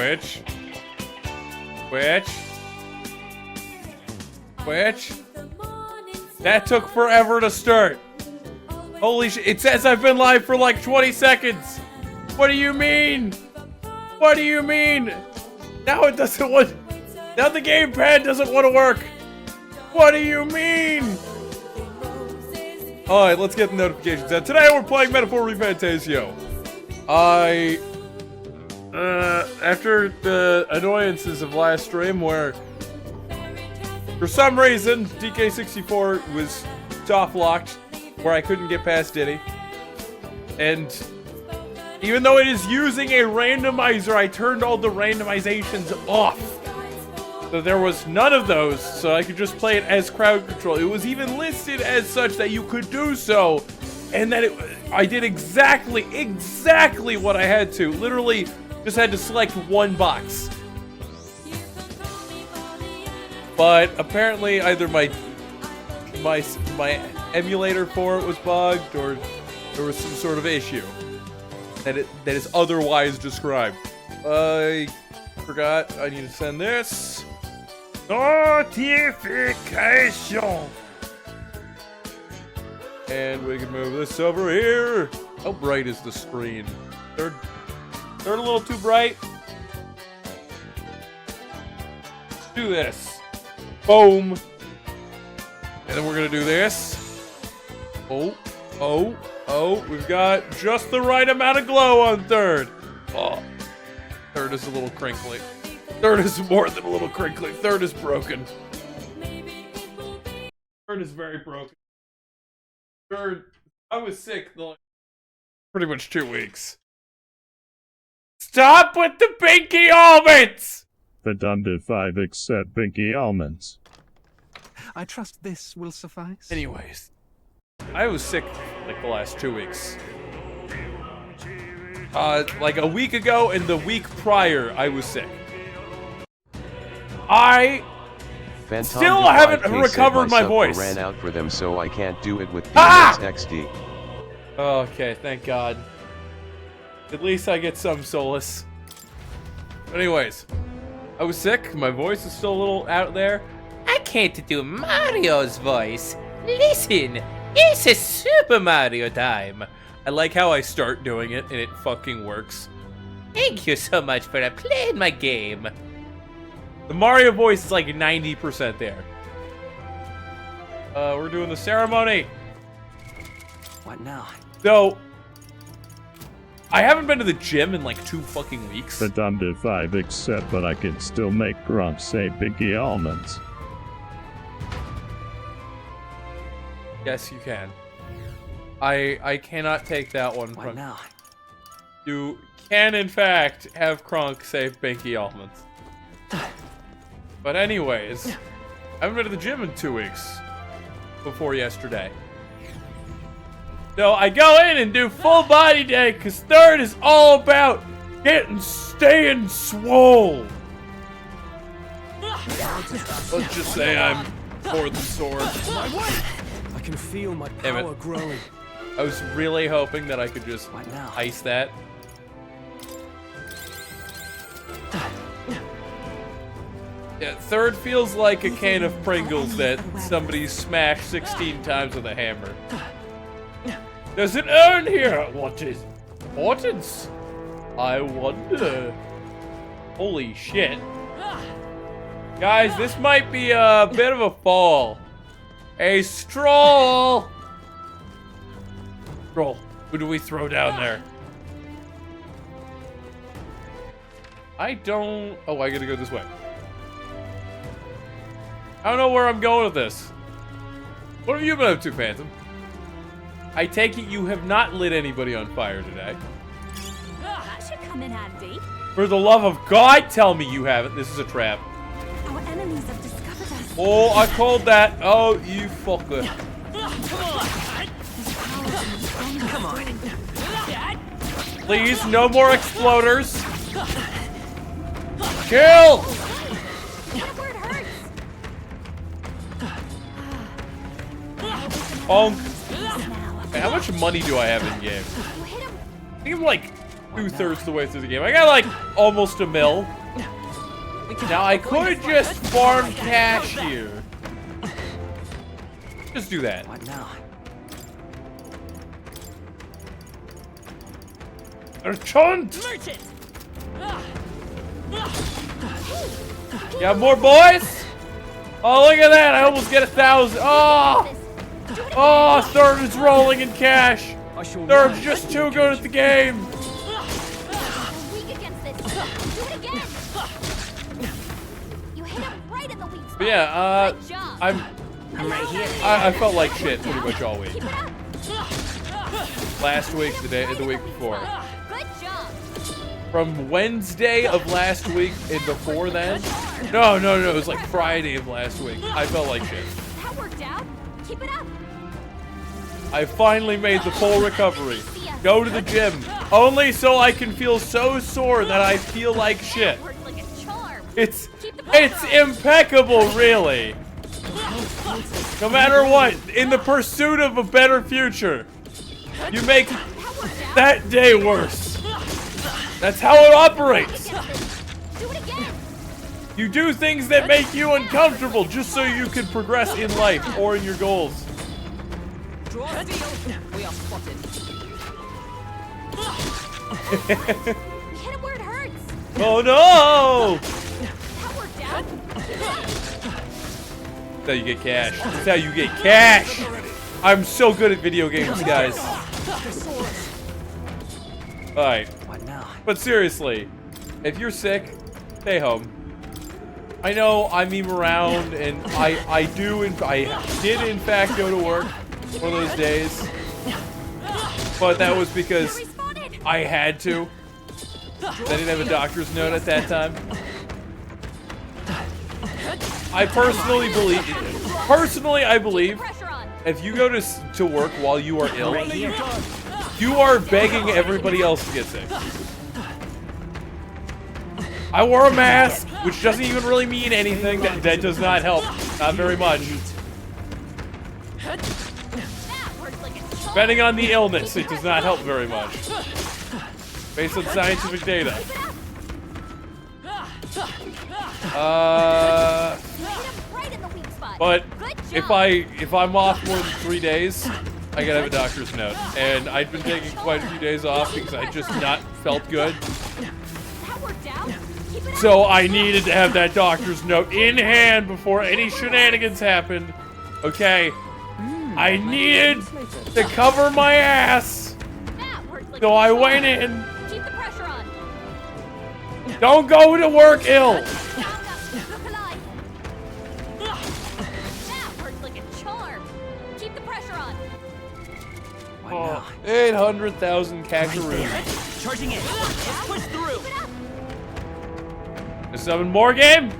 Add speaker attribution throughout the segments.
Speaker 1: Which? That took forever to start. Holy shit, it says I've been live for like 20 seconds. What do you mean? What do you mean? Now it doesn't want, now the gamepad doesn't want to work. What do you mean? Alright, let's get the notifications out. Today we're playing Metaphor Refantazio. After the annoyances of last stream where for some reason DK64 was soft locked where I couldn't get past Diddy, and even though it is using a randomizer, I turned all the randomizations off. So there was none of those, so I could just play it as crowd control. It was even listed as such that you could do so, and that I did exactly what I had to. Literally just had to select one box. But apparently either my emulator for it was bugged, or there was some sort of issue that is otherwise described. I forgot I need to send this. Notification. And we can move this over here. How bright is the screen? Third a little too bright. Do this. Boom. And then we're gonna do this. Oh, we've got just the right amount of glow on third. Oh, third is a little crinkly. Third is more than a little crinkly. Third is broken. Third is very broken. Third, I was sick pretty much 2 weeks. Stop with the pinky almonds!
Speaker 2: But under 5 accept pinky almonds.
Speaker 3: I trust this will suffice.
Speaker 1: Anyways, I was sick like the last 2 weeks. Like a week ago and the week prior, I was sick. I still haven't recovered my voice.
Speaker 4: Ran out for them, so I can't do it with DMX XD.
Speaker 1: Okay, thank God. At least I get some solace. Anyways, I was sick. My voice is still a little out there. I can't do Mario's voice. Listen, it's a Super Mario time. I like how I start doing it and it fucking works. Thank you so much for playing my game. The Mario voice is like 90% there. We're doing the ceremony.
Speaker 3: What now?
Speaker 1: So, I haven't been to the gym in like 2 fucking weeks.
Speaker 2: But under 5 accept, but I can still make Grump say pinky almonds.
Speaker 1: Yes, you can. I cannot take that one
Speaker 3: What
Speaker 1: from
Speaker 3: now?
Speaker 1: you. Can in fact have Kronk say pinky almonds. But anyways, I haven't been to the gym in 2 weeks before yesterday. So I go in and do full body day because third is all about staying swole. Let's just say I'm more than sore.
Speaker 3: I can feel my power growing.
Speaker 1: I was really hoping that I could just
Speaker 3: What now?
Speaker 1: ice that. Yeah, third feels like a can of Pringles that somebody smashed 16 times with a hammer. There's an urn here! What is importance? I wonder. Holy shit. Guys, this might be a bit of a fall. A stroll! Stroll. Who do we throw down there? I don't... Oh, I gotta go this way. I don't know where I'm going with this. What have you been up to, Phantom? I take it you have not lit anybody on fire today.
Speaker 5: That should come in handy.
Speaker 1: For the love of God, tell me you haven't. This is a trap.
Speaker 5: Our enemies have discovered us.
Speaker 1: Oh, I called that. Oh, you fucker.
Speaker 5: Come on.
Speaker 1: Please, no more exploders. Kill!
Speaker 5: Whatever it hurts.
Speaker 1: Bonk. Hey, how much money do I have in game?
Speaker 5: You hit him.
Speaker 1: I think I'm like 2/3 the way through the game. I got like almost a mil. Now I could just farm cash here. Just do that.
Speaker 3: What now?
Speaker 1: There's chunt!
Speaker 5: Merchant.
Speaker 1: You have more boys? Oh, look at that! I almost get 1,000. Oh! Oh, Third is rolling in cash.
Speaker 3: I shall
Speaker 1: Third's
Speaker 3: rise
Speaker 1: just
Speaker 3: to
Speaker 1: too
Speaker 3: the
Speaker 1: good at the game.
Speaker 5: Weak against this. Do it again. You hit him right in the weak spot.
Speaker 1: But yeah,
Speaker 5: Good job.
Speaker 1: I'm
Speaker 3: right here.
Speaker 1: I felt like shit pretty much all week.
Speaker 5: Keep it up.
Speaker 1: Last week, the week before.
Speaker 5: Good job.
Speaker 1: From Wednesday of last week and before then. No, it was like Friday of last week. I felt like shit.
Speaker 5: That worked out. Keep it up.
Speaker 1: I finally made the full recovery. Go to the gym. Only so I can feel so sore that I feel like shit.
Speaker 5: That worked like a charm.
Speaker 1: It's impeccable, really. No matter what, in the pursuit of a better future, you make that day worse. That's how it operates.
Speaker 5: Do it again.
Speaker 1: You do things that make you uncomfortable just so you can progress in life or in your goals.
Speaker 3: Draw steel. We are spotted.
Speaker 5: You hit it where it hurts.
Speaker 1: Oh no!
Speaker 5: That worked out.
Speaker 1: That's how you get cash. That's how you get cash. I'm so good at video games, guys. Alright.
Speaker 3: What now?
Speaker 1: But seriously, if you're sick, stay home. I know I meme around, and I did in fact go to work one of those days, but that was because I had to. I didn't have a doctor's note at that time. I believe
Speaker 5: Pressure on.
Speaker 1: if you go to work while you are ill, you are begging everybody else to get sick. I wore a mask, which doesn't even really mean anything. That does not help. Not very much.
Speaker 5: That worked like a charm.
Speaker 1: Depending on the illness, it does not help very much. Based on scientific data.
Speaker 5: You hit him right in the weak spot.
Speaker 1: But
Speaker 5: Good job.
Speaker 1: if I'm off more than 3 days, I gotta have a doctor's note. And I've been taking quite a few days off because I just not felt good.
Speaker 5: That worked out. Keep it up.
Speaker 1: So I needed to have that doctor's note in hand before any shenanigans happened. Okay? I needed to cover my ass.
Speaker 5: That worked like
Speaker 1: So
Speaker 5: a
Speaker 1: I
Speaker 5: charm.
Speaker 1: went in.
Speaker 5: Keep the pressure on.
Speaker 1: Don't go to work ill.
Speaker 5: Look alive. That worked like a charm. Keep the pressure on.
Speaker 3: What
Speaker 1: Oh,
Speaker 3: now?
Speaker 1: 800,000 kakaroos.
Speaker 3: Charging in. Let's push through.
Speaker 1: A summon more game?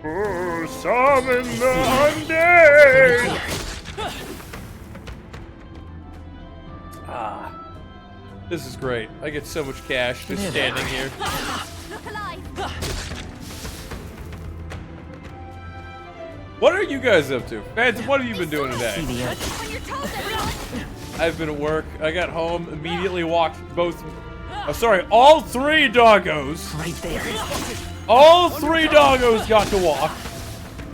Speaker 1: Summon the undead! Ah. This is great. I get so much cash just standing here.
Speaker 5: Look alive.
Speaker 1: What are you guys up to? Phantom, what have you been doing today?
Speaker 5: On your toes, everyone.
Speaker 1: I've been at work. I got home, immediately walked all 3 doggos.
Speaker 3: Right there.
Speaker 1: All 3 doggos got to walk.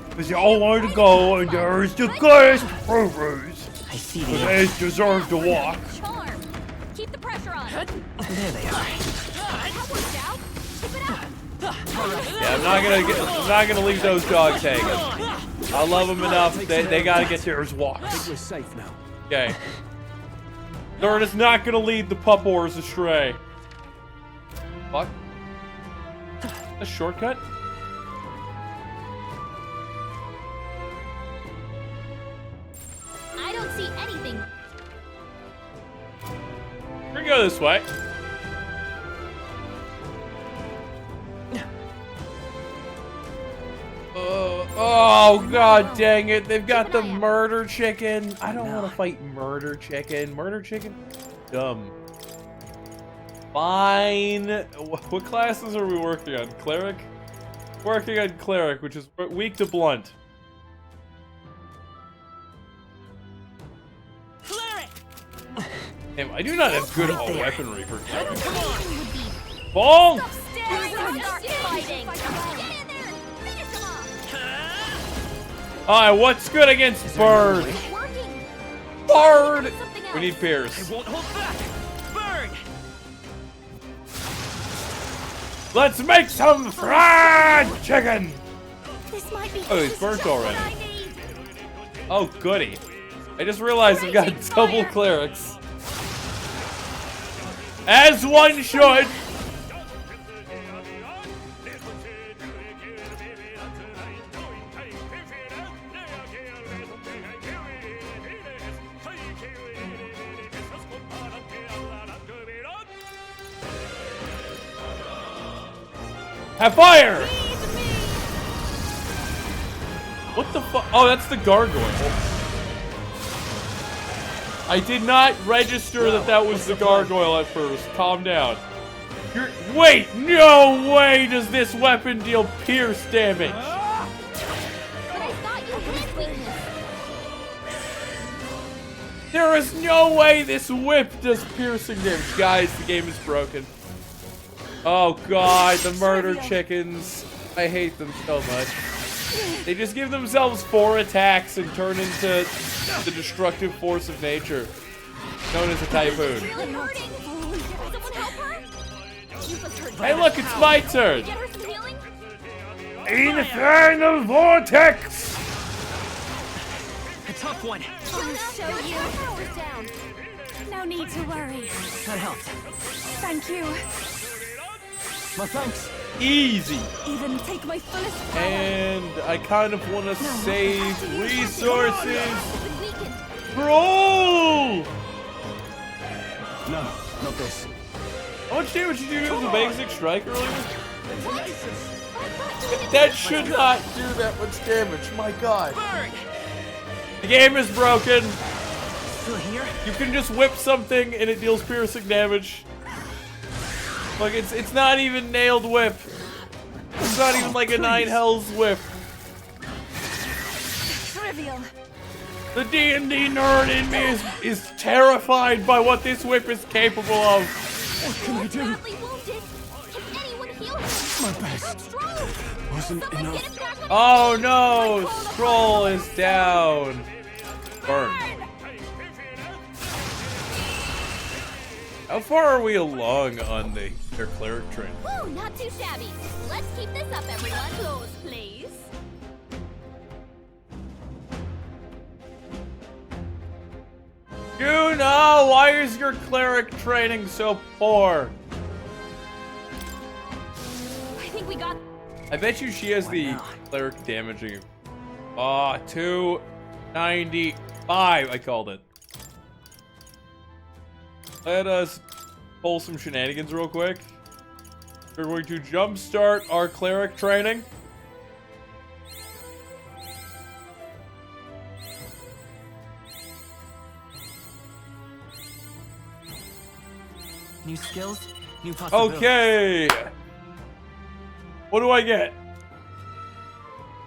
Speaker 1: Because they all wanted to go, and there's the guys provers.
Speaker 3: I see
Speaker 1: So
Speaker 3: the
Speaker 1: they deserve to walk.
Speaker 5: Charm. Keep the pressure on. That
Speaker 3: There they are.
Speaker 5: worked out. Keep it up.
Speaker 1: Yeah, I'm not gonna leave those dogs hanging. I love them enough. They gotta get theirs walks.
Speaker 3: We're safe now.
Speaker 1: Okay. Third is not gonna lead the puppors astray. Fuck. A shortcut?
Speaker 5: I don't see anything.
Speaker 1: We're gonna go this way. Oh god dang it. They've got the murder chicken. I don't want to fight murder chicken. Murder chicken? Dumb. Fine. What classes are we working on? Cleric? Working on cleric, which is weak to blunt. Damn, I do not have good all weaponry for
Speaker 5: Anything would be.
Speaker 1: Bong!
Speaker 5: Stop fighting. Get in there. Finish him off.
Speaker 1: Alright, what's good against Bird?
Speaker 5: It's working.
Speaker 1: Bird!
Speaker 5: Something else.
Speaker 1: We need Pierce.
Speaker 3: Won't hold back. Burn.
Speaker 1: Let's make some fried chicken!
Speaker 5: This might be.
Speaker 1: Oh, he's burnt
Speaker 5: just
Speaker 1: already.
Speaker 5: what I need.
Speaker 1: Oh, goody. I just realized I've got double clerics. As one should! Have fire! What the fuck? Oh, that's the gargoyle. I did not register that was the gargoyle at first. Calm down. Wait, no way does this weapon deal pierce damage.
Speaker 5: But I thought you had weakness.
Speaker 1: There is no way this whip does piercing damage. Guys, the game is broken. Oh god, the murder chickens. I hate them so much. They just give themselves 4 attacks and turn into the destructive force of nature, known as a typhoon.
Speaker 5: Really hurting. Someone help her. You must hurt.
Speaker 1: Hey look, it's my turn!
Speaker 5: Get her some healing.
Speaker 1: Infernal Vortex!
Speaker 3: A tough one.
Speaker 5: I'll show you. Power's down.
Speaker 6: No need to worry.
Speaker 3: That helped.
Speaker 6: Thank you.
Speaker 3: My thanks.
Speaker 1: Easy.
Speaker 6: Even take my fullest power.
Speaker 1: And I kind of want to save resources.
Speaker 5: Been weakened.
Speaker 1: Bro!
Speaker 3: No, not this.
Speaker 1: How much damage did you do with the basic strike earlier?
Speaker 5: What? I thought you needed
Speaker 1: That should not do that much damage, my god.
Speaker 3: Burn.
Speaker 1: The game is broken.
Speaker 3: Still here?
Speaker 1: You can just whip something and it deals piercing damage. Like, it's not even nailed whip. It's not even like a 9 hells whip.
Speaker 6: Trivial.
Speaker 1: The D&D nerd in me is terrified by what this whip is capable of.
Speaker 3: What can I do?
Speaker 5: badly wounded. Can anyone heal him?
Speaker 3: My best.
Speaker 5: I'm strong.
Speaker 3: Wasn't
Speaker 5: Someone
Speaker 3: enough.
Speaker 5: get him back on
Speaker 1: Oh no, Stroll is down. Burn. How far are we along on their cleric train?
Speaker 5: Woo, not too shabby. Let's keep this up, everyone. Close, please.
Speaker 1: You know, why is your cleric training so poor?
Speaker 5: I think we got.
Speaker 1: I bet you she has the cleric damaging. 295. I called it. Let us pull some shenanigans real quick. We're going to jumpstart our cleric training.
Speaker 3: New skills, new possibilities.
Speaker 1: Okay. What do I get?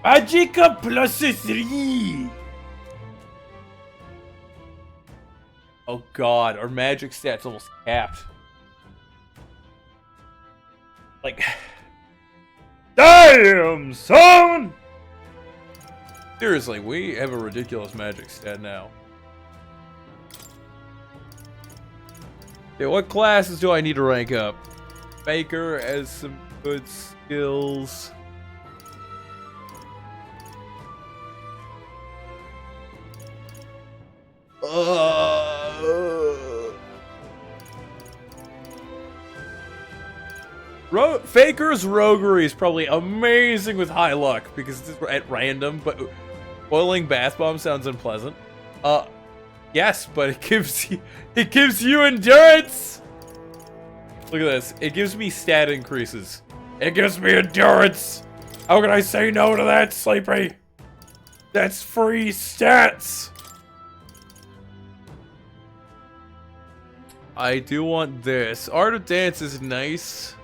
Speaker 1: Magicka +3. Oh god, our magic stat's almost capped. Like, damn, son! Seriously, we have a ridiculous magic stat now. Okay, what classes do I need to rank up? Baker has some good skills. Faker's roguery is probably amazing with high luck because it's at random, but boiling bath bomb sounds unpleasant. Yes, but it gives you endurance. Look at this. It gives me stat increases. It gives me endurance. How can I say no to that, Sleepy? That's free stats. I do want this. Art of Dance is nice.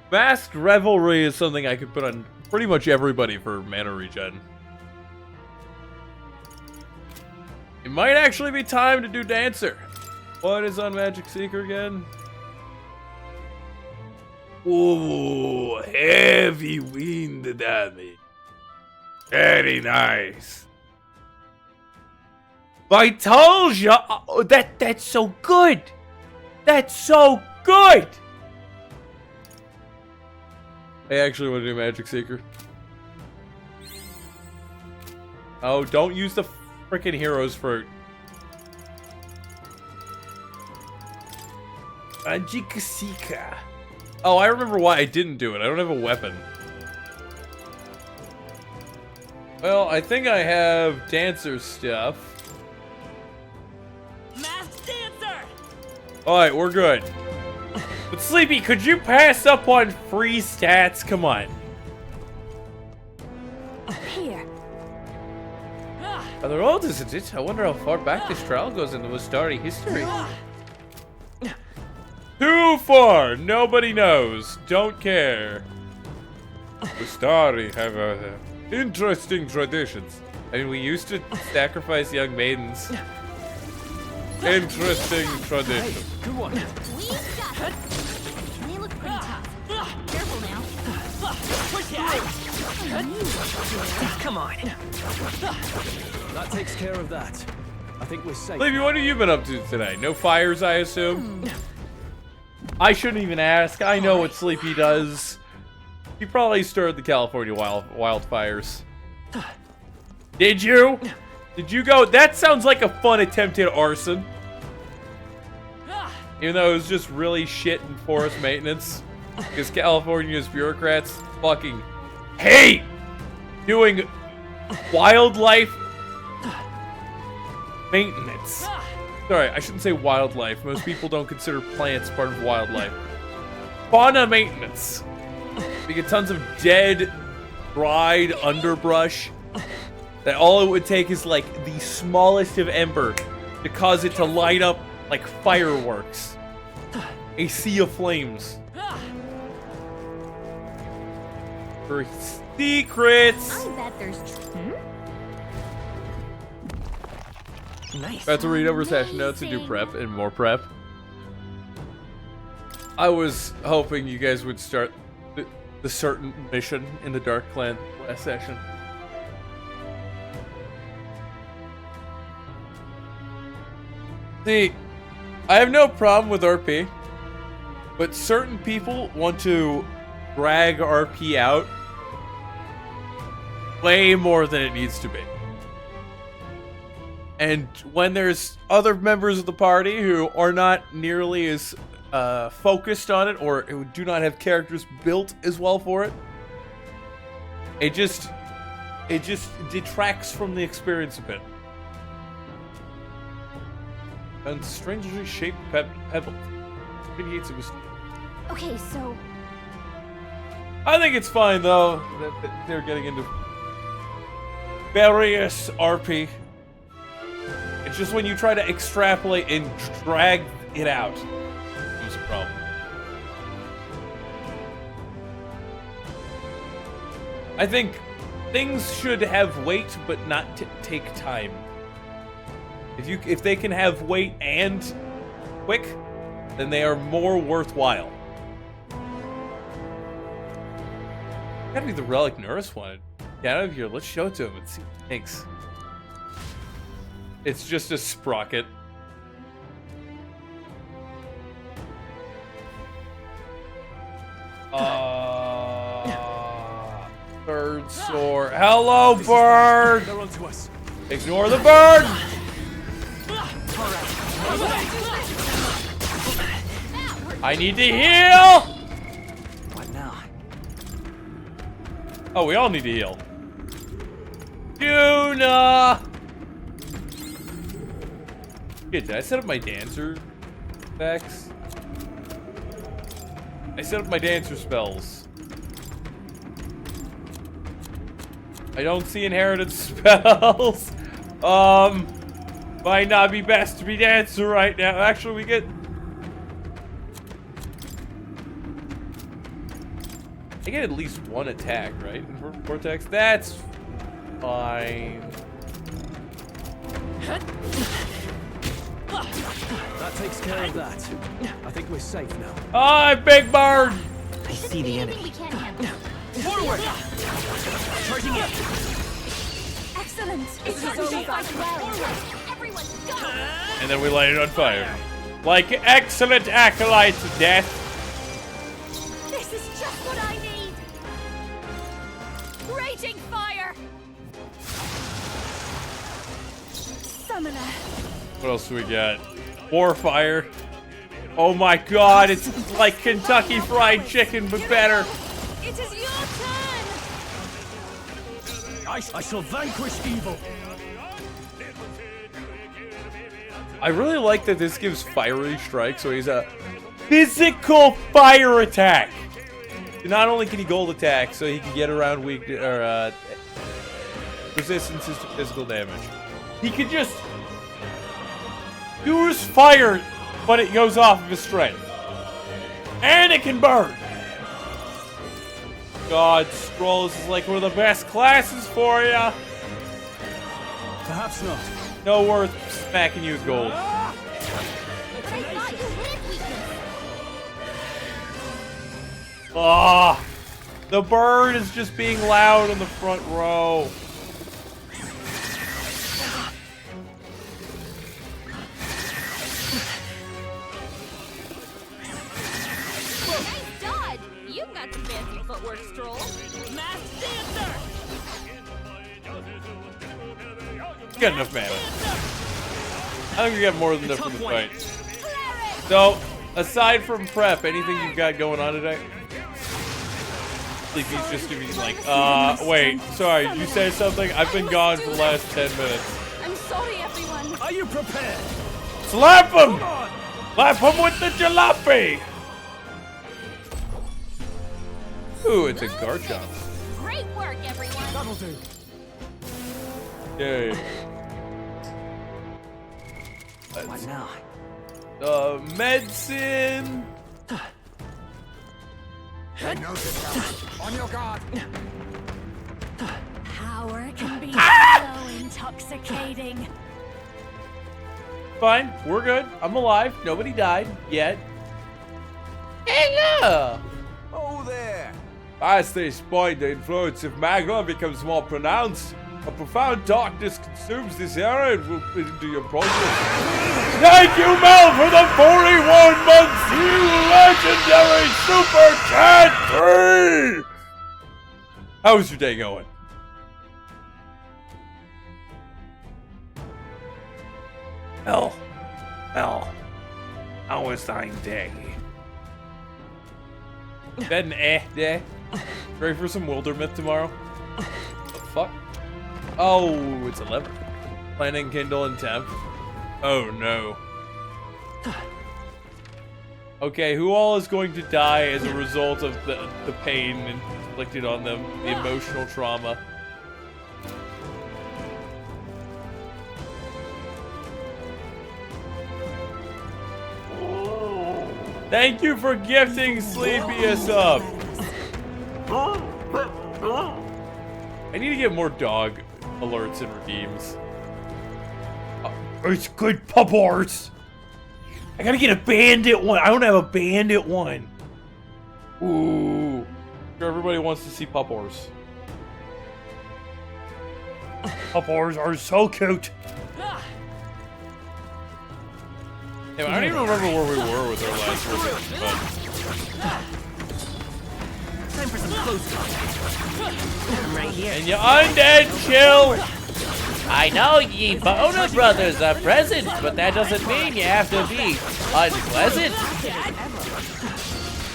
Speaker 1: Masked Revelry is something I could put on pretty much everybody for mana regen. It might actually be time to do Dancer. What is on Magic Seeker again? Ooh, heavy wind damage. Very nice. I told you that's so good. That's so good. I actually want to do Magic Seeker. Oh, don't use the freaking heroes for Magic Seeker. Oh, I remember why I didn't do it. I don't have a weapon. Well, I think I have Dancer stuff.
Speaker 3: Masked Dancer!
Speaker 1: Alright, we're good. But Sleepy, could you pass up on free stats? Come on.
Speaker 6: Here.
Speaker 1: Rather old, isn't it? I wonder how far back this trial goes in the Mustari history. Too far! Nobody knows. Don't care. Mustari have interesting traditions. I mean, we used to sacrifice young maidens. Interesting tradition.
Speaker 3: Good one.
Speaker 5: We got it. They look pretty tough. Careful now.
Speaker 3: Push it. Come on. That takes care of that. I think we're safe.
Speaker 1: Sleepy, what have you been up to today? No fires, I assume? I shouldn't even ask. I know what Sleepy does. He probably stirred the California wildfires. Did you? Did you go? That sounds like a fun attempt at arson. Even though it was just really shit in forest maintenance. Because California's bureaucrats fucking hate doing wildlife maintenance. Sorry, I shouldn't say wildlife. Most people don't consider plants part of wildlife. Fauna maintenance. We get tons of dead, dried underbrush. That all it would take is like the smallest of ember to cause it to light up like fireworks. A sea of flames. For secrets.
Speaker 5: I bet there's.
Speaker 3: Nice.
Speaker 1: About to read over session notes and do prep and more prep. I was hoping you guys would start the certain mission in the Dark Clan last session. See, I have no problem with RP, but certain people want to drag RP out way more than it needs to be. And when there's other members of the party who are not nearly as focused on it, or who do not have characters built as well for it, it just detracts from the experience a bit. And strangely shaped pebble mitigates a mistake.
Speaker 5: Okay, so
Speaker 1: I think it's fine though that they're getting into various RP. It's just when you try to extrapolate and drag it out, it's a problem. I think things should have weight, but not take time. If they can have weight and quick, then they are more worthwhile. Gotta be the relic Nurse wanted. Get out of here. Let's show it to him and see what he thinks. It's just a sprocket. Bird soar. Hello, bird!
Speaker 3: They're onto us.
Speaker 1: Ignore the bird! I need to heal!
Speaker 3: What now?
Speaker 1: Oh, we all need to heal. Yuna! Did I set up my dancer specs? I set up my dancer spells. I don't see inherited spells. Might not be best to be dancer right now. Actually, we get... I get at least one attack, right? In Vortex? That's fine.
Speaker 3: That takes care of that. I think we're safe now.
Speaker 1: Ah, Big Bird!
Speaker 3: I see the enemy.
Speaker 5: We can't handle.
Speaker 3: Forward! Charging in.
Speaker 6: Excellent.
Speaker 5: It's going well. Everyone, go!
Speaker 1: And then we light it on fire. Like excellent acolytes of death.
Speaker 6: This is just what I need. Raging fire. Summoner.
Speaker 1: What else do we got? Warfire. Oh my god, it's like Kentucky Fried Chicken, but better.
Speaker 6: It is your turn.
Speaker 3: I shall vanquish evil.
Speaker 1: I really like that this gives fiery strike, so he's a physical fire attack. Not only can he gold attack, so he can get around weak or resistances to physical damage. He could just use fire, but it goes off of his strength. And it can burn. God, Scrolls is like one of the best classes for ya.
Speaker 3: Perhaps not.
Speaker 1: No worth smacking you with gold.
Speaker 5: But I thought you had weakness.
Speaker 1: Ah, the bird is just being loud in the front row.
Speaker 5: Nice dodge. You've got some fancy footwork, Stroll. Masked dancer.
Speaker 1: You got enough mana. I think you got more than enough for the fight.
Speaker 5: Cleric.
Speaker 1: So, aside from prep, anything you've got going on today? Sleepy's just gonna be like, wait, sorry, you said something? I've been gone for the last 10 minutes.
Speaker 6: I'm sorry, everyone.
Speaker 3: Are you prepared?
Speaker 1: Slap him!
Speaker 3: Come on!
Speaker 1: Slap him with the jalopy! Ooh, it's a Garchomp.
Speaker 5: Great work, everyone.
Speaker 3: That'll do.
Speaker 1: Yay.
Speaker 3: What now?
Speaker 1: Medicine!
Speaker 3: On your guard.
Speaker 6: Power can be so intoxicating.
Speaker 1: Fine, we're good. I'm alive. Nobody died yet. Yeah!
Speaker 3: Oh there.
Speaker 1: As they point, the influence of magma becomes more pronounced. A profound darkness consumes this area and will fit into your progress. Thank you, Mel, for the 41 months legendary Super Chat 3! How's your day going? Mel. How was thy day? Had an day. Ready for some Wildermyth tomorrow? What the fuck? Oh, it's 11. Planning Kindle and Temp. Oh no. Okay, who all is going to die as a result of the pain inflicted on them, the emotional trauma? Thank you for gifting Sleepiest up. I need to get more dog alerts and redeems. It's good puppers. I gotta get a bandit one. I don't have a bandit one. Ooh. Everybody wants to see puppers. Puppers are so cute. Yeah, I don't even remember where we were with our last version, but...
Speaker 3: Time for some close talk. I'm right here.
Speaker 1: And you undead chill! I know ye Boner brothers are present, but that doesn't mean you have to be unpleasant.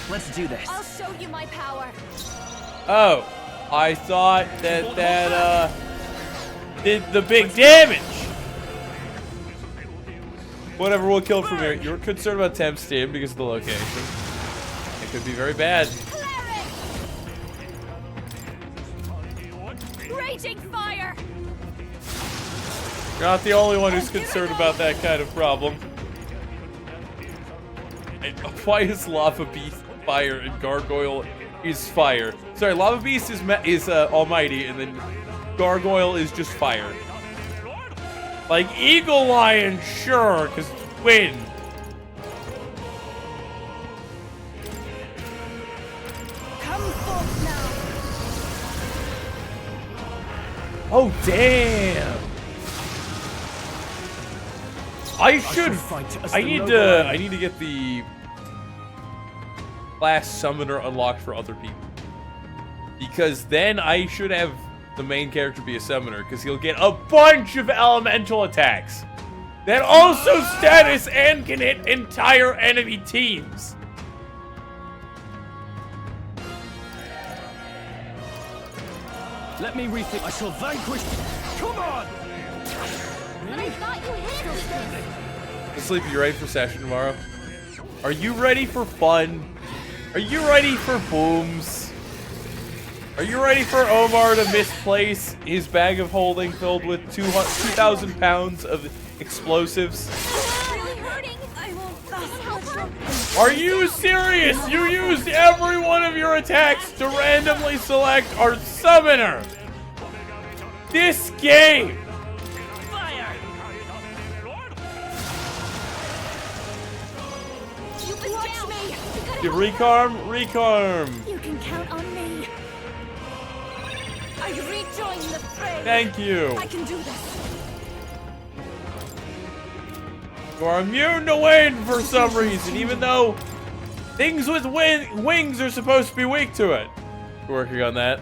Speaker 3: Let's do this.
Speaker 6: I'll show you my power.
Speaker 1: Oh, I thought that did the big damage. Whatever, we'll kill from here. You're concerned about temp steam because of the location. It could be very bad.
Speaker 6: Raging fire.
Speaker 1: You're not the only one who's concerned about that kind of problem. And why is Lava Beast fire and Gargoyle is fire? Sorry, Lava Beast is almighty, and then Gargoyle is just fire. Like Eagle Lion, sure, because win.
Speaker 6: Come forth now.
Speaker 1: Oh, damn. I should
Speaker 3: fight as
Speaker 1: I
Speaker 3: the
Speaker 1: need
Speaker 3: noble
Speaker 1: to
Speaker 3: end.
Speaker 1: I need to get the class summoner unlocked for other people. Because then I should have the main character be a summoner, because he'll get a bunch of elemental attacks that also status and can hit entire enemy teams.
Speaker 3: Let me rethink. I shall vanquish. Come on!
Speaker 5: But I thought you hit this.
Speaker 1: Sleepy, you ready for session tomorrow? Are you ready for fun? Are you ready for booms? Are you ready for Omar to misplace his bag of holding filled with 2,000 pounds of explosives?
Speaker 5: It's really hurting.
Speaker 6: I won't last much longer.
Speaker 1: Are you serious? You used every one of your attacks to randomly select our summoner. This game.
Speaker 5: You've been
Speaker 6: Watch
Speaker 5: down.
Speaker 6: me.
Speaker 5: You gotta
Speaker 1: You
Speaker 5: help
Speaker 1: recarm, recarm.
Speaker 6: You can count on me. I rejoin the fray.
Speaker 1: Thank you.
Speaker 6: I can do this.
Speaker 1: You are immune to wind for some reason, even though things with wings are supposed to be weak to it. Working on that.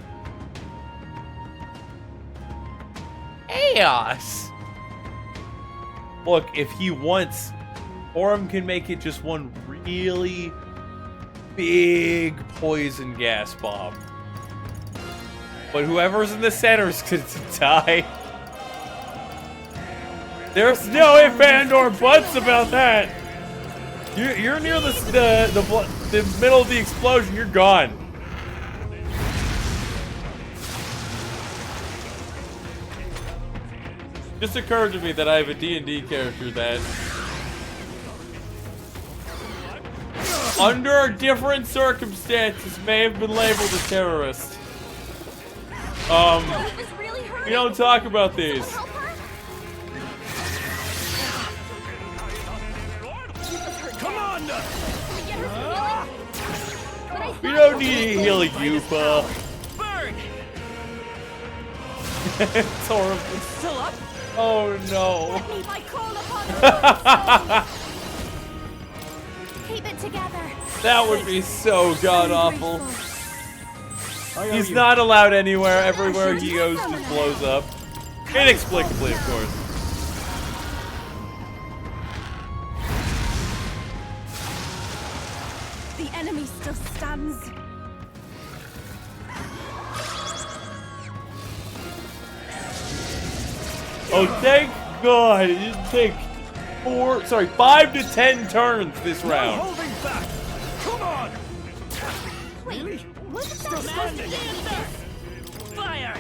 Speaker 1: Chaos. Look, if he wants, Orem can make it just one really big poison gas bomb. But whoever's in the center is going to die. There's no ifs and or buts about that. You're near the middle of the explosion. You're gone. Just occurred to me that I have a D&D character that, under different circumstances, may have been labeled a terrorist.
Speaker 5: It was really hurting.
Speaker 1: We don't talk about these.
Speaker 5: Help her?
Speaker 3: Come on!
Speaker 5: Can we get her some healing? But I
Speaker 1: We
Speaker 5: thought
Speaker 1: don't
Speaker 5: you
Speaker 1: need to heal you, pa.
Speaker 3: Burn!
Speaker 1: It's horrible.
Speaker 3: Still up?
Speaker 1: Oh no.
Speaker 6: Let me by call upon Keep it together.
Speaker 1: That would be so god awful.
Speaker 3: I owe
Speaker 1: He's
Speaker 3: you.
Speaker 1: not allowed anywhere. Everywhere he goes just blows up. Inexplicably, of course.
Speaker 6: The enemy still stands.
Speaker 1: Oh, thank God. It didn't take 5 to 10 turns this
Speaker 3: No
Speaker 1: round.
Speaker 3: holding back! Come on!
Speaker 5: Wait, wasn't
Speaker 3: Still
Speaker 5: that supposed to
Speaker 3: standing.
Speaker 5: be
Speaker 3: Fire!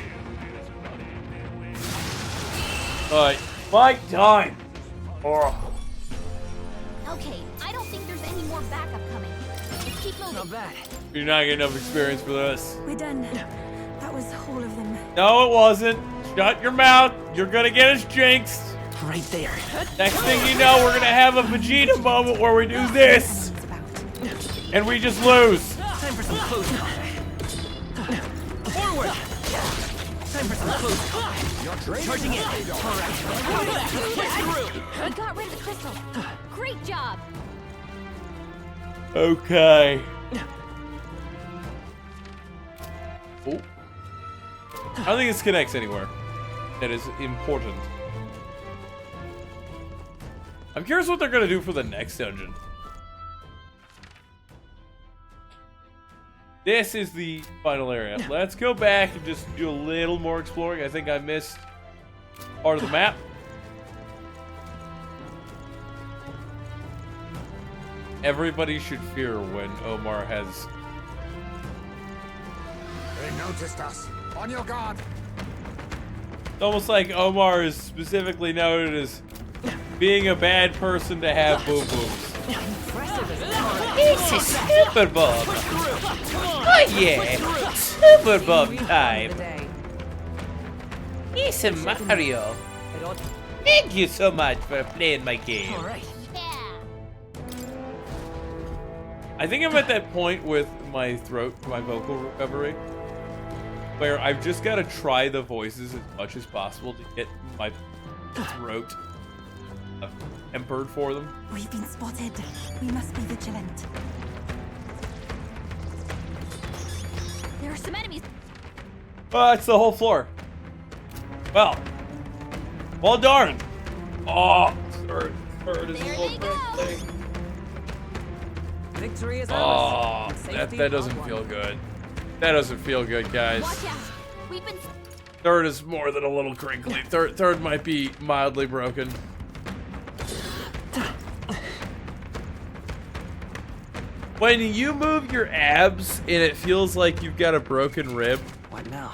Speaker 1: Alright, fight time. Oh.
Speaker 5: Okay, I don't think there's any more backup coming. Let's keep moving.
Speaker 3: Not bad.
Speaker 1: You're not getting enough experience for this.
Speaker 6: We're done. That was all of them.
Speaker 1: No, it wasn't. Shut your mouth. You're gonna get us jinxed.
Speaker 3: Right there.
Speaker 1: Next thing you know, we're gonna have a Vegeta moment where we do this.
Speaker 6: It's about.
Speaker 1: And we just lose.
Speaker 3: Time for some close combat. Forward! Time for some close combat. Charging in. All right. Let's push through.
Speaker 5: We got rid of the crystal. Great job.
Speaker 1: Okay. Oh. I don't think this connects anywhere. That is important. I'm curious what they're gonna do for the next dungeon. This is the final area. Let's go back and just do a little more exploring. I think I missed part of the map. Everybody should fear when Omar has...
Speaker 7: They noticed us. On your guard.
Speaker 1: It's almost like Omar is specifically noted as being a bad person to have boom-booms. This is Super Bob. Oh yeah, Super Bob time. It's a Mario. Thank you so much for playing my game.
Speaker 3: All right.
Speaker 5: Yeah.
Speaker 1: I think I'm at that point with my throat, my vocal recovery, where I've just got to try the voices as much as possible to get my throat tempered for them.
Speaker 6: We've been spotted. We must be vigilant.
Speaker 5: There are some enemies.
Speaker 1: It's the whole floor. Well darn. Oh, third is
Speaker 5: There
Speaker 1: a
Speaker 5: they
Speaker 1: little
Speaker 5: go.
Speaker 1: thing.
Speaker 3: Victory is
Speaker 1: Oh,
Speaker 3: ours. And
Speaker 1: that
Speaker 3: safety
Speaker 1: doesn't
Speaker 3: on
Speaker 1: feel
Speaker 3: one.
Speaker 1: good. That doesn't feel good, guys.
Speaker 5: Watch out. We've been.
Speaker 1: Third is more than a little crinkly. Third might be mildly broken. When you move your abs and it feels like you've got a broken rib,
Speaker 3: What now?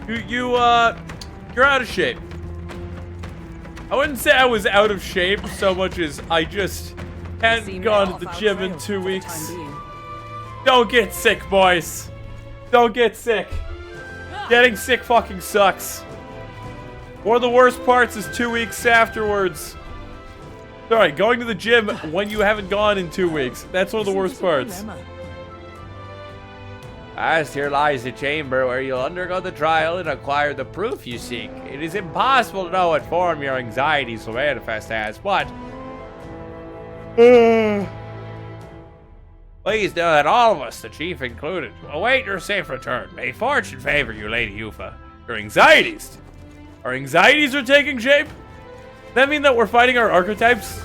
Speaker 1: you're out of shape. I wouldn't say I was out of shape so much as I just hadn't
Speaker 3: Seem
Speaker 1: gone
Speaker 3: off
Speaker 1: to the
Speaker 3: our
Speaker 1: gym in
Speaker 3: trail
Speaker 1: 2
Speaker 3: for the
Speaker 1: weeks.
Speaker 3: time being.
Speaker 1: Don't get sick, boys. Don't get sick. Getting sick fucking sucks. One of the worst parts is 2 weeks afterwards. Sorry, going to the gym when you haven't gone in 2 weeks. That's one of the worst parts. As here lies the chamber where you'll undergo the trial and acquire the proof you seek. It is impossible to know what form your anxieties will manifest as, but... Please know that all of us, the chief included, await your safe return. May fortune favor you, Lady Yufa. Your anxieties. Our anxieties are taking shape? Does that mean that we're fighting our archetypes?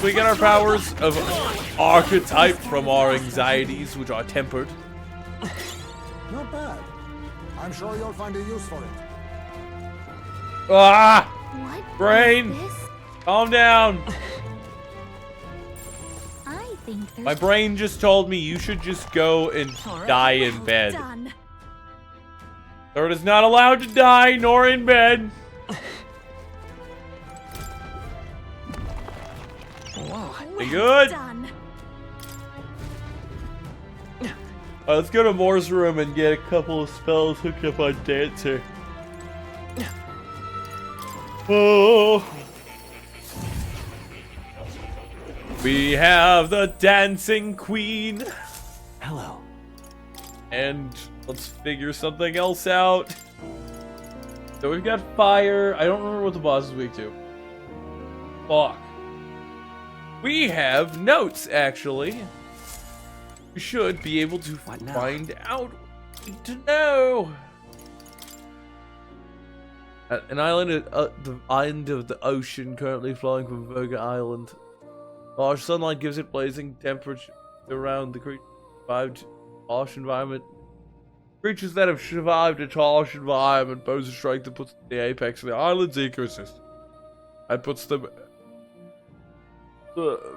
Speaker 1: We get our powers of archetype from our anxieties, which are tempered.
Speaker 7: Not bad. I'm sure you'll find a use for it.
Speaker 1: Ah!
Speaker 5: What?
Speaker 1: Brain!
Speaker 5: is this?
Speaker 1: Calm down.
Speaker 5: I think there's.
Speaker 1: My brain just told me you should just go and die in bed.
Speaker 6: Done.
Speaker 1: Third is not allowed to die, nor in bed. Be good.
Speaker 6: Done.
Speaker 1: Let's go to Moore's room and get a couple of spells hooked up on Dancer. Oh. We have the Dancing Queen.
Speaker 3: Hello.
Speaker 1: And let's figure something else out. So we've got fire. I don't remember what the boss is weak to. Fuck. We have notes, actually. We should be able to
Speaker 3: What now?
Speaker 1: find out what we need to know. An island at the end of the ocean, currently flowing from Virga Island. Harsh sunlight gives it blazing temperature around the creature. Survived harsh environment. Creatures that have survived a harsh environment pose a strike that puts them in the apex of the island's ecosystem. And puts them...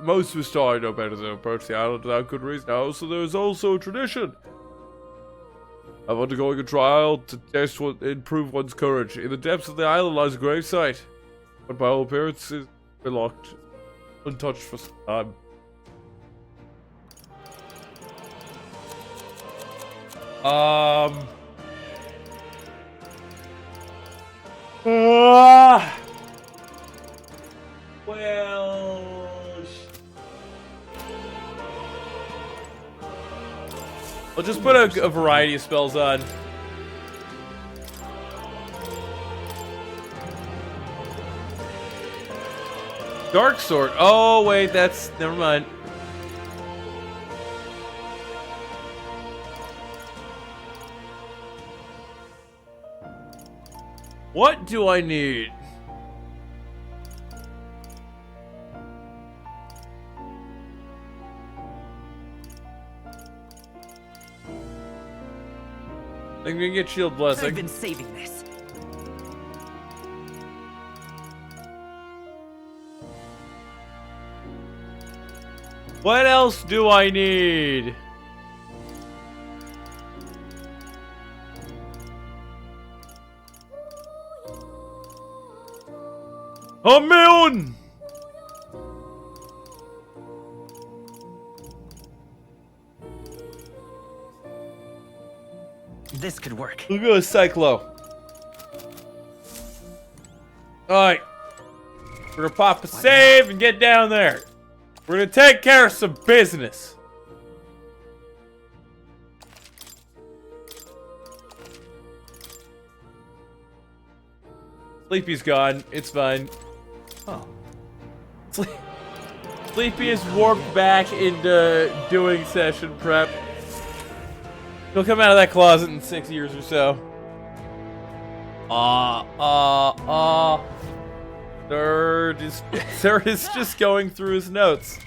Speaker 1: most of us know better than to approach the island without good reason. Also, there is also a tradition of undergoing a trial to test what improve one's courage. In the depths of the island lies a grave site, but by all appearances, been locked, untouched for some time. Well, I'll just put a variety of spells on. Dark Sword. Oh, wait, that's... Never mind. What do I need? I think we can get Shield
Speaker 3: I've
Speaker 1: Blessing.
Speaker 3: been saving this.
Speaker 1: What else do I need? A million!
Speaker 3: This could work.
Speaker 1: We'll go with Cyclo. Alright. We're gonna pop a save and get down there. We're gonna take care of some business. Sleepy's gone. It's fine.
Speaker 3: Oh.
Speaker 1: Sleepy is warped back into doing session prep. He'll come out of that closet in 6 years or so. Third is just going through his notes.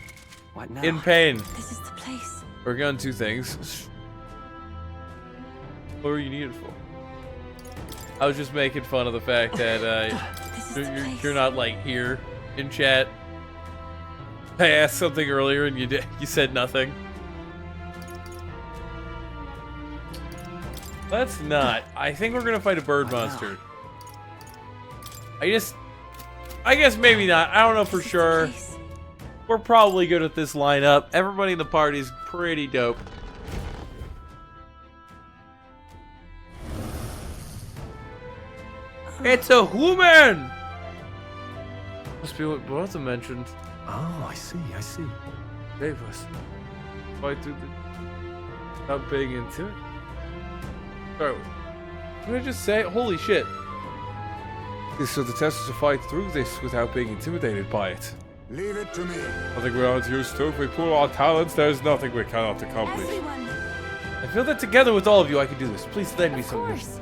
Speaker 3: What now?
Speaker 1: In pain.
Speaker 6: This is the place.
Speaker 1: Working on 2 things. What were you needed for? I was just making fun of the fact that
Speaker 6: This is the place.
Speaker 1: you're not like here in chat. I asked something earlier and you said nothing. Let's not. I think we're gonna fight a bird monster. I guess maybe not. I don't know for sure. We're probably good at this lineup. Everybody in the party is pretty dope. It's a human! Must be what Bertha mentioned.
Speaker 3: Oh, I see.
Speaker 1: Save us. Fight through the... Without being into it. Sorry. What did I just say? Holy shit. So the test is to fight through this without being intimidated by it.
Speaker 7: Leave it to me.
Speaker 1: I think we aren't used to. If we pool our talents, there is nothing we cannot accomplish.
Speaker 6: Everyone.
Speaker 1: I feel that together with all of you, I can do this. Please lend me
Speaker 6: Of
Speaker 1: something.
Speaker 6: course.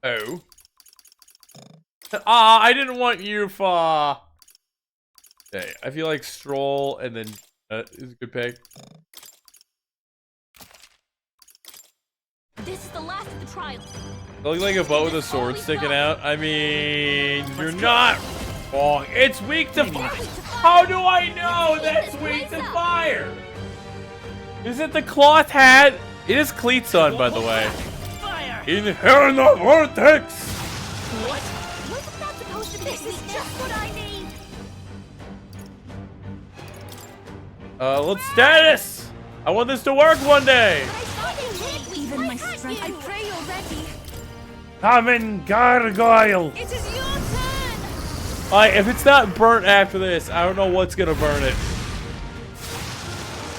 Speaker 1: Oh. Ah, I didn't want you for... Okay, I feel like Stroll and then is a good pick.
Speaker 5: This is the last of the trials.
Speaker 1: I look like a boat with a sword sticking out. I mean, you're not wrong. It's weak to fire. How do I know that's weak to fire? Is it the cloth hat? It is cleats on, by the way.
Speaker 3: Fire!
Speaker 1: Inhale the vortex!
Speaker 3: What?
Speaker 5: Wasn't that supposed to be
Speaker 6: This is just what I need.
Speaker 1: Let's status! I want this to work one day!
Speaker 5: I thought you hit.
Speaker 6: Even my strength. I pray you're ready.
Speaker 1: Come in, gargoyle!
Speaker 6: It is your turn.
Speaker 1: Alright, if it's not burnt after this, I don't know what's gonna burn it.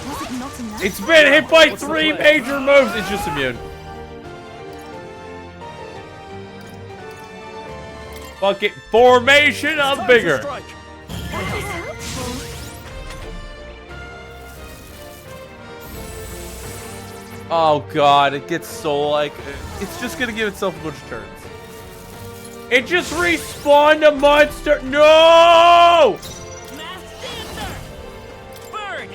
Speaker 6: Was it not enough?
Speaker 1: It's been hit by
Speaker 3: What's the
Speaker 1: 3
Speaker 3: plan?
Speaker 1: major moves. It's just immune. Fuck it. Formation of
Speaker 3: Time to
Speaker 1: bigger.
Speaker 3: strike.
Speaker 6: That is helpful.
Speaker 1: Oh god, it gets so like it's just gonna give itself a bunch of turns. It just respawned a monster. No!
Speaker 3: Masked dancer! Bird!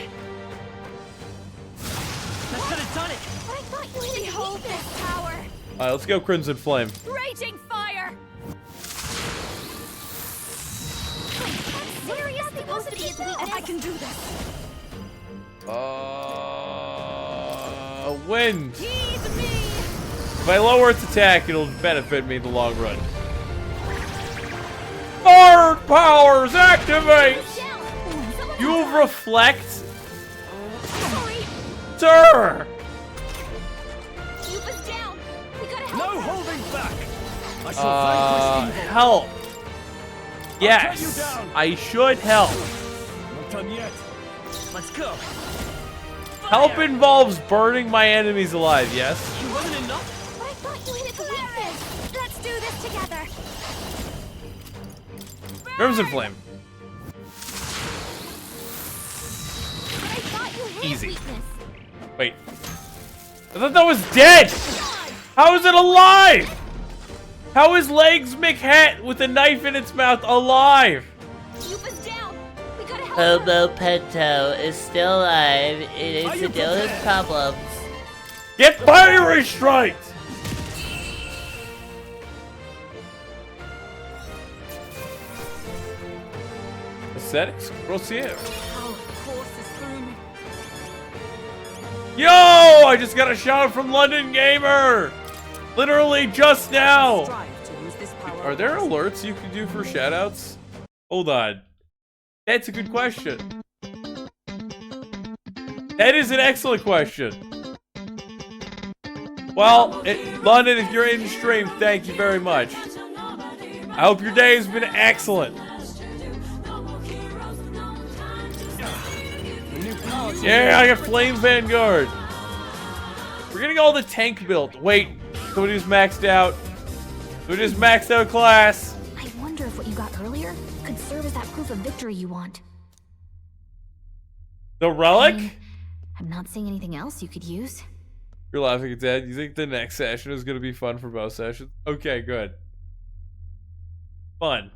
Speaker 3: That should have done it!
Speaker 5: But I thought you hit.
Speaker 6: Behold this power.
Speaker 1: Alright, let's go Crimson Flame.
Speaker 6: Raging fire.
Speaker 5: Seriously supposed to be as weak
Speaker 6: I can do this.
Speaker 1: Wind.
Speaker 6: Heed me.
Speaker 1: If I lower its attack, it'll benefit me in the long run. Bird powers activate! You reflect,
Speaker 5: Sorry.
Speaker 1: sir!
Speaker 5: Cuba's down. We gotta help.
Speaker 3: No holding back! I shall vanquish evil!
Speaker 1: Help.
Speaker 3: tear you
Speaker 1: Yes,
Speaker 3: down.
Speaker 1: I should help.
Speaker 3: Not done yet. Let's go!
Speaker 1: Help
Speaker 3: Fire!
Speaker 1: involves burning my enemies alive, yes?
Speaker 3: It wasn't enough?
Speaker 5: But I thought you hit its weakness.
Speaker 6: Let's do this together.
Speaker 1: Crimson Flame.
Speaker 5: But I thought you hit
Speaker 1: Easy.
Speaker 5: its weakness.
Speaker 1: Wait. I thought that was dead! How is it alive? How is Legs McHat with a knife in its mouth alive?
Speaker 5: Cuba's down. We gotta help.
Speaker 8: Hobo Pinto is still alive. It
Speaker 3: Are
Speaker 8: is
Speaker 3: you
Speaker 8: to deal with
Speaker 3: prepared?
Speaker 8: problems.
Speaker 1: Get fiery striked! Aesthetics? Grossier.
Speaker 6: Power courses through me.
Speaker 1: Yo! I just got a shout from London Gamer! Literally just now!
Speaker 6: Strive to use this power.
Speaker 1: Are there alerts you can do for shoutouts? Hold on. That's a good question. That is an excellent question. Well, London, if you're in stream, thank you very much. I hope your day has been excellent. Yeah, I got Flame Vanguard. We're getting all the tank built. Wait, somebody just maxed out. Somebody just maxed out class.
Speaker 6: I wonder if what you got earlier could serve as that proof of victory you want.
Speaker 1: The relic?
Speaker 6: I'm not seeing anything else you could use.
Speaker 1: You're laughing at that. You think the next session is going to be fun for both sessions? Okay, good. Fun.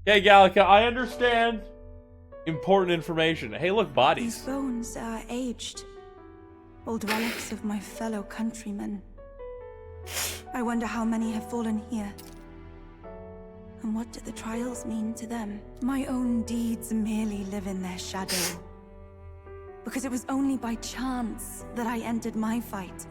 Speaker 1: Okay, Gallica, I understand important information. Hey, look, bodies.
Speaker 9: These bones are aged. Old relics of my fellow countrymen. I wonder how many have fallen here. And what do the trials mean to them? My own deeds merely live in their shadow. Because it was only by chance that I entered my fight.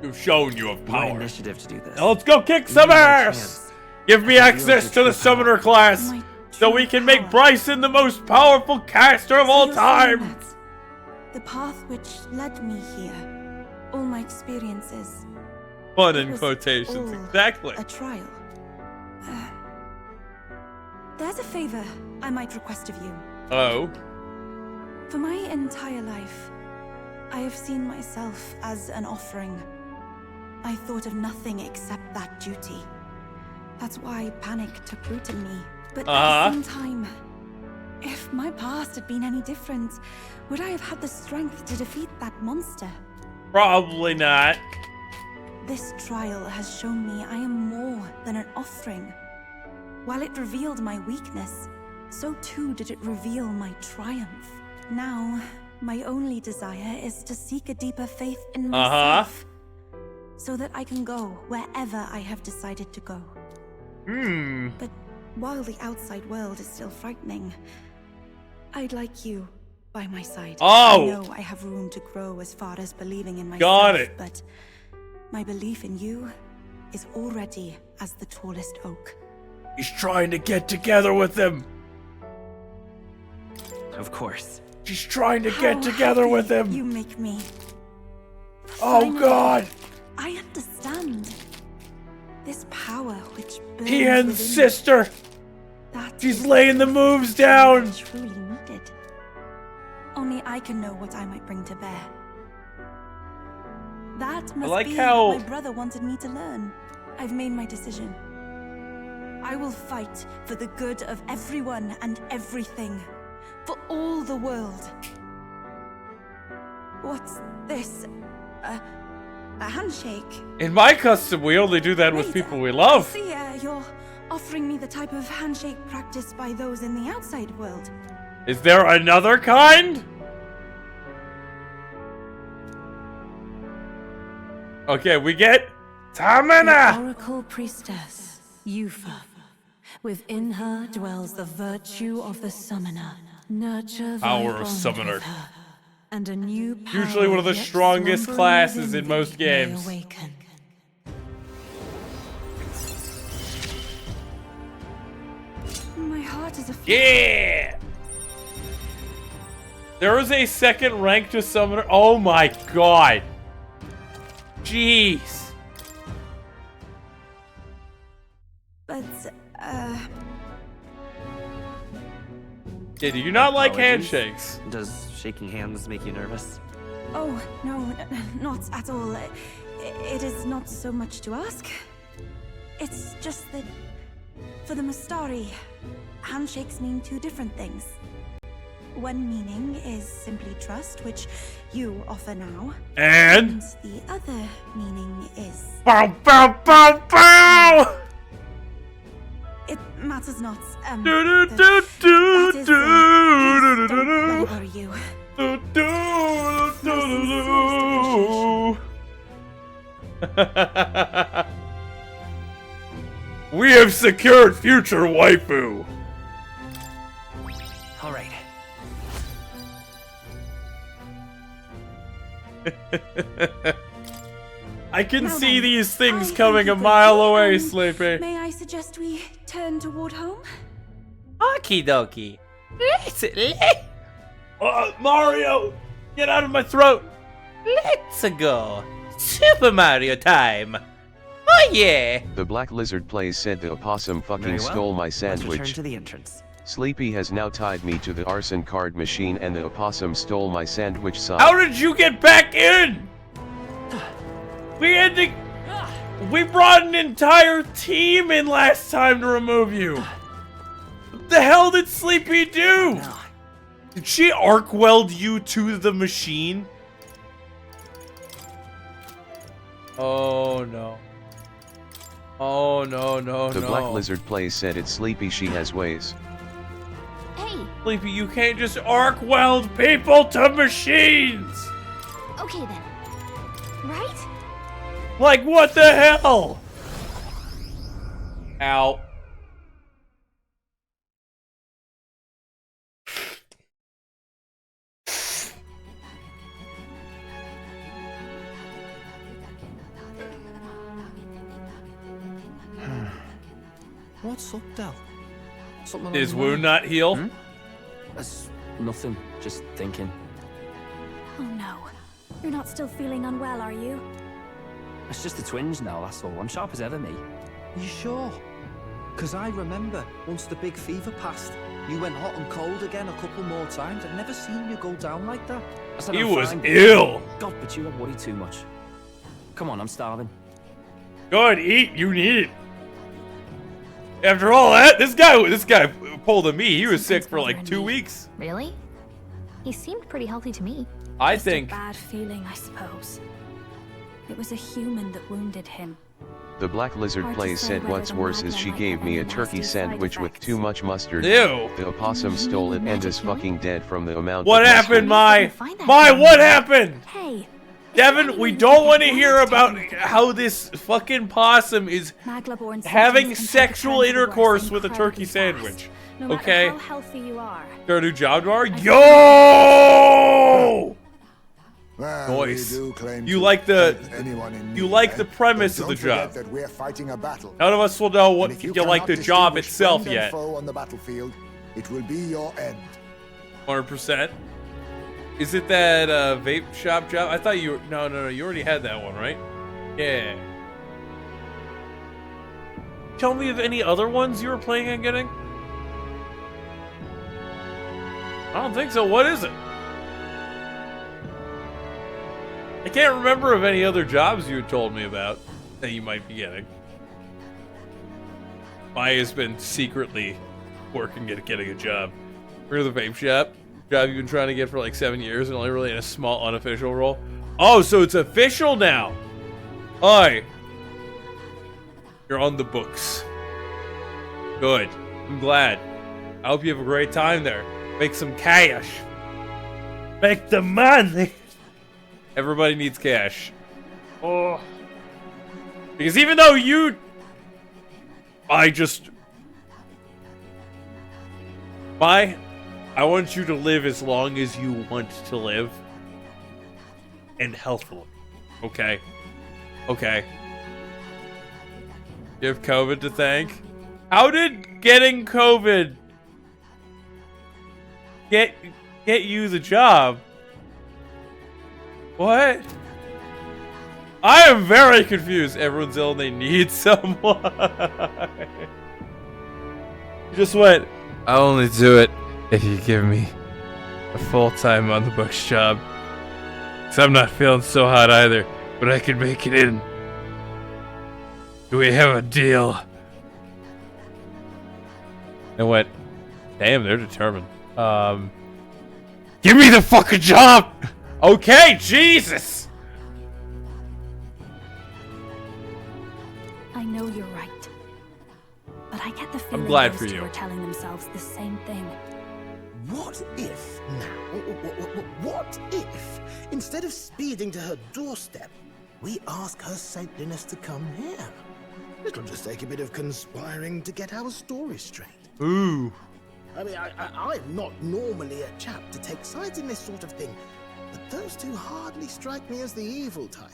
Speaker 1: You've shown you have
Speaker 3: My
Speaker 1: power.
Speaker 3: initiative to do this.
Speaker 1: Now let's go kick some ass! Give me access to the summoner class
Speaker 9: My
Speaker 1: so
Speaker 9: true
Speaker 1: we can make
Speaker 9: power.
Speaker 1: Bryson the most powerful caster of
Speaker 9: So
Speaker 1: all
Speaker 9: you're saying
Speaker 1: time!
Speaker 9: that the path which led me here, all my experiences,
Speaker 1: Fun
Speaker 9: it
Speaker 1: in
Speaker 9: was
Speaker 1: quotations,
Speaker 9: all
Speaker 1: exactly.
Speaker 9: a trial. There's a favor I might request of you.
Speaker 1: Oh.
Speaker 9: For my entire life, I have seen myself as an offering. I thought of nothing except that duty. That's why panic took root in me. But at the same time, if my past had been any different, would I have had the strength to defeat that monster?
Speaker 1: Probably not.
Speaker 9: This trial has shown me I am more than an offering. While it revealed my weakness, so too did it reveal my triumph. Now, my only desire is to seek a deeper faith in myself. So that I can go wherever I have decided to go. But while the outside world is still frightening, I'd like you by my side.
Speaker 1: Oh!
Speaker 9: I know I have room to grow as far as believing in myself.
Speaker 1: Got it.
Speaker 9: But my belief in you is already as the tallest oak.
Speaker 1: He's trying to get together with him.
Speaker 3: Of course.
Speaker 1: She's trying to
Speaker 9: How
Speaker 1: get together
Speaker 9: happy
Speaker 1: with him.
Speaker 9: You make me.
Speaker 1: Oh
Speaker 9: Finally,
Speaker 1: God.
Speaker 9: I understand. This power which burns
Speaker 1: Ian's
Speaker 9: within me,
Speaker 1: sister.
Speaker 9: that
Speaker 1: She's
Speaker 9: is
Speaker 1: laying the moves down.
Speaker 9: I truly needed. Only I can know what I might bring to bear. That must
Speaker 1: like
Speaker 9: be
Speaker 1: how-
Speaker 9: what my brother wanted me to learn. I've made my decision. I will fight for the good of everyone and everything. For all the world. What's this? A handshake?
Speaker 1: In my custom, we only do that with
Speaker 9: Wait,
Speaker 1: people we love.
Speaker 9: See, you're offering me the type of handshake practiced by those in the outside world.
Speaker 1: Is there another kind? Okay, we get Tamina.
Speaker 10: Oracle Priestess, Yufa. Within her dwells the virtue of the summoner. Nurture thy
Speaker 1: Power of
Speaker 10: bond
Speaker 1: summoner.
Speaker 10: with her, and a new power
Speaker 1: Usually one of the
Speaker 10: yet
Speaker 1: strongest
Speaker 10: slumbering
Speaker 1: classes
Speaker 10: within
Speaker 1: in most
Speaker 10: thee may
Speaker 1: games.
Speaker 10: awaken.
Speaker 9: My heart is a
Speaker 1: Yeah! There is a second rank to summoner. Oh my God. Jeez.
Speaker 9: But,
Speaker 1: Yeah, do you not like
Speaker 3: Apologies.
Speaker 1: handshakes?
Speaker 3: Does shaking hands make you nervous?
Speaker 9: oh, no, not at all. It is not so much to ask. It's just that, for the Mastari, handshakes mean two different things. One meaning is simply trust, which you offer now.
Speaker 1: And
Speaker 9: The other meaning is...
Speaker 1: bow, bow, bow, bow.
Speaker 9: It matters not.
Speaker 1: Do do do do
Speaker 9: That is,
Speaker 1: do do
Speaker 9: please
Speaker 1: do
Speaker 9: don't let
Speaker 1: do
Speaker 9: it worry you.
Speaker 1: do do do. We have secured future waifu.
Speaker 3: All right.
Speaker 1: I can
Speaker 9: Now
Speaker 1: see
Speaker 9: then,
Speaker 1: these things
Speaker 9: I
Speaker 1: coming
Speaker 9: thank
Speaker 1: a
Speaker 9: you for
Speaker 1: mile
Speaker 9: tea,
Speaker 1: away,
Speaker 9: and
Speaker 1: Sleepy.
Speaker 9: May I suggest we turn toward home?
Speaker 1: I
Speaker 8: Okie dokie.
Speaker 1: Mario, get out of my throat.
Speaker 8: Let's go. Super Mario time. Oh yeah.
Speaker 4: The Black Lizard Plays said the opossum fucking
Speaker 3: Very well.
Speaker 4: stole my
Speaker 3: Let's return
Speaker 4: sandwich.
Speaker 3: to the entrance.
Speaker 4: Sleepy has now tied me to the arson card machine and the opossum stole my sandwich side.
Speaker 1: How did you get back in? We brought an entire team in last time to remove you. What the hell did Sleepy do? Did she arc weld you to the machine? Oh no. Oh no, no,
Speaker 4: The
Speaker 1: no.
Speaker 4: Black Lizard Plays said it's Sleepy, she has ways.
Speaker 5: Hey,
Speaker 1: Sleepy, you can't just arc weld people to machines!
Speaker 5: okay then. Right?
Speaker 1: Like, what the hell? Ow.
Speaker 3: What's up, Del? Something
Speaker 1: His
Speaker 3: on your
Speaker 1: wound
Speaker 3: mind?
Speaker 1: not heal?
Speaker 3: That's nothing. Just thinking.
Speaker 6: Oh no. You're not still feeling unwell, are you?
Speaker 3: It's just a twinge now, that's all. I'm sharp as ever, me.
Speaker 11: You sure? Because I remember once the big fever passed, you went hot and cold again a couple more times. I've never seen you go down like that.
Speaker 3: I said
Speaker 1: He
Speaker 3: I'm
Speaker 1: was
Speaker 3: fine.
Speaker 1: ill.
Speaker 3: God, but you don't worry too much. Come on, I'm starving.
Speaker 1: Go ahead, eat. You need it. After all that, this guy pulled a me. He was sick for like 2 weeks.
Speaker 5: Really? He seemed pretty healthy to me.
Speaker 1: I
Speaker 6: Just a
Speaker 1: think.
Speaker 6: bad feeling, I suppose. It was a human that wounded him.
Speaker 4: The Black Lizard
Speaker 6: Hard to
Speaker 4: Plays
Speaker 6: say
Speaker 4: said
Speaker 6: whether
Speaker 4: what's
Speaker 6: the
Speaker 4: worse is
Speaker 6: madman
Speaker 4: she
Speaker 6: might
Speaker 4: gave
Speaker 6: have
Speaker 4: me a
Speaker 6: any
Speaker 4: turkey
Speaker 6: nasty side
Speaker 4: sandwich with
Speaker 6: effects.
Speaker 4: too much mustard.
Speaker 1: Ew.
Speaker 4: The opossum stole it and is fucking dead from the amount
Speaker 1: What
Speaker 4: of mustard.
Speaker 1: happened, my?
Speaker 5: Find that
Speaker 1: My,
Speaker 5: guy.
Speaker 1: what happened?
Speaker 6: Hey,
Speaker 1: Devin, we don't want to hear about how this fucking possum is
Speaker 6: Maglaborn
Speaker 1: having
Speaker 6: symptoms can take a
Speaker 1: sexual
Speaker 6: turn for the worse
Speaker 1: intercourse with a
Speaker 6: incredibly
Speaker 1: turkey
Speaker 6: fast.
Speaker 1: sandwich.
Speaker 6: No matter
Speaker 1: Okay?
Speaker 6: how healthy you are.
Speaker 1: Got a new job tomorrow?
Speaker 6: I
Speaker 1: Yo!
Speaker 7: Well,
Speaker 1: Nice.
Speaker 7: we do claim
Speaker 1: You
Speaker 7: to
Speaker 1: like the-
Speaker 7: help anyone in
Speaker 1: you
Speaker 7: need,
Speaker 1: like
Speaker 7: eh?
Speaker 1: the premise
Speaker 7: But
Speaker 1: of the
Speaker 7: don't forget
Speaker 1: job.
Speaker 7: that we're fighting a battle.
Speaker 1: None of us will know what
Speaker 7: And if
Speaker 1: you
Speaker 7: cannot
Speaker 1: like the job
Speaker 7: distinguish
Speaker 1: itself
Speaker 7: friend and
Speaker 1: yet.
Speaker 7: foe on the battlefield, it will be your end.
Speaker 1: 100%. Is it that vape shop job? I thought you were... No, you already had that one, right? Yeah. Tell me of any other ones you were planning on getting? I don't think so. What is it? I can't remember of any other jobs you had told me about that you might be getting. Maya's been secretly working at getting a job. We're the vape shop. Job you've been trying to get for like 7 years and only really in a small unofficial role. Oh, so it's official now. Hi. You're on the books. Good. I'm glad. I hope you have a great time there. Make some cash. Make the money. Everybody needs cash. Oh. Because even though I want you to live as long as you want to live. And healthfully. Okay? Okay. You have COVID to thank? How did getting COVID get you the job? What? I am very confused. Everyone's ill and they need someone. You just went, I'll only do it if you give me a full-time on the books job. Cause I'm not feeling so hot either, but I can make it in. Do we have a deal? And went, damn, they're determined. Give me the fucking job! Okay, Jesus!
Speaker 6: I know you're right. But I get the feeling
Speaker 1: glad
Speaker 6: those
Speaker 1: for
Speaker 6: two
Speaker 1: you.
Speaker 6: are telling themselves the same thing.
Speaker 12: What if now? What if, instead of speeding to her doorstep, we ask her saintliness to come here? It'll just take a bit of conspiring to get our story straight.
Speaker 1: Ooh.
Speaker 12: I mean, I'm not normally a chap to take sides in this sort of thing, but those two hardly strike me as the evil type.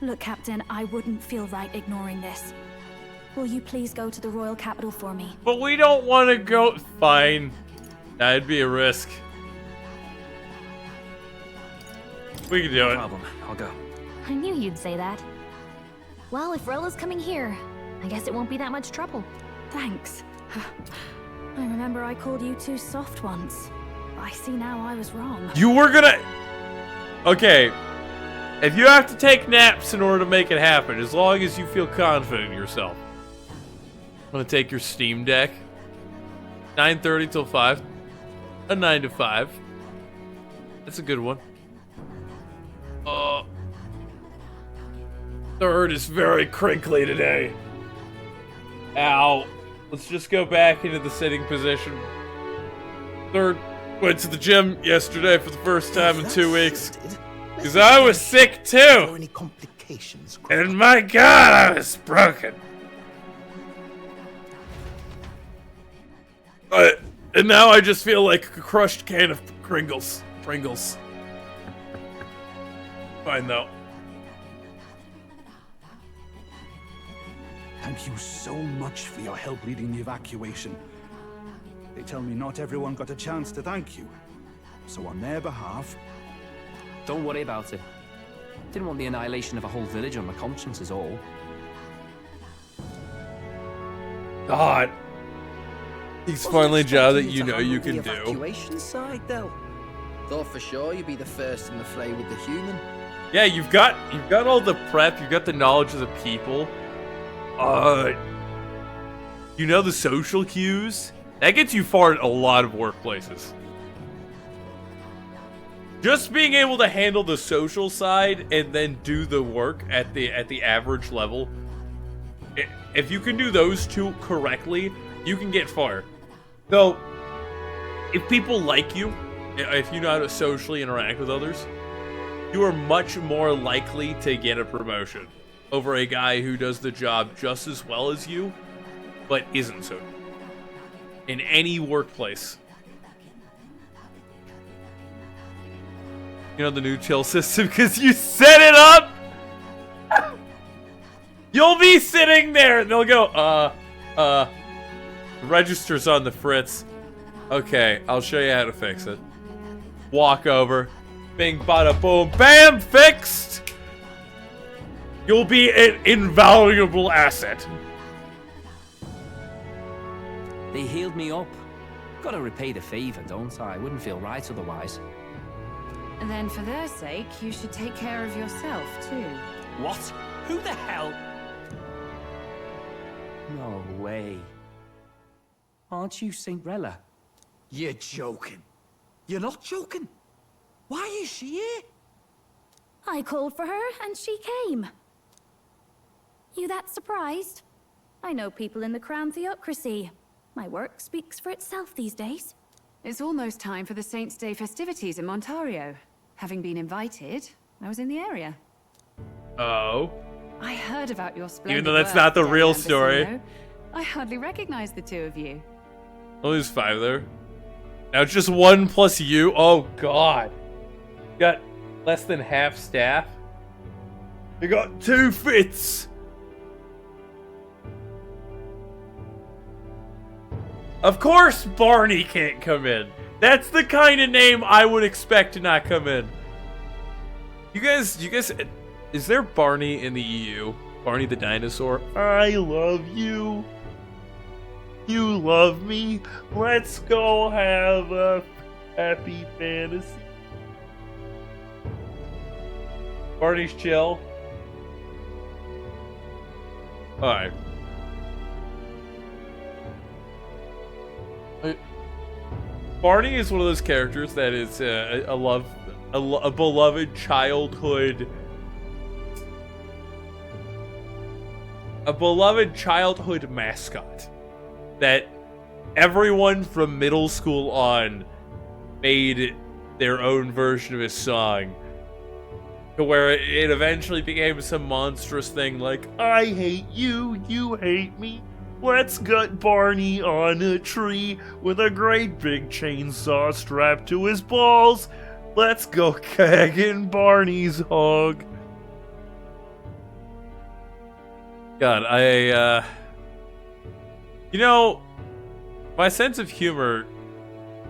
Speaker 6: Look, Captain, I wouldn't feel right ignoring this.
Speaker 9: Will you please go to the royal capital for me?
Speaker 1: But we don't want to go. Fine. That'd be a risk. We can do it.
Speaker 3: No problem. I'll go.
Speaker 5: I knew you'd say that. Well, if Rella's coming here, I guess it won't be that much trouble.
Speaker 9: Thanks. I remember I called you too soft once. I see now I was wrong.
Speaker 1: You were gonna... Okay. If you have to take naps in order to make it happen, as long as you feel confident in yourself. I'm gonna take your Steam Deck. 9:30 till 5. A 9 to 5. That's a good one. Third is very crinkly today. Ow. Let's just go back into the sitting position. Third went to the gym yesterday for the first time in 2 weeks. Because I was sick too.
Speaker 12: Any complications?
Speaker 1: And my God, I was broken. And now I just feel like a crushed can of Pringles. Fine though.
Speaker 13: Thank you so much for your help leading the evacuation. They tell me not everyone got a chance to thank you. So on their behalf...
Speaker 3: Don't worry about it. Didn't want the annihilation of a whole village on my conscience is all.
Speaker 1: God. He's finally a job that you know you can do.
Speaker 11: Evacuation side, though. Thought for sure you'd be the first in the fray with the human.
Speaker 1: Yeah, you've got all the prep, you've got the knowledge of the people. You know the social cues? That gets you far in a lot of workplaces. Just being able to handle the social side and then do the work at the average level. If you can do those two correctly, you can get far. Though, if people like you, if you know how to socially interact with others, you are much more likely to get a promotion over a guy who does the job just as well as you, but isn't so. In any workplace. You know the new chill system because you set it up? You'll be sitting there and they'll go, registers on the fritz. Okay, I'll show you how to fix it. Walk over. Bing, bada, boom, bam, fixed! You'll be an invaluable asset.
Speaker 3: They healed me up. Gotta repay the favor, don't I? Wouldn't feel right otherwise.
Speaker 10: And then for their sake, you should take care of yourself, too.
Speaker 3: What? Who the hell? No way. Aren't you Saint Rella?
Speaker 11: You're joking. You're not joking. Why is she here?
Speaker 9: I called for her and she came. You that surprised? I know people in the Crown Theocracy. My work speaks for itself these days.
Speaker 10: It's almost time for the Saints' Day festivities in Montario. Having been invited, I was in the area.
Speaker 1: Oh.
Speaker 10: I heard about your splendid
Speaker 1: Even though that's
Speaker 10: work,
Speaker 1: not the real
Speaker 10: Diane
Speaker 1: story.
Speaker 10: Basilio. I hardly recognize the two of you.
Speaker 1: Oh, there's 5 there. Now it's just 1 plus you. Oh, God. You got less than half staff. You got 2 fits. Of course Barney can't come in. That's the kind of name I would expect to not come in. You guys, is there Barney in the EU? Barney the dinosaur? I love you. You love me. Let's go have a happy fantasy. Barney's chill. Alright. Barney is one of those characters that is a beloved childhood, mascot that everyone from middle school on made their own version of his song, to where it eventually became some monstrous thing like, I hate you, you hate me. Let's gut Barney on a tree with a great big chainsaw strapped to his balls. Let's go cagging Barney's hog. God, You know, my sense of humor,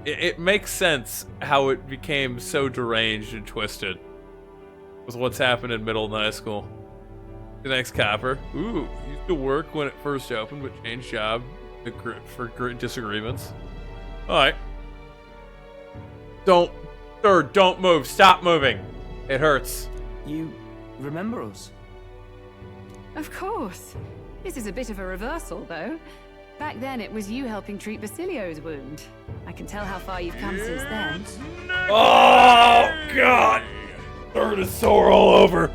Speaker 1: it makes sense how it became so deranged and twisted with what's happened in middle and high school. The next copper. Ooh, used to work when it first opened, but changed job for disagreements. Alright. Don't move. Stop moving. It hurts.
Speaker 3: You remember us?
Speaker 10: Of course. This is a bit of a reversal, though. Back then, it was you helping treat Basilio's wound. I can tell how far you've come since then.
Speaker 1: Oh, God! Third is sore all over.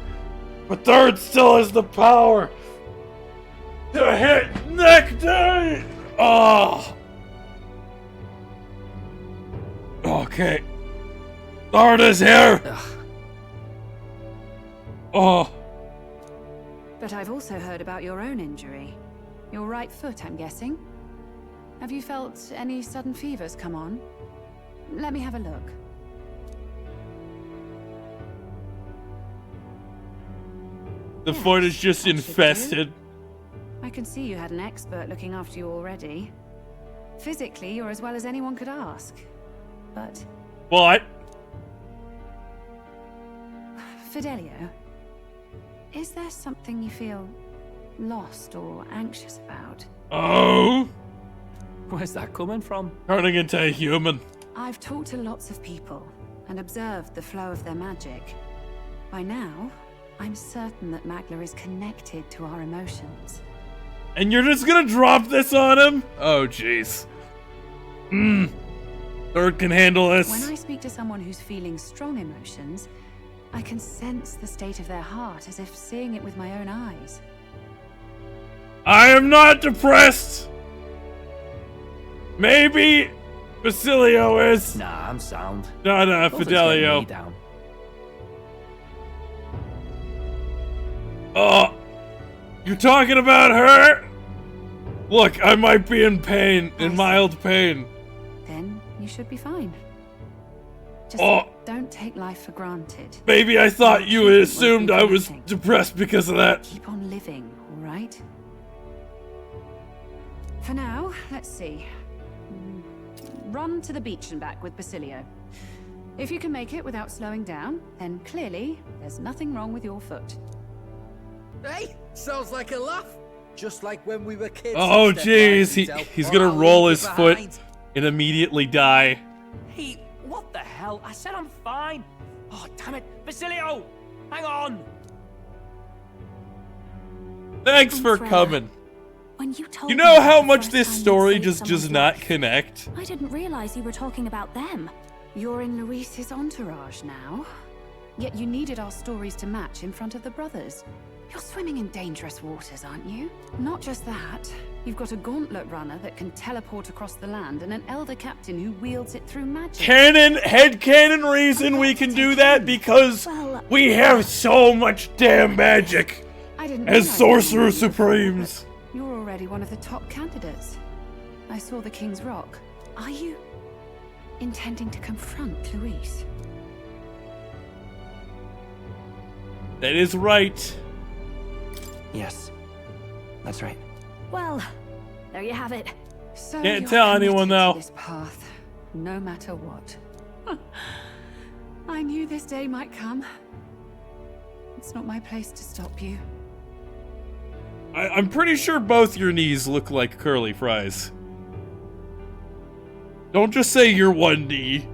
Speaker 1: But Third still has the power to hit neck day! Oh! Okay. Third is here! Oh.
Speaker 10: But I've also heard about your own injury. Your right foot, I'm guessing? Have you felt any sudden fevers come on? Let me have a look.
Speaker 1: The foot is just infested.
Speaker 10: I can see you had an expert looking after you already. Physically, you're as well as anyone could ask. But...
Speaker 1: What?
Speaker 10: Fidelio, is there something you feel lost or anxious about?
Speaker 1: Oh?
Speaker 3: Where's that coming from?
Speaker 1: Turning into a human.
Speaker 10: I've talked to lots of people and observed the flow of their magic. By now, I'm certain that Magla is connected to our emotions.
Speaker 1: And you're just gonna drop this on him? Oh, jeez. Third can handle this.
Speaker 10: When I speak to someone who's feeling strong emotions, I can sense the state of their heart as if seeing it with my own eyes.
Speaker 1: I am not depressed! Maybe Basilio is.
Speaker 3: Nah, I'm sound.
Speaker 1: Nah, Fidelio. Oh, you're talking about her? Look, I might be in pain, in mild pain.
Speaker 10: Then you should be fine. Just don't take life for granted.
Speaker 1: Maybe I thought you assumed I was depressed because of that.
Speaker 10: Keep on living, all right? For now, let's see. Run to the beach and back with Basilio. If you can make it without slowing down, then clearly there's nothing wrong with your foot.
Speaker 11: Hey, sounds like a laugh. Just like when we were kids.
Speaker 1: Oh, jeez, he's gonna roll his foot and immediately die.
Speaker 3: Hey, what the hell? I said I'm fine. Oh, damn it. Basilio! Hang on!
Speaker 1: Thanks for coming.
Speaker 9: When you told
Speaker 1: You know
Speaker 9: me
Speaker 1: how
Speaker 9: the
Speaker 1: much
Speaker 9: first
Speaker 1: this
Speaker 9: time you'd
Speaker 1: story
Speaker 9: saved
Speaker 1: just does
Speaker 9: someone's
Speaker 1: not
Speaker 9: life,
Speaker 1: connect?
Speaker 9: I didn't realize you were talking about them.
Speaker 10: You're in Luis's entourage now. Yet you needed our stories to match in front of the brothers. You're swimming in dangerous waters, aren't you? Not just that. You've got a gauntlet runner that can teleport across the land and an elder captain who wields it through magic.
Speaker 1: Headcanon reason we can do that because we have so much damn magic
Speaker 10: I didn't
Speaker 1: as
Speaker 10: realize
Speaker 1: Sorcerer
Speaker 10: you
Speaker 1: Supremes.
Speaker 10: You're already one of the top candidates. I saw the King's Rock. Are you intending to confront Luis?
Speaker 1: That is right.
Speaker 3: Yes, that's right.
Speaker 9: Well, there you have it.
Speaker 10: So
Speaker 1: Can't
Speaker 10: you're
Speaker 1: tell anyone
Speaker 10: committed
Speaker 1: though.
Speaker 10: to this path, no matter what. I knew this day might come. It's not my place to stop you.
Speaker 1: I'm pretty sure both your knees look like curly fries. Don't just say your one knee.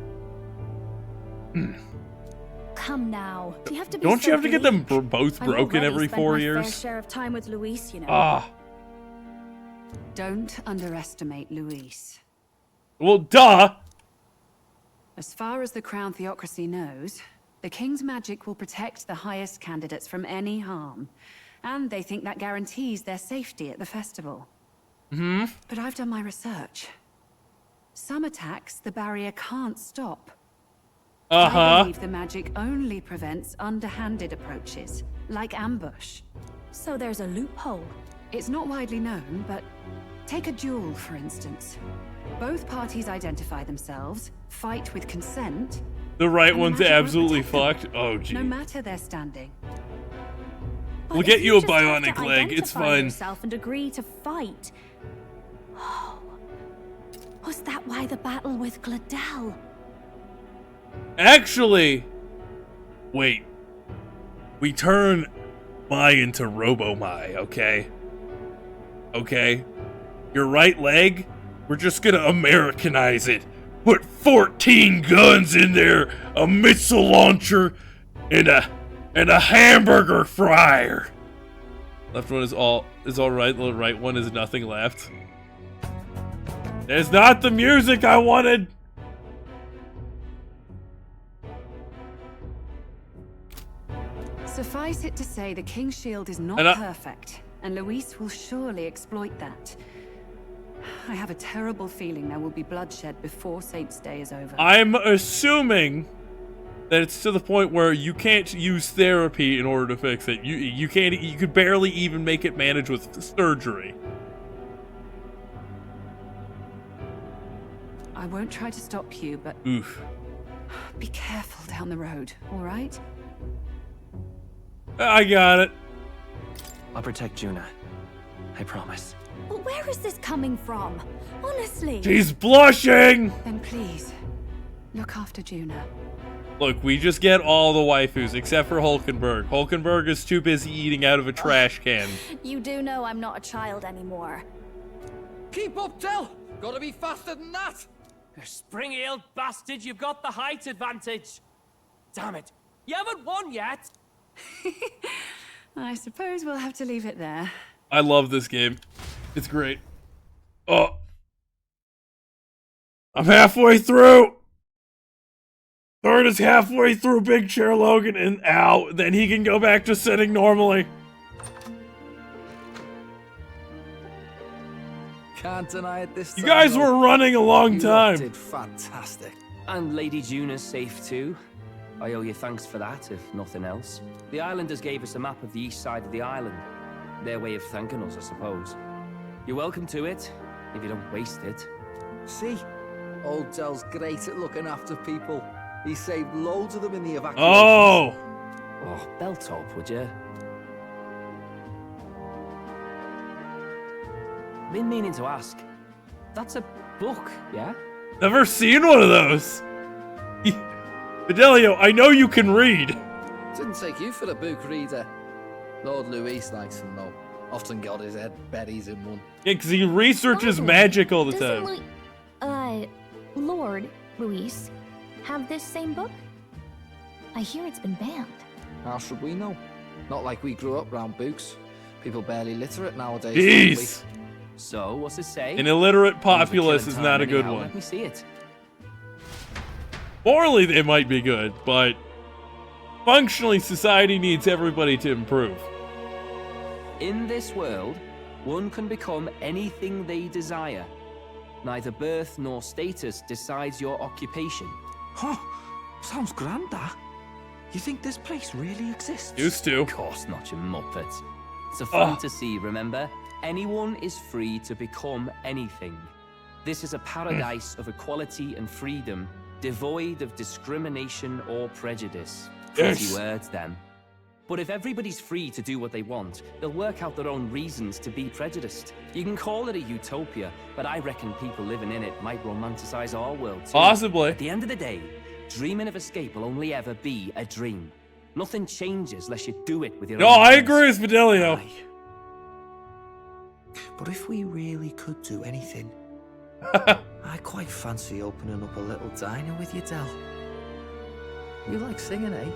Speaker 9: Come now. Do you have to be
Speaker 1: Don't
Speaker 9: so
Speaker 1: you have to get them
Speaker 9: bleak?
Speaker 1: both
Speaker 9: I've
Speaker 1: broken
Speaker 9: already
Speaker 1: every
Speaker 9: spent
Speaker 1: 4
Speaker 9: my
Speaker 1: years?
Speaker 9: fair share of time with Luis, you know.
Speaker 1: Ah.
Speaker 10: Don't underestimate Luis.
Speaker 1: Well, duh.
Speaker 10: As far as the Crown Theocracy knows, the King's magic will protect the highest candidates from any harm. And they think that guarantees their safety at the festival. But I've done my research. Some attacks the barrier can't stop. I believe the magic only prevents underhanded approaches, like ambush.
Speaker 9: So there's a loophole.
Speaker 10: It's not widely known, but take a duel, for instance. Both parties identify themselves, fight with consent.
Speaker 1: The right
Speaker 10: and
Speaker 1: one's
Speaker 10: magic will
Speaker 1: absolutely
Speaker 10: protect
Speaker 1: fucked. Oh, gee.
Speaker 10: no matter their standing.
Speaker 1: We'll get you a bionic leg. It's fine.
Speaker 9: Yourself and agree to fight. Was that why the battle with Gladel?
Speaker 1: Actually, wait. We turn Mai into Robo-Mai, okay? Okay? Your right leg, we're just gonna Americanize it. Put 14 guns in there, a missile launcher, and a hamburger fryer. Left one is all right, the right one is nothing left. It's not the music I wanted.
Speaker 10: Suffice it to say, the King's Shield is not perfect, and Luis will surely exploit that. I have a terrible feeling there will be bloodshed before Saint's Day is over.
Speaker 1: I'm assuming that it's to the point where you can't use therapy in order to fix it. You can't. You could barely even make it manage with surgery.
Speaker 10: I won't try to stop you, but
Speaker 1: oof.
Speaker 10: Be careful down the road, all right?
Speaker 1: I got it.
Speaker 3: I'll protect Juna. I promise.
Speaker 6: But where is this coming from? Honestly.
Speaker 1: She's blushing!
Speaker 10: Then please, look after Juna.
Speaker 1: Look, we just get all the waifus, except for Hulkenberg. Hulkenberg is too busy eating out of a trash can.
Speaker 6: You do know I'm not a child anymore.
Speaker 3: Keep up, Del! Gotta be faster than that!
Speaker 14: You spring-heeled bastard, you've got the height advantage. Damn it, you haven't won yet!
Speaker 10: I suppose we'll have to leave it there.
Speaker 1: I love this game. It's great. Oh. I'm halfway through! Third is halfway through Big Chair Logan, and ow, then he can go back to sitting normally.
Speaker 11: Can't deny it this time.
Speaker 1: You guys were running a long time.
Speaker 11: You did fantastic.
Speaker 14: And Lady Juna's safe too. I owe you thanks for that, if nothing else. The islanders gave us a map of the east side of the island. Their way of thanking us, I suppose. You're welcome to it, if you don't waste it.
Speaker 11: See? Old Del's great at looking after people. He saved loads of them in the evacuation.
Speaker 1: Oh!
Speaker 14: Oh, belt up, would you? Been meaning to ask. That's a book, yeah?
Speaker 1: Never seen one of those. Fidelio, I know you can read.
Speaker 11: Didn't take you for a book reader. Lord Luis likes them though. Often got his head berries in one.
Speaker 1: Yeah, because he researches magic all the time.
Speaker 5: Lord Luis have this same book? I hear it's been banned.
Speaker 11: How should we know? Not like we grew up round books. People barely literate nowadays.
Speaker 1: Jeez.
Speaker 14: So, what's it say?
Speaker 1: An illiterate populace is not a good one.
Speaker 14: Let me see it.
Speaker 1: Morally, they might be good, but functionally, society needs everybody to improve.
Speaker 14: In this world, one can become anything they desire. Neither birth nor status decides your occupation.
Speaker 11: Huh? Sounds grand, that. You think this place really exists?
Speaker 1: Used to.
Speaker 14: Of course not, you muppet. It's a fantasy, remember? Anyone is free to become anything. This is a paradise of equality and freedom, devoid of discrimination or prejudice. Pretty words, then. But if everybody's free to do what they want, they'll work out their own reasons to be prejudiced. You can call it a utopia, but I reckon people living in it might romanticize our world too.
Speaker 1: Possibly.
Speaker 14: At the end of the day, dreaming of escape will only ever be a dream. Nothing changes unless you do it with your own
Speaker 1: I
Speaker 14: hands.
Speaker 1: agree with Fidelio.
Speaker 11: But if we really could do anything, I quite fancy opening up a little diner with you, Del. You like singing, eh?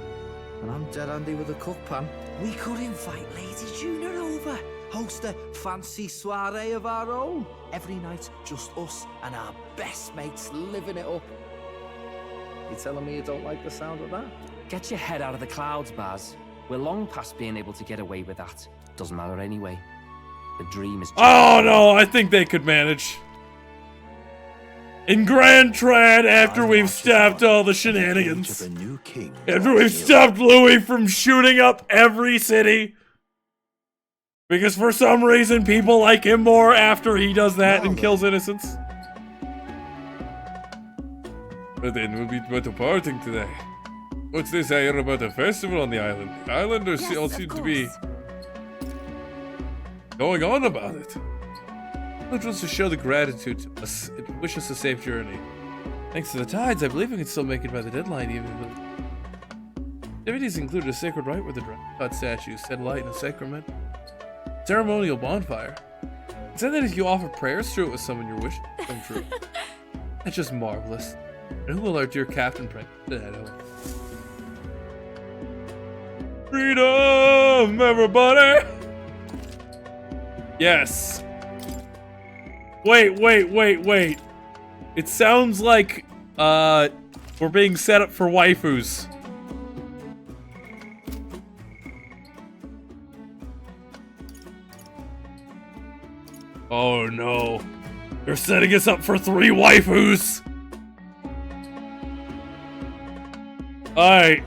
Speaker 11: And I'm dead handy with a cook pan. We could invite Lady Juna over. Host a fancy soiree of our own. Every night, just us and our best mates living it up. You telling me you don't like the sound of that?
Speaker 14: Get your head out of the clouds, Baz. We're long past being able to get away with that. Doesn't matter anyway. The dream is...
Speaker 1: Oh no, I think they could manage. In Grand Trad, after we've stopped all the shenanigans. After we've stopped Louis from shooting up every city. Because for some reason, people like him more after he does that and kills innocents. But then we'll be departing today. What's this I hear about a festival on the island? The islanders all seem to be going on about it. Which was to show the gratitude to us and wish us a safe journey. Thanks to the tides, I believe we can still make it by the deadline even though... Activities included a sacred rite where the god statues set light in a sacrament. Ceremonial bonfire. It said that if you offer prayers through it with someone, your wish will come true. That's just marvelous. And who will our dear captain pray? Freedom, everybody! Yes. Wait. It sounds like, we're being set up for waifus. Oh no. They're setting us up for 3 waifus! Alright.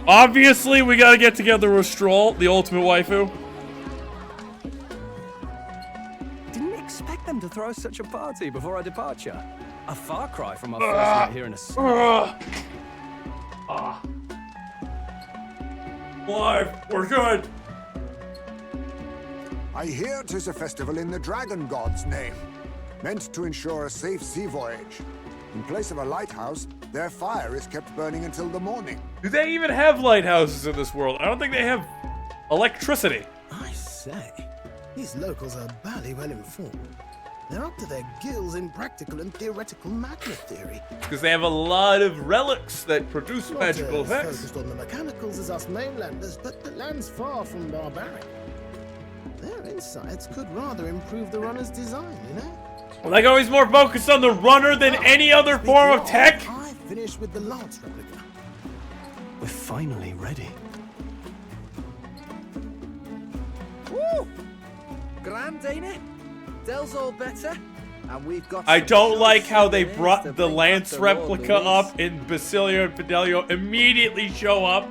Speaker 1: Obviously, we gotta get together with Stroll, the ultimate waifu.
Speaker 3: Didn't expect them to throw such a party before our departure. A far cry from our first night here in a...
Speaker 1: Live, we're good.
Speaker 7: I hear 'tis a festival in the Dragon God's name, meant to ensure a safe sea voyage. In place of a lighthouse, their fire is kept burning until the morning.
Speaker 1: Do they even have lighthouses in this world? I don't think they have electricity.
Speaker 12: I say, these locals are bally well informed. They're up to their gills in practical and theoretical magnet theory.
Speaker 1: Because they have a lot of relics that produce
Speaker 12: Not
Speaker 1: magical
Speaker 12: as
Speaker 1: effects.
Speaker 12: focused on the mechanicals as us mainlanders, but the land's far from barbaric. Their insights could rather improve the runner's design, you know?
Speaker 1: Like always more focused on the runner than any other form of tech?
Speaker 12: I finished with the Lance replica.
Speaker 3: We're finally ready.
Speaker 11: Woo! Grand, ain't it? Dell's all better, and we've got...
Speaker 1: I don't like how they brought the Lance replica up and Basilio and Fidelio immediately show up.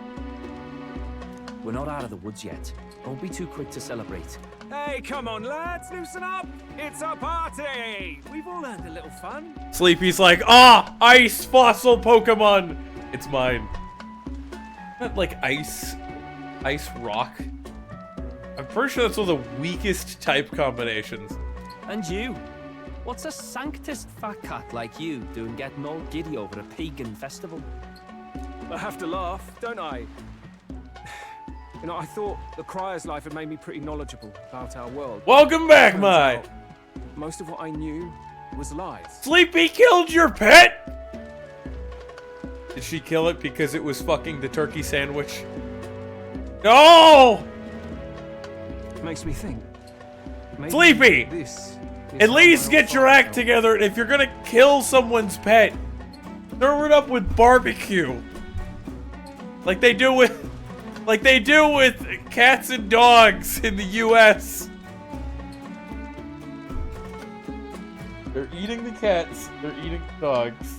Speaker 14: We're not out of the woods yet. Don't be too quick to celebrate.
Speaker 3: Hey, come on, lads, loosen up! It's a party! We've all earned a little fun.
Speaker 1: Sleepy's like, ice fossil Pokemon. It's mine. Not like ice rock. I'm pretty sure that's one of the weakest type combinations.
Speaker 14: And you? What's a sanctist fat cat like you doing getting all giddy over a pagan festival?
Speaker 3: I have to laugh, don't I? You know, I thought the Crier's life had made me pretty knowledgeable about our world.
Speaker 1: Welcome back,
Speaker 3: Turns
Speaker 1: Mai.
Speaker 3: out, most of what I knew was lies.
Speaker 1: Sleepy killed your pet? Did she kill it because it was fucking the turkey sandwich? No!
Speaker 3: Makes me think. Maybe
Speaker 1: Sleepy!
Speaker 3: This
Speaker 1: At least get your act together, and if you're gonna kill someone's pet, serve it up with barbecue. Like they do with cats and dogs in the US. They're eating the cats, they're eating the dogs.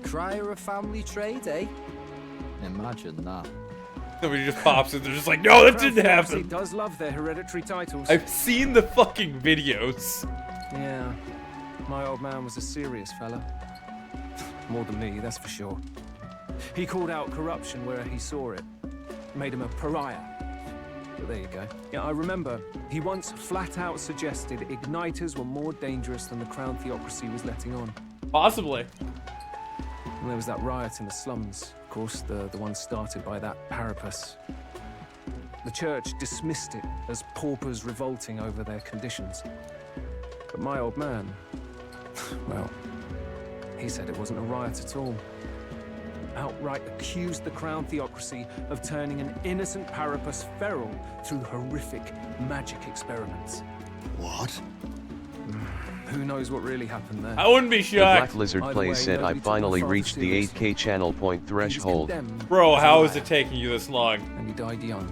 Speaker 11: Crier a family trade, eh? Imagine that.
Speaker 1: Somebody just pops in, they're just like, no, that didn't
Speaker 3: He
Speaker 1: happen.
Speaker 3: does love their hereditary titles.
Speaker 1: I've seen the fucking videos.
Speaker 3: Yeah, my old man was a serious fella. More than me, that's for sure. He called out corruption where he saw it. Made him a pariah. But there you go. Yeah, I remember he once flat out suggested igniters were more dangerous than the Crown Theocracy was letting on.
Speaker 1: Possibly.
Speaker 3: And there was that riot in the slums. Of course, the one started by that Parapus. The church dismissed it as paupers revolting over their conditions. But my old man, well, he said it wasn't a riot at all. Outright accused the Crown Theocracy of turning an innocent Parapus feral through horrific magic experiments.
Speaker 12: What?
Speaker 3: Who knows what really happened there?
Speaker 1: I wouldn't be
Speaker 4: The
Speaker 1: shocked.
Speaker 4: Black Lizard Plays said I finally reached the 8K channel point threshold.
Speaker 1: Bro, how is it taking you this long?
Speaker 3: And he died young.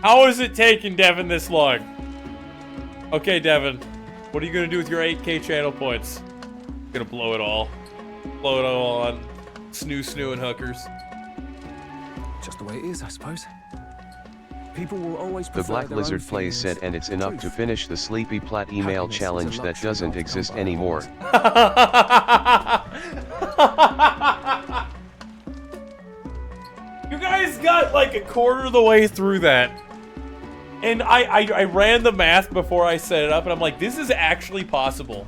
Speaker 1: How is it taking Devin this long? Okay, Devin. What are you gonna do with your 8K channel points? Gonna blow it all. Blow it all on snoo and hookers.
Speaker 3: Just the way it is, I suppose. People will always
Speaker 4: The
Speaker 3: prefer
Speaker 4: Black
Speaker 3: their own
Speaker 4: Lizard Plays
Speaker 3: feelings.
Speaker 4: said and it's enough to finish the Sleepy Plat email
Speaker 3: Happiness is a
Speaker 4: challenge that
Speaker 3: luxury
Speaker 4: doesn't
Speaker 3: not to
Speaker 4: exist
Speaker 3: come by.
Speaker 4: anymore.
Speaker 1: got like a quarter of the way through that. And I ran the math before I set it up, and I'm like, this is actually possible.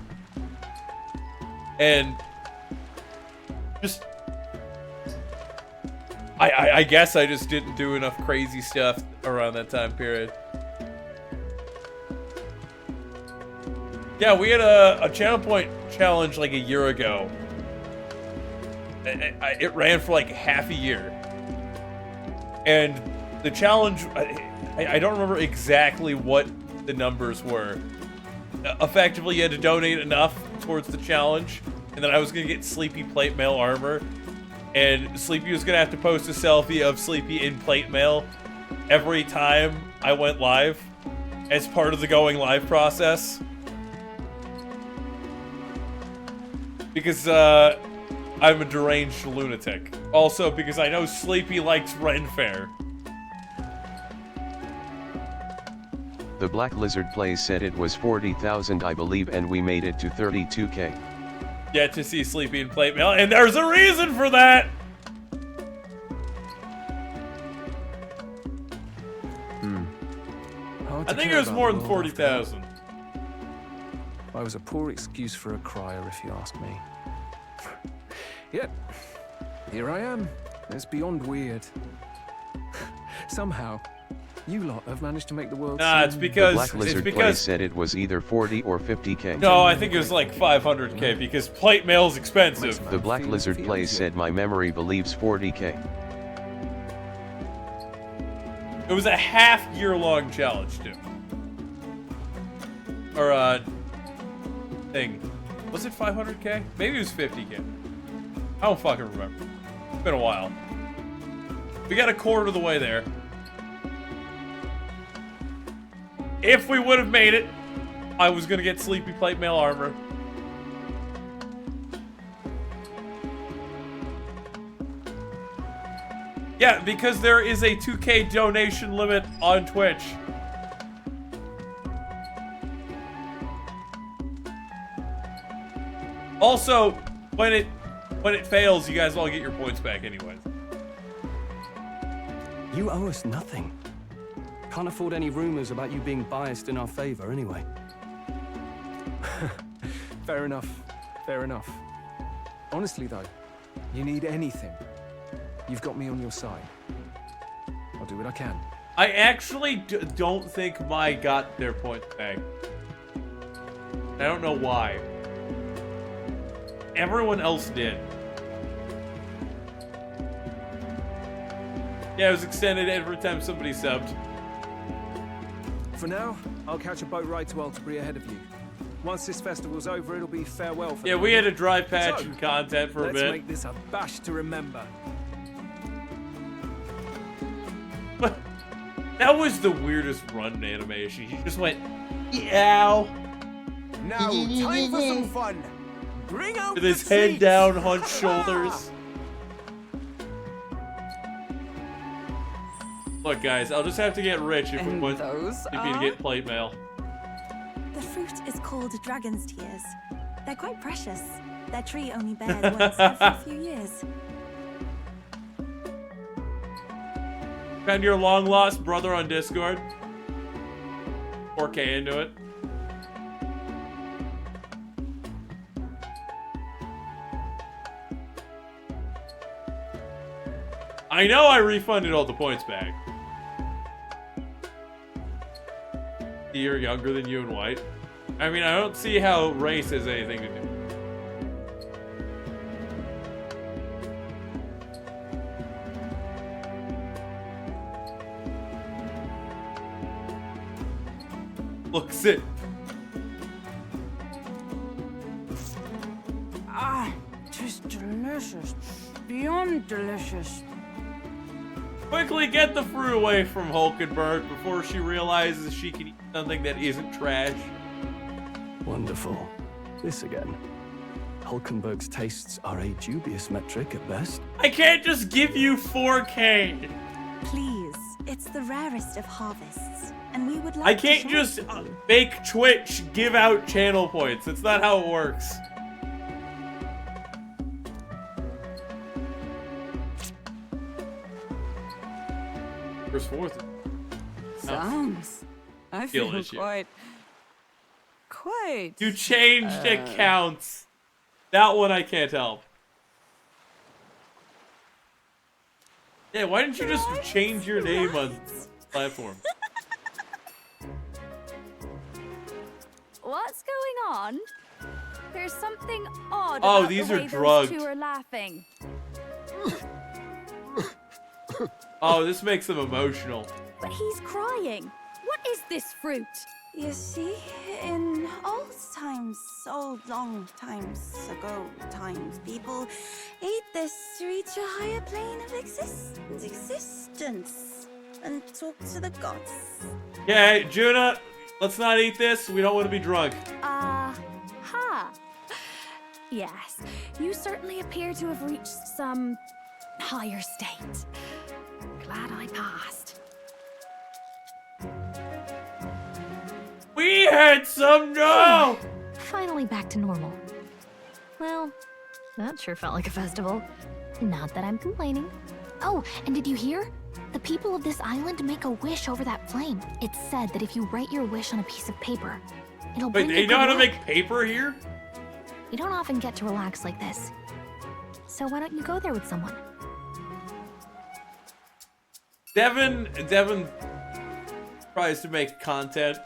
Speaker 1: And just... I guess I just didn't do enough crazy stuff around that time period. Yeah, we had a channel point challenge like a year ago. It ran for like half a year. And the challenge, I don't remember exactly what the numbers were. Effectively, you had to donate enough towards the challenge, and then I was going to get Sleepy plate mail armor. And Sleepy was going to have to post a selfie of Sleepy in plate mail every time I went live as part of the going live process. Because I'm a deranged lunatic. Also because I know Sleepy likes Ren Fair.
Speaker 4: The Black Lizard Plays said it was 40,000 I believe, and we made it to 32k.
Speaker 1: Yet to see Sleepy in plate mail, and there's a reason for that! I think it was more than 40,000.
Speaker 3: I was a poor excuse for a crier, if you ask me. Yep, here I am. It's beyond weird. Somehow, you lot have managed to make the world
Speaker 1: Nah,
Speaker 3: seem...
Speaker 1: it's because...
Speaker 4: The Black Lizard Plays said it was either 40 or 50k.
Speaker 1: No, I think it was like 500k, because plate mail is expensive.
Speaker 4: The Black Lizard Plays said my memory believes 40k.
Speaker 1: It was a half-year-long challenge, too. Or, thing. Was it 500k? Maybe it was 50k. I don't fucking remember. It's been a while. We got a quarter of the way there. If we would have made it, I was gonna get Sleepy plate mail armor. Yeah, because there is a 2k donation limit on Twitch. Also, when it fails, you guys all get your points back anyways.
Speaker 15: You owe us nothing. Can't afford any rumors about you being biased in our favor anyway.
Speaker 3: Fair enough. Fair enough. Honestly, though, you need anything, you've got me on your side. I'll do what I can.
Speaker 1: I actually don't think Mai got their points back. I don't know why. Everyone else did. Yeah, it was extended every time somebody subbed.
Speaker 3: For now, I'll catch a boat ride to Altabri ahead of you. Once this festival's over, it'll be farewell for
Speaker 1: Yeah, we had a dry patch in content for a bit.
Speaker 3: Let's make this a bash to remember.
Speaker 1: That was the weirdest run animation. He just went, yow.
Speaker 16: Now, time for some fun. Bring out
Speaker 1: with his head down, hunched shoulders. Look, guys, I'll just have to get rich if we want to get plate mail.
Speaker 9: The fruit is called dragon's tears. They're quite precious. Their tree only bears once every few years.
Speaker 1: Found your long-lost brother on Discord. 4K into it. I know I refunded all the points back. A year younger than you and White. I mean, I don't see how race has anything to do. Look, sit.
Speaker 6: Ah, just delicious. Beyond delicious.
Speaker 1: Quickly get the fruit away from Hulkenberg before she realizes she can eat something that isn't trash.
Speaker 15: Wonderful. This again. Hulkenberg's tastes are a dubious metric at best.
Speaker 1: I can't just give you 4K.
Speaker 9: Please, it's the rarest of harvests, and we would like
Speaker 1: I can't just make Twitch give out channel points. That's not how it works. First fourth.
Speaker 6: Sounds. I
Speaker 1: Skill
Speaker 6: feel
Speaker 1: issue.
Speaker 6: quite.
Speaker 1: You changed accounts. That one I can't help. Yeah, why didn't you just change your name on platform?
Speaker 6: What's going on? There's something odd
Speaker 1: Oh,
Speaker 6: about
Speaker 1: these
Speaker 6: the
Speaker 1: are
Speaker 6: way
Speaker 1: drugged.
Speaker 6: those two are laughing.
Speaker 1: Oh, this makes them emotional.
Speaker 6: But he's crying. What is this fruit?
Speaker 9: You see, in old times, old long times ago times, people ate this to reach a higher plane of existence and talk to the gods.
Speaker 1: Okay, Juna, let's not eat this. We don't want to be drunk.
Speaker 6: Ha. Yes, you certainly appear to have reached some higher state. Glad I passed.
Speaker 1: We had some no!
Speaker 5: Finally back to normal. Well, that sure felt like a festival. Not that I'm complaining. Oh, and did you hear? The people of this island make a wish over that flame. It's said that if you write your wish on a piece of paper, it'll
Speaker 1: Wait,
Speaker 5: bring
Speaker 1: they
Speaker 5: you
Speaker 1: know how
Speaker 5: good
Speaker 1: to
Speaker 5: luck.
Speaker 1: make paper here?
Speaker 5: You don't often get to relax like this. So why don't you go there with someone?
Speaker 1: Devin tries to make content.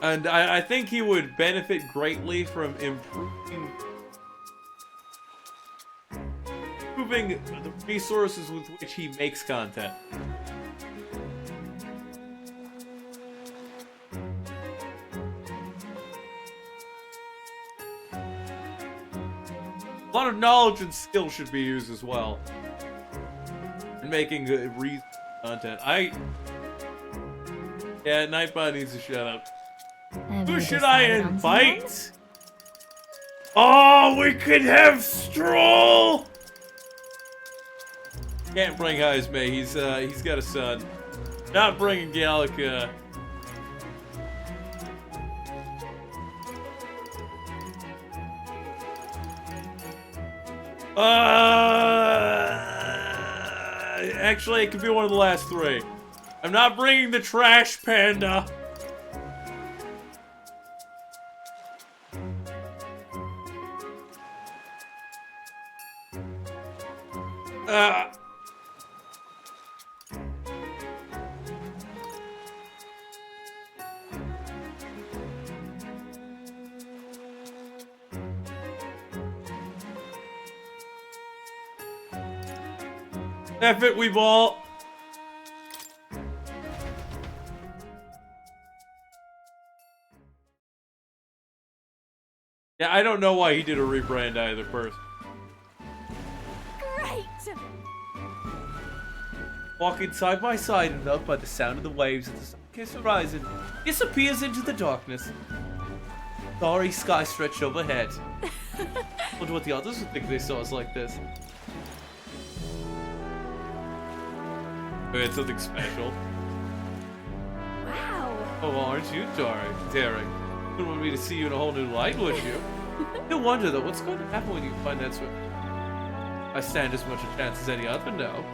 Speaker 1: And I think he would benefit greatly from improving the resources with which he makes content. A lot of knowledge and skill should be used as well in making good content. Yeah, Nightbot needs to shut up.
Speaker 5: Have
Speaker 1: Who
Speaker 5: you
Speaker 1: should I
Speaker 5: decided on
Speaker 1: invite? Oh, we could have Stroll. Can't bring Heisme. He's got a son. Not bringing Gallica. Actually, it could be one of the last three. I'm not bringing the trash panda. F it, we ball. Yeah, I don't know why he did a rebrand either first.
Speaker 6: Great!
Speaker 1: Walking side by side and up by the sound of the waves as the sun-kissed horizon disappears into the darkness. Starry sky stretched overhead. Wonder what the others would think they saw us like this. We had something special.
Speaker 6: Wow!
Speaker 1: Oh, well, aren't you daring? Wouldn't want me to see you in a whole new light, would you? No wonder, though. What's going to happen when you find that sort? I stand as much a chance as any other now.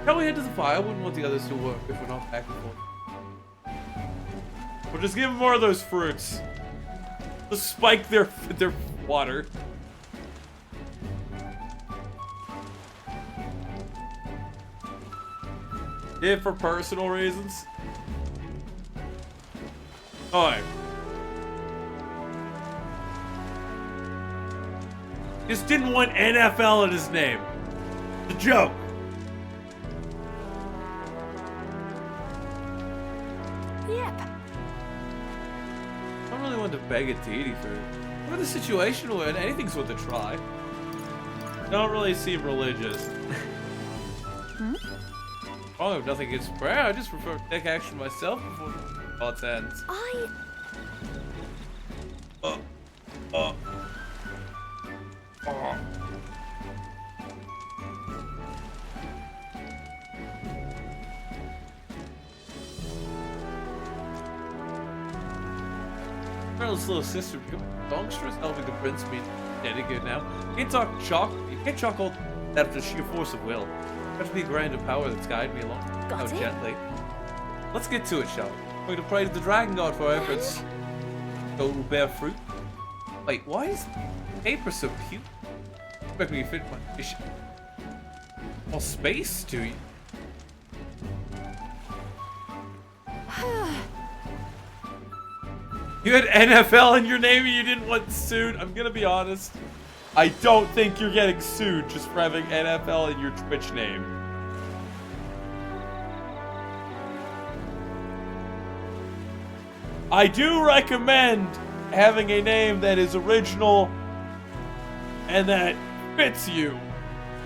Speaker 1: Shall we head to the fire? I wouldn't want the others to work if we're not back and forth. We'll just give them more of those fruits. Let's spike their water. Yeah, for personal reasons. Alright. Just didn't want NFL in his name. The joke.
Speaker 6: Yep.
Speaker 1: I don't really want to beg a deity for the situation we're in. Anything's worth a try. Don't really seem religious. I have nothing against prayer. I just prefer to take action myself before thoughts ends. Carol's little sister become a songstress, helping the prince meet dedicated now. You can't talk chalk. You can't chalk all that after sheer force of will. Let be grand of power that's guide me along.
Speaker 5: Got
Speaker 1: How
Speaker 5: it?
Speaker 1: gently. Let's get to it, shall we? We're going to pray to the dragon god for our efforts. So it will bear fruit. Wait, why is paper so cute? Expect me to fit my fish. More space to you. You had NFL in your name and you didn't want sued. I'm gonna be honest. I don't think you're getting sued just for having NFL in your Twitch name. I do recommend having a name that is original and that fits you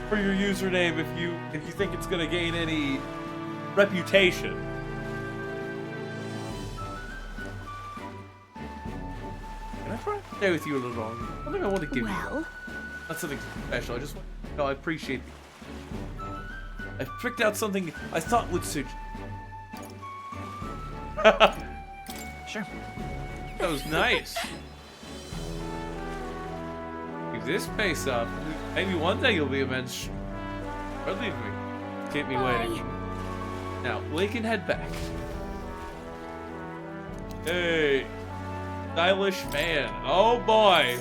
Speaker 1: for your username if you think it's gonna gain any reputation. Can I try to stay with you a little longer? Something I want to give you. Not something special. I just want I appreciate you. I picked out something I thought would suit you.
Speaker 11: Sure.
Speaker 1: That was nice. Keep this pace up. Maybe one day you'll be immense. Or leave me. Keep me waiting. Now, we can head back. Hey. Stylish man. Oh boy.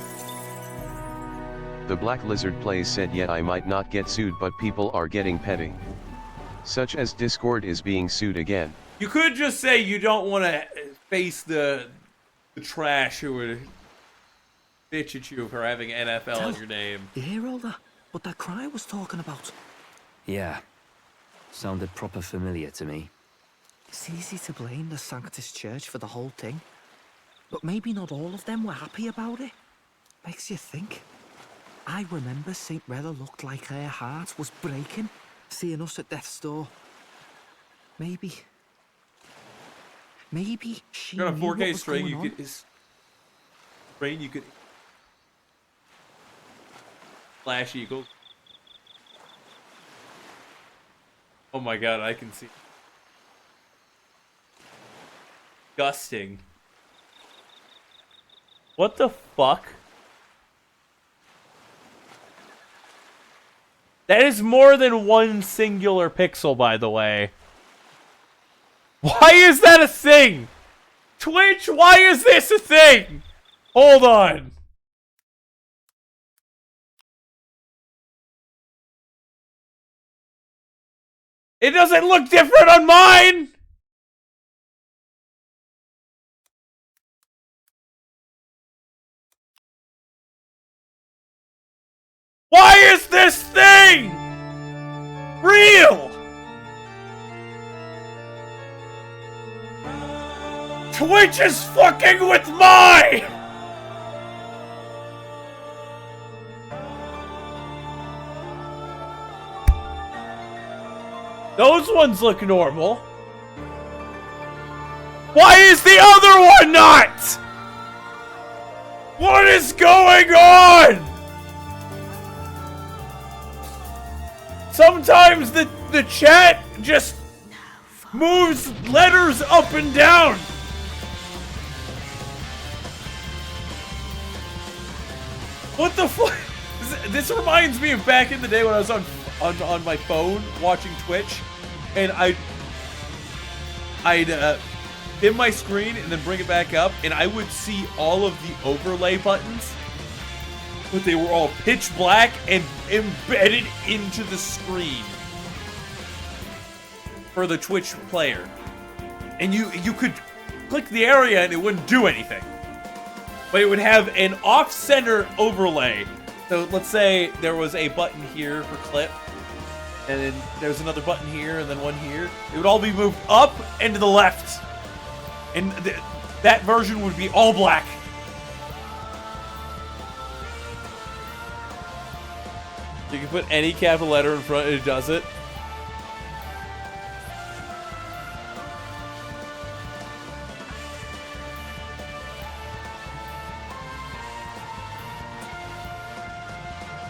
Speaker 4: The Black Lizard plays said, yet I might not get sued, but people are getting petting. Such as Discord is being sued again.
Speaker 1: You could just say you don't want to face the trash who would bitch at you for having NFL in your name.
Speaker 11: You hear all that? What that cry was talking about?
Speaker 14: Yeah. Sounded proper familiar to me.
Speaker 11: It's easy to blame the Sanctus Church for the whole thing. But maybe not all of them were happy about it. Makes you think. I remember St. Rella looked like her heart was breaking, seeing us at death's door. Maybe she
Speaker 1: Got a
Speaker 11: knew what
Speaker 1: 4K
Speaker 11: was
Speaker 1: string.
Speaker 11: going
Speaker 1: You
Speaker 11: on.
Speaker 1: could brain. You could Flash Eagle. Oh my god, I can see. Disgusting. What the fuck? That is more than one singular pixel, by the way. Why is that a thing? Twitch, why is this a thing? Hold on. It doesn't look different on mine! Why is this thing real? Twitch is fucking with mine! Those ones look normal. Why is the other one not? What is going on? Sometimes the chat just moves letters up and down. What the fuck? This reminds me of back in the day when I was on my phone watching Twitch, and I'd dim my screen and then bring it back up, and I would see all of the overlay buttons, but they were all pitch black and embedded into the screen for the Twitch player. And you could click the area and it wouldn't do anything, but it would have an off-center overlay. So let's say there was a button here for clip, and then there's another button here, and then one here. It would all be moved up and to the left. And that version would be all black. You can put any capital letter in front and it does it.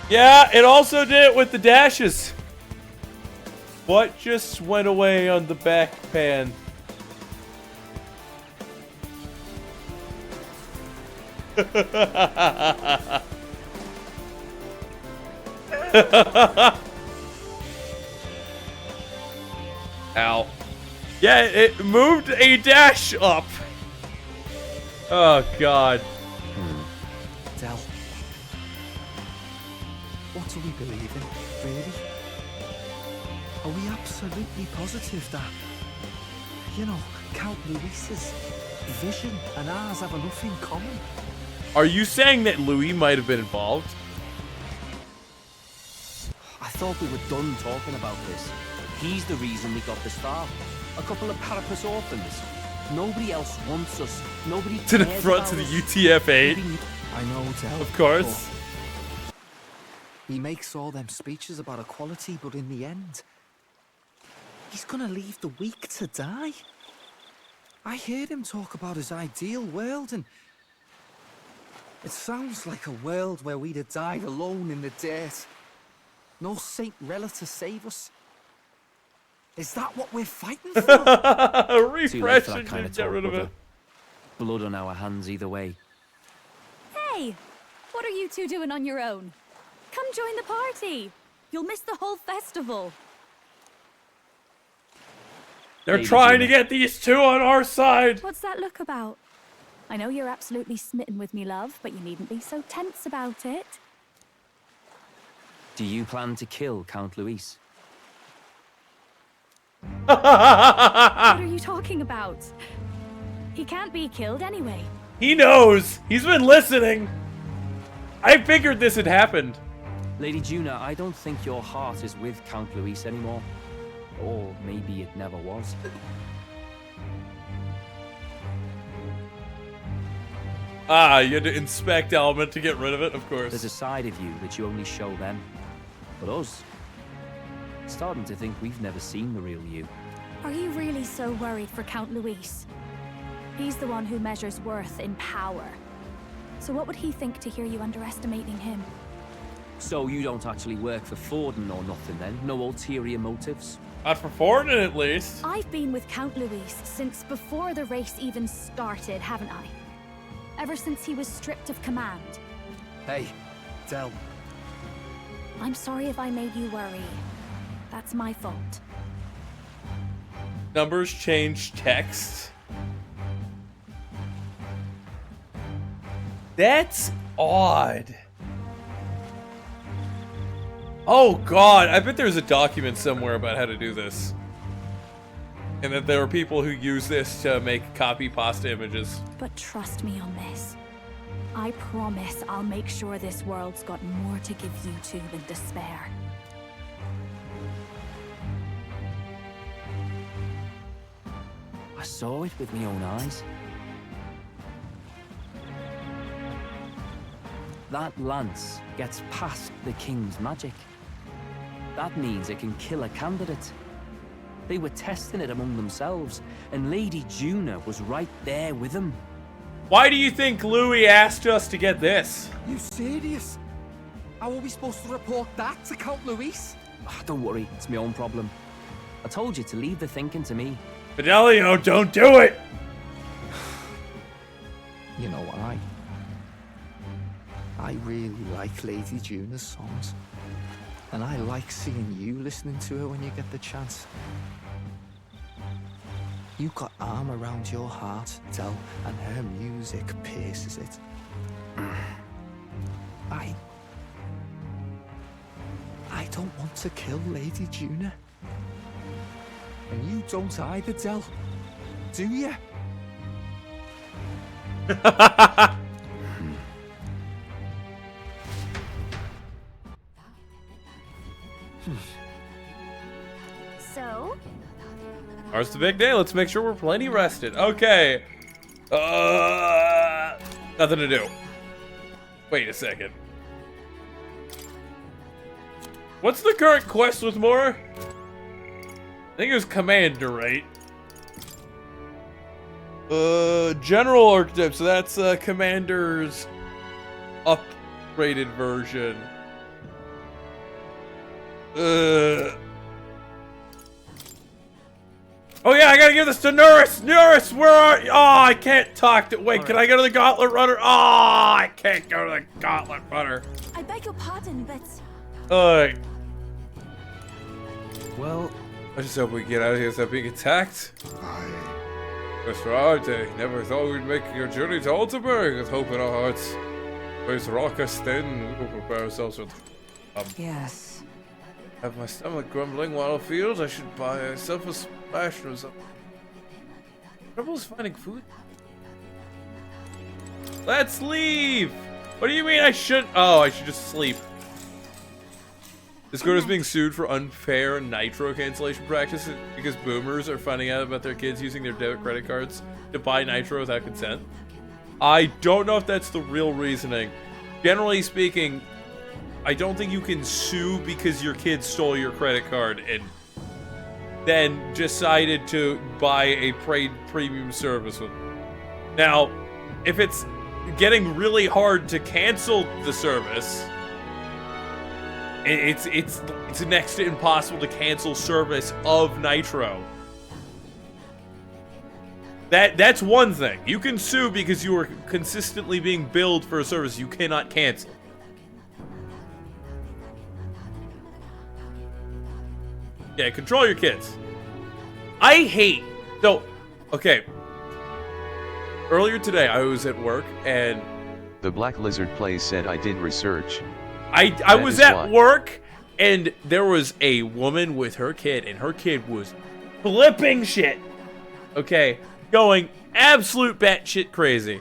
Speaker 1: Yeah, it also did it with the dashes. What just went away on the back pan? Ow. Yeah, it moved a dash up. Oh, God.
Speaker 11: Del, what do we believe in, really? Are we absolutely positive that, you know, Count Luis's vision and ours have enough in common?
Speaker 1: Are you saying that Louis might have been involved?
Speaker 14: I thought we were done talking about this. He's the reason we got the star. A couple of Parapus orphans. Nobody else wants us. Nobody
Speaker 1: To the
Speaker 14: cares
Speaker 1: front
Speaker 14: about
Speaker 1: to the
Speaker 14: us.
Speaker 1: UTF-8.
Speaker 11: I know, Del.
Speaker 1: Of course.
Speaker 11: but He makes all them speeches about equality, but in the end, he's gonna leave the weak to die. I heard him talk about his ideal world, and it sounds like a world where we'd have died alone in the dirt. No Saint Rella to save us. Is that what we're fighting for?
Speaker 14: Too late for
Speaker 1: Refreshing
Speaker 14: that kind
Speaker 1: to
Speaker 14: of
Speaker 1: get
Speaker 14: talk,
Speaker 1: rid of
Speaker 14: brother.
Speaker 1: it.
Speaker 14: Blood on our hands either way.
Speaker 6: Hey! What are you two doing on your own? Come join the party. You'll miss the whole festival.
Speaker 1: They're
Speaker 14: Lady
Speaker 1: trying to
Speaker 14: Juna.
Speaker 1: get these two on our side.
Speaker 6: What's that look about? I know you're absolutely smitten with me, love, but you needn't be so tense about it.
Speaker 14: Do you plan to kill Count Luis?
Speaker 6: What are you talking about? He can't be killed anyway.
Speaker 1: He knows. He's been listening. I figured this had happened.
Speaker 14: Lady Juna, I don't think your heart is with Count Luis anymore. Or maybe it never was.
Speaker 1: Ah, you had to inspect element to get rid of it, of course.
Speaker 14: There's a side of you that you only show them. But us, starting to think we've never seen the real you.
Speaker 6: Are you really so worried for Count Luis? He's the one who measures worth in power. So what would he think to hear you underestimating him?
Speaker 14: So you don't actually work for Forden or nothing then? No ulterior motives?
Speaker 1: Not for Forden, at least.
Speaker 6: I've been with Count Luis since before the race even started, haven't I? Ever since he was stripped of command.
Speaker 11: Hey, Del.
Speaker 6: I'm sorry if I made you worry. That's my fault.
Speaker 1: Numbers change text. That's odd. Oh God, I bet there's a document somewhere about how to do this. And that there are people who use this to make copy pasta images.
Speaker 6: But trust me on this. I promise I'll make sure this world's got more to give you two than despair.
Speaker 14: I saw it with my own eyes. That lance gets past the king's magic. That means it can kill a candidate. They were testing it among themselves, and Lady Juna was right there with them.
Speaker 1: Why do you think Louis asked us to get this?
Speaker 11: You serious? How are we supposed to report that to Count Luis?
Speaker 14: Don't worry, it's my own problem. I told you to leave the thinking to me.
Speaker 1: Fidelio, don't do it!
Speaker 11: You know why? I really like Lady Juna's songs. And I like seeing you listening to her when you get the chance. You've got arm around your heart, Del, and her music pierces it. I don't want to kill Lady Juna. And you don't either, Del. Do you?
Speaker 6: So?
Speaker 1: Ours the big day. Let's make sure we're plenty rested. Okay. Nothing to do. Wait a second. What's the current quest with Mora? I think it was Commander, right? General Archetype. So that's Commander's upgraded version. Oh yeah, I gotta give this to Nuris! Nuris, where are you? Oh, I can't talk to- wait, can I go to the Gauntlet Runner? Oh, I can't go to the Gauntlet Runner.
Speaker 9: I beg your pardon, but...
Speaker 1: Alright.
Speaker 11: Well,
Speaker 1: I just hope we get out of here without being attacked.
Speaker 7: Aye.
Speaker 1: Mr. Arte, never thought we'd make your journey to Altenburg with hope in our hearts. Please rock us then, we will prepare ourselves with...
Speaker 10: Yes.
Speaker 1: Have my stomach grumbling while afield. I should buy myself a splash or something. Trouble is finding food. Let's leave! What do you mean I should? Oh, I should just sleep. Discord is being sued for unfair nitro cancellation practices because boomers are finding out about their kids using their debit credit cards to buy nitro without consent. I don't know if that's the real reasoning. Generally speaking, I don't think you can sue because your kid stole your credit card and then decided to buy a premium service with them. Now, if it's getting really hard to cancel the service, it's next to impossible to cancel service of Nitro. That's one thing. You can sue because you are consistently being billed for a service you cannot cancel. Yeah, control your kids. I hate... So, okay. Earlier today, I was at work, and...
Speaker 4: The Black Lizard Plays said I did research.
Speaker 1: I was at work, and there was a woman with her kid, and her kid was flipping shit. Okay, going absolute batshit crazy.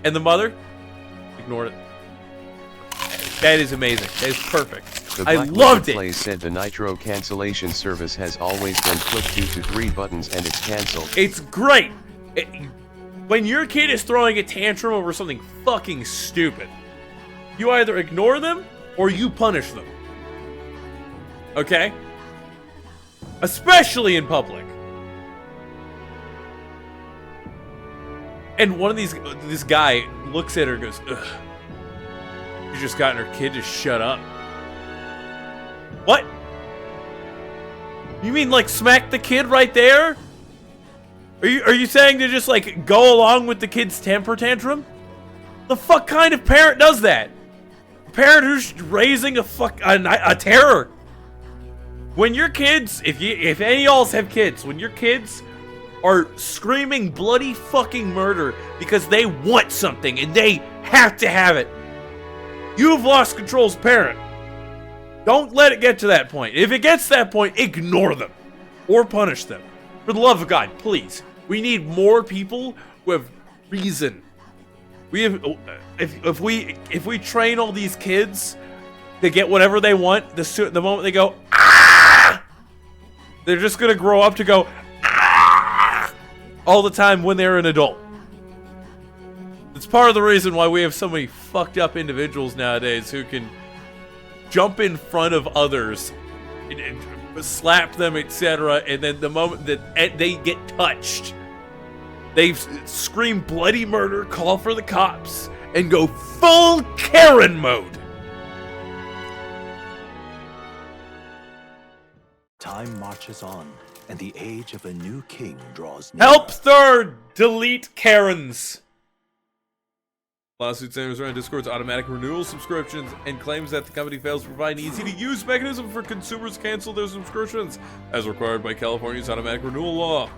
Speaker 1: And the mother ignored it. That is amazing. That is perfect.
Speaker 4: The
Speaker 1: I
Speaker 4: Black
Speaker 1: loved
Speaker 4: Lizard
Speaker 1: it.
Speaker 4: Plays said the Nitro cancellation service has always been click 2 to 3 buttons and it's canceled.
Speaker 1: It's great. When your kid is throwing a tantrum over something fucking stupid, you either ignore them or you punish them. Okay? Especially in public. And one of this guy looks at her and goes, ugh. You just gotten her kid to shut up. What? You mean like smack the kid right there? Are you saying to just like go along with the kid's temper tantrum? The fuck kind of parent does that? A parent who's raising a terror. When your kids, if any of y'all have kids, when your kids are screaming bloody fucking murder because they want something and they have to have it, you've lost control as a parent. Don't let it get to that point. If it gets to that point, ignore them or punish them. For the love of God, please. We need more people who have reason. We have, if we train all these kids to get whatever they want, the moment they go, ah, they're just gonna grow up to go, ah, all the time when they're an adult. It's part of the reason why we have so many fucked up individuals nowadays who can jump in front of others, and slap them, etc., and then the moment that they get touched, they scream bloody murder, call for the cops, and go full Karen mode.
Speaker 15: Time marches on, and the age of a new king draws near.
Speaker 1: Help third delete Karens. Lawsuit centers around Discord's automatic renewal subscriptions and claims that the company fails to provide an easy-to-use mechanism for consumers to cancel their subscriptions, as required by California's automatic renewal law.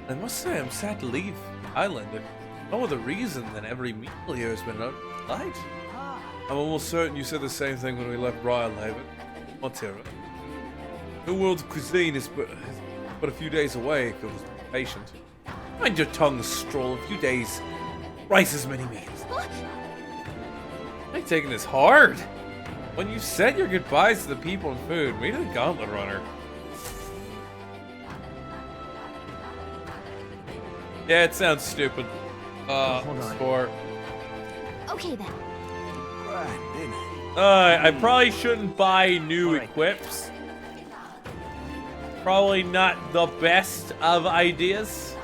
Speaker 1: I must say I'm sad to leave the island, and no other reason than every meal here has been light. I'm almost certain you said the same thing when we left Briarhaven. Montero. New World of Cuisine is but a few days away if it was patient. Mind your tongue, Stroll. A few days, rice as many meals. I ain't taking this hard. When you said your goodbyes to the people and food, we did a gauntlet runner. Yeah, it sounds stupid.
Speaker 5: Hold on.
Speaker 1: Score.
Speaker 5: Okay then.
Speaker 1: I probably shouldn't buy new equips. Probably not the best of ideas.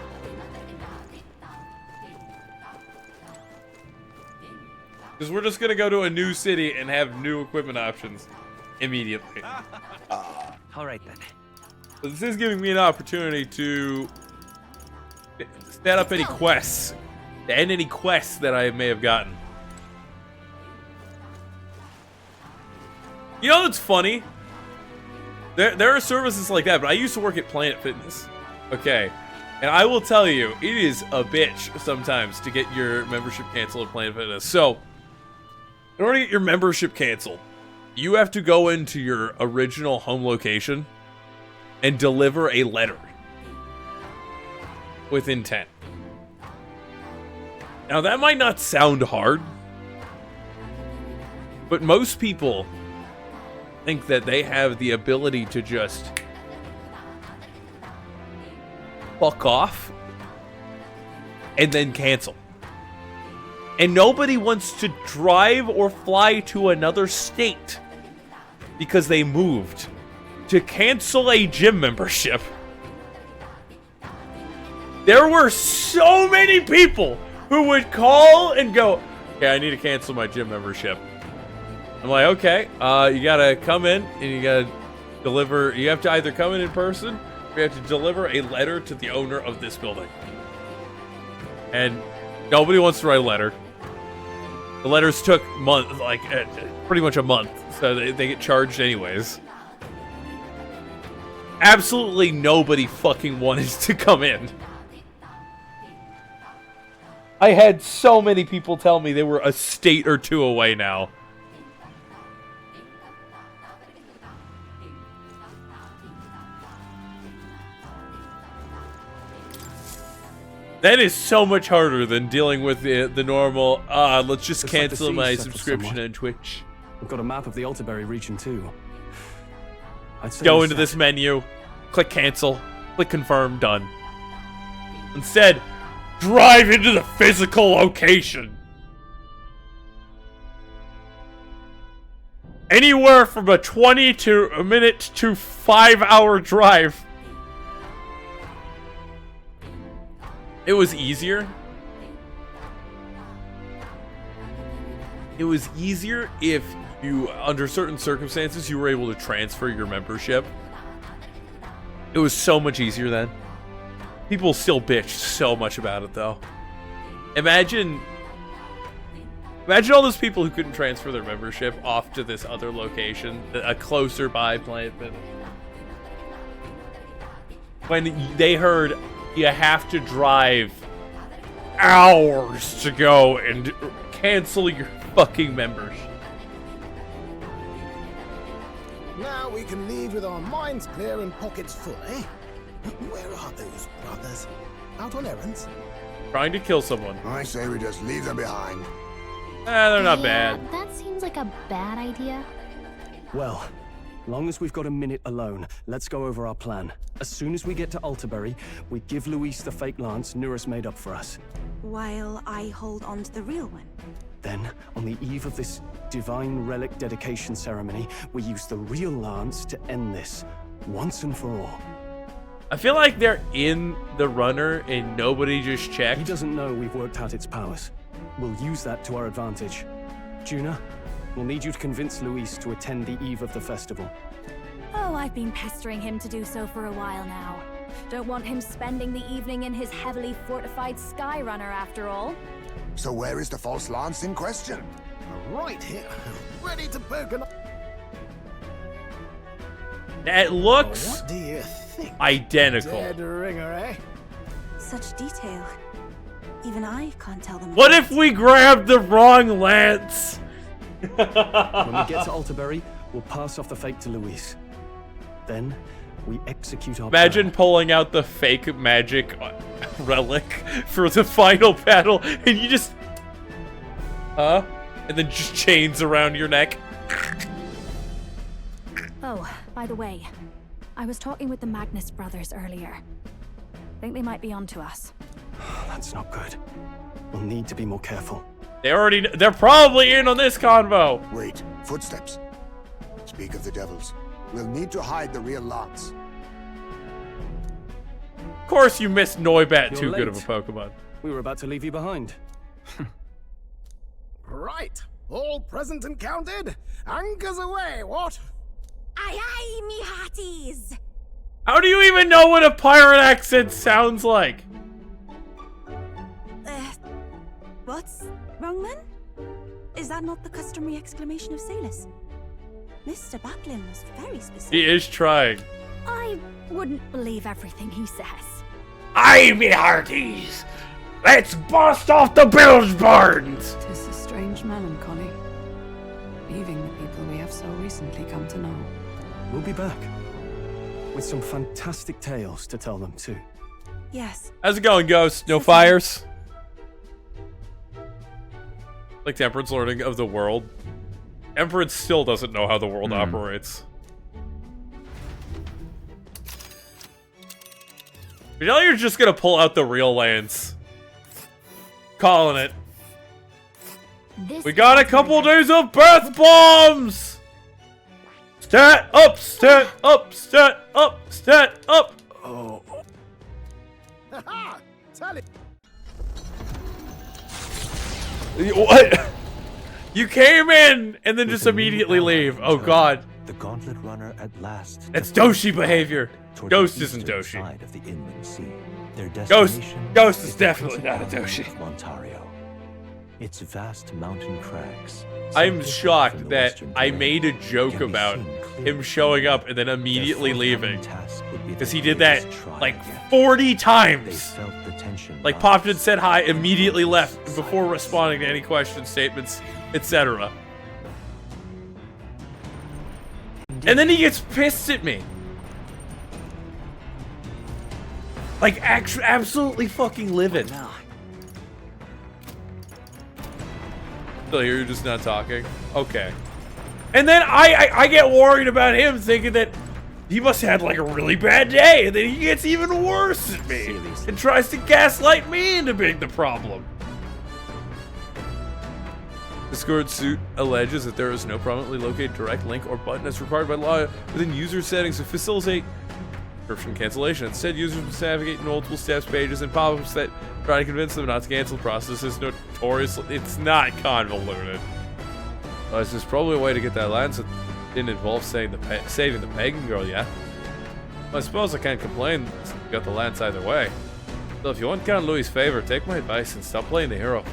Speaker 1: Because we're just gonna go to a new city and have new equipment options immediately.
Speaker 14: Alright then.
Speaker 1: But this is giving me an opportunity to set up any quests. To end any quests that I may have gotten. You know what's funny? There are services like that, but I used to work at Planet Fitness. Okay. And I will tell you, it is a bitch sometimes to get your membership canceled at Planet Fitness. So, in order to get your membership canceled, you have to go into your original home location and deliver a letter with intent. Now, that might not sound hard, but most people think that they have the ability to just fuck off and then cancel. And nobody wants to drive or fly to another state because they moved to cancel a gym membership. There were so many people who would call and go, "Okay, I need to cancel my gym membership." I'm like, "Okay, you gotta come in and you gotta deliver. You have to either come in person or you have to deliver a letter to the owner of this building." And nobody wants to write a letter. The letters took pretty much a month, so they get charged anyways. Absolutely nobody fucking wanted to come in. I had so many people tell me they were a state or two away now. That is so much harder than dealing with the normal, let's just
Speaker 15: Looks like the
Speaker 1: cancel
Speaker 15: siege
Speaker 1: my
Speaker 15: set for
Speaker 1: subscription
Speaker 15: someone.
Speaker 1: on Twitch.
Speaker 15: We've got a map of the Altaberry region too. I'd say
Speaker 1: Go
Speaker 15: we're
Speaker 1: into
Speaker 15: set.
Speaker 1: this menu, click cancel, click confirm, done. Instead, drive into the physical location. Anywhere from a 20 to a minute to 5-hour drive. It was easier. It was easier if you, under certain circumstances, you were able to transfer your membership. It was so much easier then. People still bitch so much about it, though. Imagine all those people who couldn't transfer their membership off to this other location, a closer by Planet Fitness. When they heard you have to drive hours to go and cancel your fucking membership.
Speaker 12: Now we can leave with our minds clear and pockets full, eh? Where are those brothers? Out on errands?
Speaker 1: Trying to kill someone.
Speaker 7: I say we just leave them behind.
Speaker 1: They're not
Speaker 5: Yeah,
Speaker 1: bad.
Speaker 5: That seems like a bad idea.
Speaker 15: Well, long as we've got a minute alone, let's go over our plan. As soon as we get to Altaberry, we give Luis the fake lance Nuris made up for us.
Speaker 9: While I hold on to the real one.
Speaker 15: Then, on the eve of this divine relic dedication ceremony, we use the real lance to end this, once and for all.
Speaker 1: I feel like they're in the runner and nobody just checked.
Speaker 15: He doesn't know we've worked out its powers. We'll use that to our advantage. Juna, we'll need you to convince Luis to attend the eve of the festival.
Speaker 6: Oh, I've been pestering him to do so for a while now. Don't want him spending the evening in his heavily fortified Skyrunner after all.
Speaker 7: So where is the false lance in question?
Speaker 12: Right here, ready to poke an...
Speaker 1: It looks
Speaker 12: What do you think?
Speaker 1: identical.
Speaker 12: Dead ringer, eh?
Speaker 9: Such detail. Even I can't tell them.
Speaker 1: What if we grabbed the wrong lance?
Speaker 15: When we get to Altaberry, we'll pass off the fake to Luis. Then, we execute our
Speaker 1: Imagine
Speaker 15: plan.
Speaker 1: pulling out the fake magic relic for the final battle and you just... Huh? And then just chains around your neck.
Speaker 6: Oh, by the way, I was talking with the Magnus brothers earlier. Think they might be onto us.
Speaker 15: That's not good. We'll need to be more careful.
Speaker 1: They're probably in on this convo.
Speaker 7: Wait, footsteps. Speak of the devils. We'll need to hide the real lance.
Speaker 1: Of course you missed Noibat,
Speaker 15: You're
Speaker 1: too good of a
Speaker 15: late.
Speaker 1: Pokemon.
Speaker 15: We were about to leave you behind.
Speaker 12: Right, all present and counted? Anchors away, what?
Speaker 9: Aye aye, me hearties!
Speaker 1: How do you even know what a pirate accent sounds like?
Speaker 9: What's wrong then? Is that not the customary exclamation of sailors? Mr. Batlin was very specific.
Speaker 1: He is trying.
Speaker 6: I wouldn't believe everything he says.
Speaker 1: Aye, me hearties! Let's bust off the bilge barns!
Speaker 10: 'Tis a strange melancholy, leaving the people we have so recently come to know.
Speaker 15: We'll be back with some fantastic tales to tell them too.
Speaker 9: Yes.
Speaker 1: How's it going, Ghost? No fires? Like Temperance learning of the world. Temperance still doesn't know how the world operates. You know you're just gonna pull out the real lance. Calling it. We got a couple days of bath bombs! Stat up, stat up, stat up, stat up! Oh.
Speaker 16: Ha! Tell it.
Speaker 1: What? You came in and then just immediately leave. Oh god.
Speaker 17: The Gauntlet Runner at last.
Speaker 1: That's Doshi behavior. Ghost isn't Doshi.
Speaker 17: Side of the inland sea. Their
Speaker 1: Ghost
Speaker 17: destination
Speaker 1: is definitely not a Doshi.
Speaker 17: of Ontario. Its vast mountain crags.
Speaker 1: I'm shocked that I made a joke about him showing up and then immediately leaving. Because he did that like 40 times. Like popped in, said hi, immediately left before responding to any questions, statements, etc. And then he gets pissed at me. Like absolutely fucking livid. So you're just not talking? Okay. And then I get worried about him, thinking that he must have had like a really bad day, and then he gets even worse at me and tries to gaslight me into being the problem. Discord suit alleges that there is no prominently located direct link or button as required by law within user settings to facilitate subscription cancellation. Instead, users must navigate multiple steps, pages, and pop-ups that try to convince them not to cancel. The process is notorious. It's not convoluted. There's probably a way to get that lance that didn't involve saving the pagan girl, yeah? Well, I suppose I can't complain. You got the lance either way. So if you want Count Louis' favor, take my advice and stop playing the hero.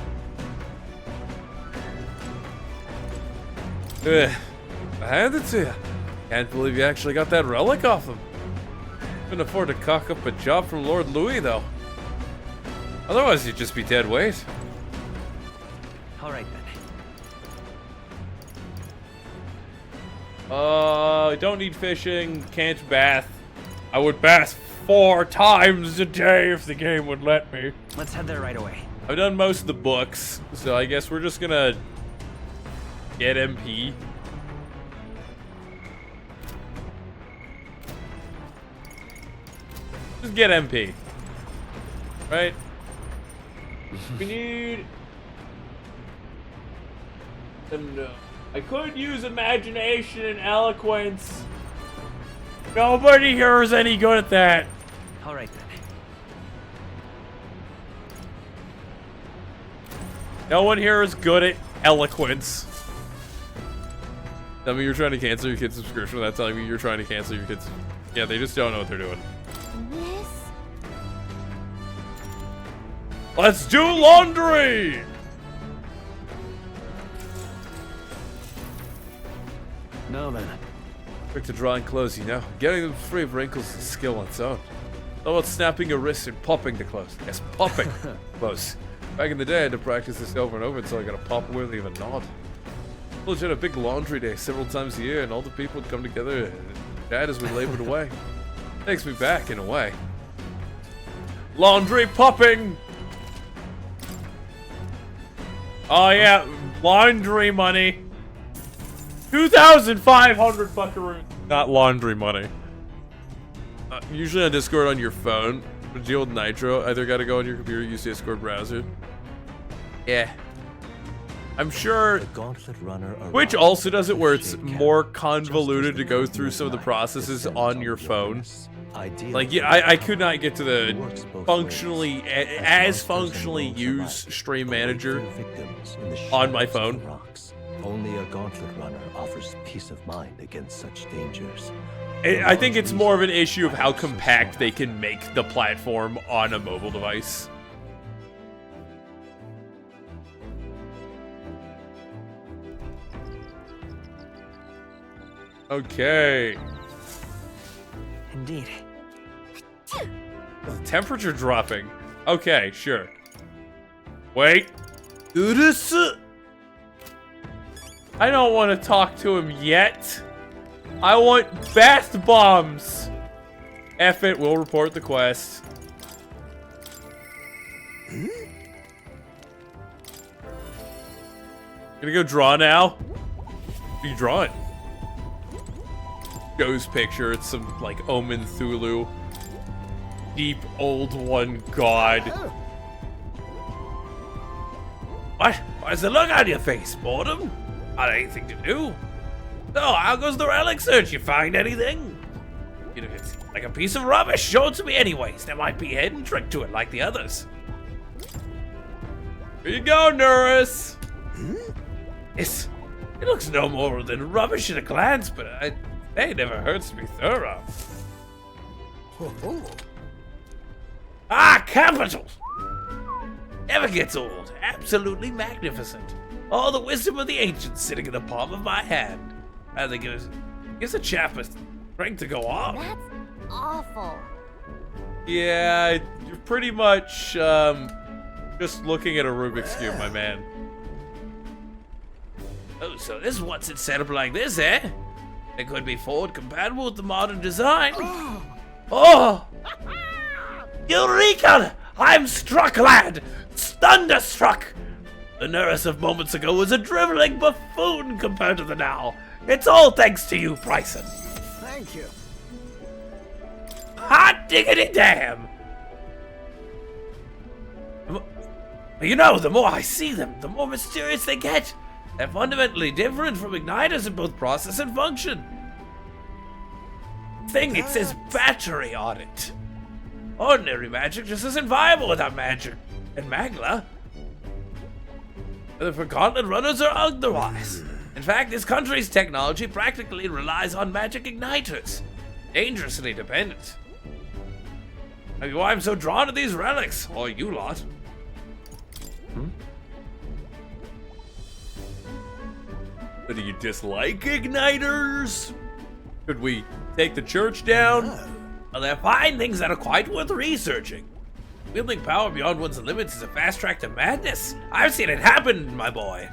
Speaker 1: I hand it to you. Can't believe you actually got that relic off him. Couldn't afford to cock up a job from Lord Louis, though. Otherwise, you'd just be dead weight.
Speaker 14: All right, then.
Speaker 1: I don't need fishing, can't bath. I would bath 4 times a day if the game would let me.
Speaker 14: Let's head there right away.
Speaker 1: I've done most of the books, so I guess we're just gonna get MP. Just get MP. Right? We need... I could use imagination and eloquence. Nobody here is any good at that.
Speaker 14: All right, then.
Speaker 1: No one here is good at eloquence. Tell me you're trying to cancel your kid's subscription without telling me you're trying to cancel your kid's... Yeah, they just don't know what they're doing. Let's do laundry!
Speaker 15: Now then.
Speaker 1: Quick to drying clothes, you know. Getting them free of wrinkles is a skill on its own. How about snapping your wrists and popping the clothes? Yes, popping clothes. Back in the day, I had to practice this over and over until I got a pop worthy of a nod. Village had a big laundry day several times a year, and all the people would come together and chat as we labored away. Takes me back in a way. Laundry popping! Oh yeah, laundry money. 2,500 buckaroos. Not laundry money. Usually on Discord on your phone. To deal with Nitro, either gotta go on your computer or use the Discord browser. Yeah. I'm sure Twitch also does it where it's more convoluted to go through some of the processes on your phone. Like, yeah, I could not get to the functionally use Stream Manager on my phone.
Speaker 17: Only a Gauntlet Runner offers peace of mind against such dangers.
Speaker 1: I think it's more of an issue of how compact they can make the platform on a mobile device. Okay.
Speaker 3: Indeed.
Speaker 1: The temperature dropping. Okay, sure. Wait. I don't want to talk to him yet. I want bath bombs. F it, we'll report the quest. Gonna go draw now? What are you drawing? Joe's picture, it's some, like, Omen Thulu. Deep Old One God. What? Why's the look on your face, boredom? Not anything to do. So, how goes the relic search? You find anything? You know, it's like a piece of rubbish. Show it to me anyways. There might be a hidden trick to it like the others. Here you go, Nurse. It looks no more than rubbish at a glance, but it never hurts to be thorough. Ah, capital! Never gets old. Absolutely magnificent. All the wisdom of the ancients sitting in the palm of my hand. I think it gives a chap a strength to go on.
Speaker 5: That's awful.
Speaker 1: Yeah, you're pretty much just looking at a Rubik's Cube, my man. Oh, so this is what's it set up like this, eh? It could be forward compatible with the modern design. Oh! Eureka! I'm struck, lad! Thunderstruck! The nurse of moments ago was a driveling buffoon compared to the now. It's all thanks to you, Bryson.
Speaker 16: Thank you.
Speaker 1: Hot diggity damn! You know, the more I see them, the more mysterious they get. They're fundamentally different from igniters in both process and function. Thing, it says battery on it. Ordinary magic just isn't viable without magic and magla. Whether for gauntlet runners or otherwise. In fact, this country's technology practically relies on magic igniters. Dangerously dependent. Maybe why I'm so drawn to these relics, or you lot. Do you dislike igniters? Could we take the church down? Well, they're fine things that are quite worth researching. Wielding power beyond one's limits is a fast track to madness. I've seen it happen, my boy.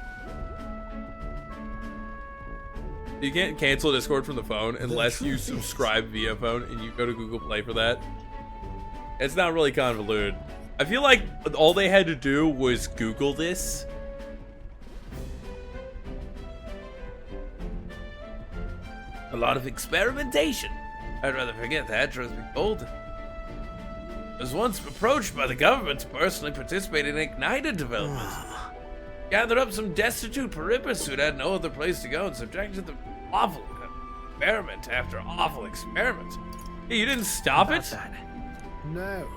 Speaker 1: You can't cancel Discord from the phone unless you subscribe via phone and you go to Google Play for that. It's not really convoluted. I feel like all they had to do was Google this. A lot of experimentation. I'd rather forget that, truth be told. I was once approached by the government to personally participate in igniter development. Gathered up some destitute Perippus who'd had no other place to go and subjected them to awful experiment after awful experiment. Hey, you didn't stop it?
Speaker 16: No.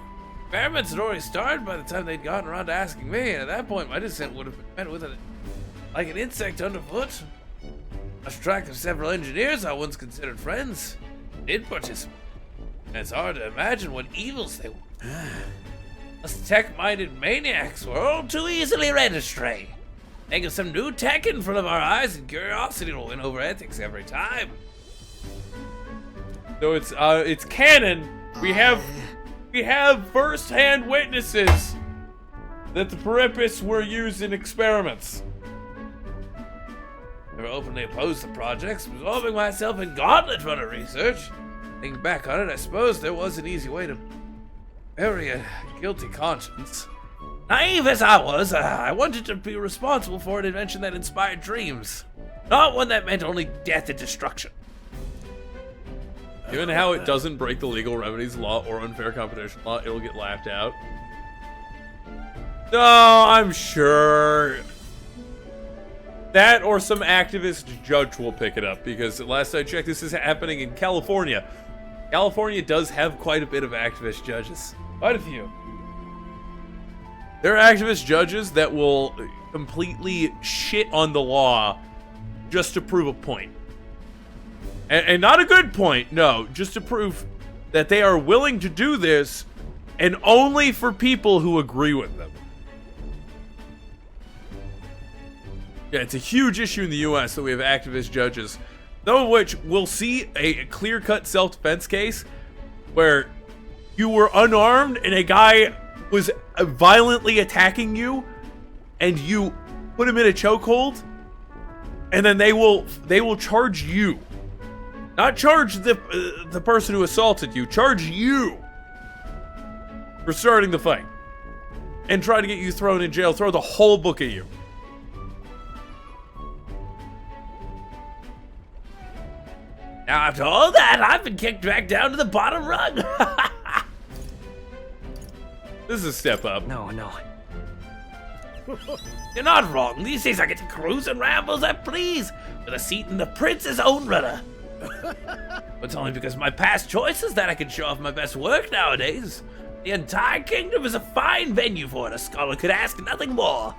Speaker 7: Experiments had already started by the time they'd gotten around to asking me, and at that point my dissent would have been met with like an insect underfoot. I tracked of several engineers I once considered friends. Did participate. And it's hard to imagine what evils they were. Us tech-minded maniacs were all too easily led astray. Think of some new tech in front of our eyes and curiosity will win over ethics every time.
Speaker 1: So it's canon. We have first-hand witnesses that the Perippus were used in experiments.
Speaker 7: Never openly opposed the projects, absorbing myself in gauntlet runner research. Thinking back on it, I suppose there was an easy way to bury a guilty conscience. Naive as I was, I wanted to be responsible for an invention that inspired dreams, not one that meant only death and destruction.
Speaker 1: Given how it doesn't break the legal remedies law or unfair competition law, it'll get laughed out. No, I'm sure that or some activist judge will pick it up, because last I checked, this is happening in California. California does have quite a bit of activist judges. Quite a few. There are activist judges that will completely shit on the law just to prove a point. And not a good point, no, just to prove that they are willing to do this, and only for people who agree with them. Yeah, it's a huge issue in the US that we have activist judges Some of which will see a clear-cut self-defense case where you were unarmed and a guy was violently attacking you, and you put him in a chokehold, and then they will charge you, not charge the person who assaulted you, charge you for starting the fight, and try to get you thrown in jail, throw the whole book at you.
Speaker 7: Now, after all that, I've been kicked back down to the bottom rung.
Speaker 1: This is a step up.
Speaker 15: No.
Speaker 7: You're not wrong. These days I get to cruise and ramble as I please, with a seat in the prince's own rudder. But it's only because of my past choices that I can show off my best work nowadays. The entire kingdom is a fine venue for it. A scholar could ask nothing more.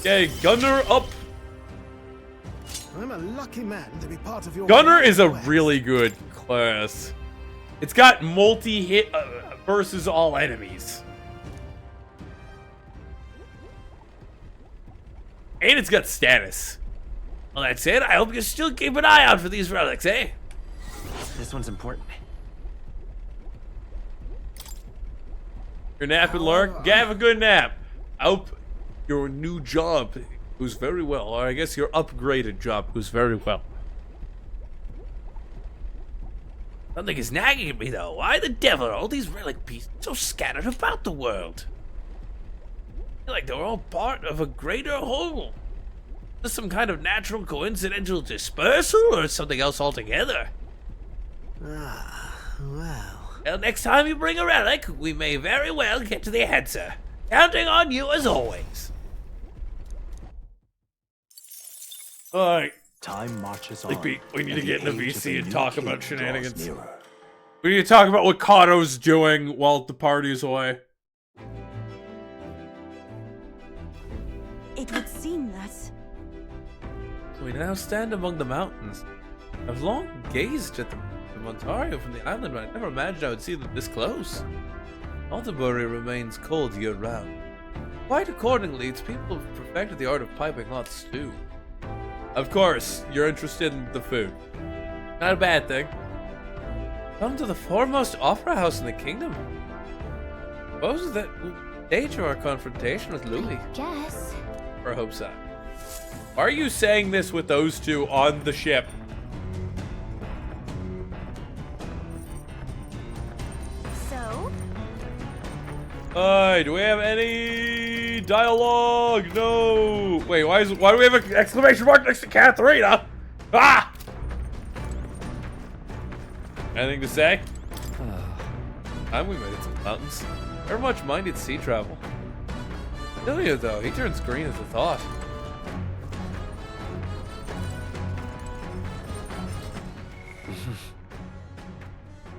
Speaker 1: Okay, Gunner up.
Speaker 12: I'm a lucky man to be part of your...
Speaker 1: Gunner is a really good class. It's got multi-hit versus all enemies. And it's got status. Well, that's it. I hope you still keep an eye out for these relics, eh?
Speaker 15: This one's important.
Speaker 1: You're napping, Lark? Have a good nap. I hope your new job goes very well. Or I guess your upgraded job goes very well.
Speaker 7: Something is nagging at me, though. Why the devil are all these relic pieces so scattered about the world? I feel like they're all part of a greater whole. Is this some kind of natural coincidental dispersal or something else altogether? Well, next time you bring a relic, we may very well get to the answer. Counting on you as always.
Speaker 1: Alright.
Speaker 17: Time marches
Speaker 1: on. We need to get in the VC and talk about shenanigans.
Speaker 17: Nearer.
Speaker 1: We need to talk about what Kato's doing while the party's away.
Speaker 9: It would seem that...
Speaker 7: We now stand among the mountains. I've long gazed at the Ontario from the island, but I never imagined I would see them this close. Alderbury remains cold year-round. Quite accordingly, its people have perfected the art of piping hot stew.
Speaker 1: Of course, you're interested in the food. Not a bad thing.
Speaker 7: Come to the foremost opera house in the kingdom. Suppose that will stage our confrontation with Louis.
Speaker 5: Guess.
Speaker 1: Or hope so. Why are you saying this with those two on the ship?
Speaker 5: So?
Speaker 1: Do we have any dialogue? No. Wait, why do we have an exclamation mark next to Katharina? Ah! Anything to say?
Speaker 7: Time we made it to the mountains. Never much minded sea travel. Ilya, though, he turns green at the thought.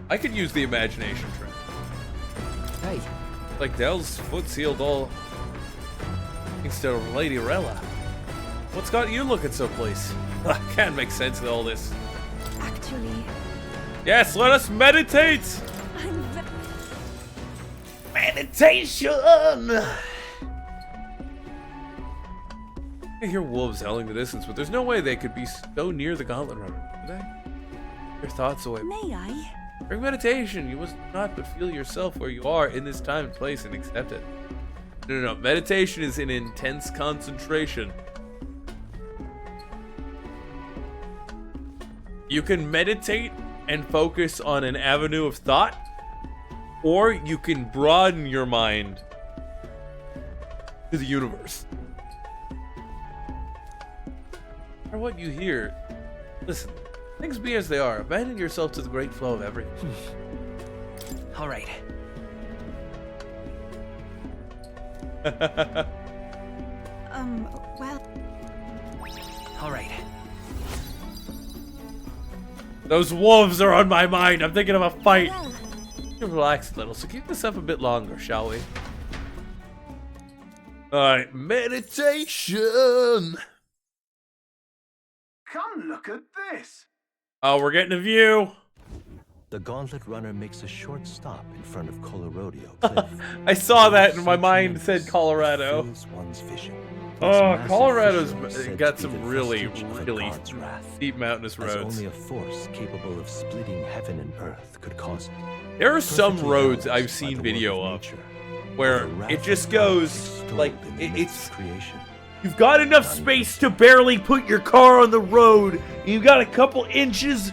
Speaker 1: I could use the imagination trick.
Speaker 7: Hey. Like Dell's foot sealed all instead of Lady Rella. What's got you looking so pleased? I can't make sense of all this.
Speaker 9: Actually...
Speaker 1: Yes, let us meditate!
Speaker 7: Meditation! I hear wolves howling in the distance, but there's no way they could be so near the Gauntlet Runner, could they? Your thoughts away.
Speaker 9: May I?
Speaker 7: During meditation, you must not but feel yourself where you are in this time and place and accept it.
Speaker 1: No. Meditation is an intense concentration. You can meditate and focus on an avenue of thought, or you can broaden your mind to the universe.
Speaker 7: Or what you hear. Listen, things be as they are. Abandon yourself to the great flow of everything.
Speaker 15: All right.
Speaker 9: Well...
Speaker 15: All right.
Speaker 1: Those wolves are on my mind. I'm thinking of a fight.
Speaker 7: Relax a little, so keep this up a bit longer, shall we?
Speaker 1: Alright, meditation.
Speaker 13: Come look at this.
Speaker 1: Oh, we're getting a view.
Speaker 17: The Gauntlet Runner makes a short stop in front of Colorodeo Cliff.
Speaker 1: I saw that and my mind said Colorado.
Speaker 17: Fills one's vision.
Speaker 2: massive
Speaker 1: Colorado's
Speaker 2: fissure is said
Speaker 1: got
Speaker 2: to be
Speaker 1: some
Speaker 2: the
Speaker 1: really,
Speaker 2: vestige of a
Speaker 1: really
Speaker 2: god's wrath,
Speaker 1: steep mountainous
Speaker 2: as
Speaker 1: roads.
Speaker 2: only a force capable of splitting heaven and earth could cause it.
Speaker 1: There are some
Speaker 2: Perfectly
Speaker 1: roads
Speaker 2: balanced
Speaker 1: I've
Speaker 2: by
Speaker 1: seen
Speaker 2: the work
Speaker 1: video
Speaker 2: of
Speaker 1: of
Speaker 2: nature,
Speaker 1: where
Speaker 2: the wrath
Speaker 1: it just
Speaker 2: of God
Speaker 1: goes
Speaker 2: installed
Speaker 1: like
Speaker 2: in the midst
Speaker 1: it's
Speaker 2: of creation.
Speaker 1: you've got enough space to barely put your car on the road. You've got a couple inches,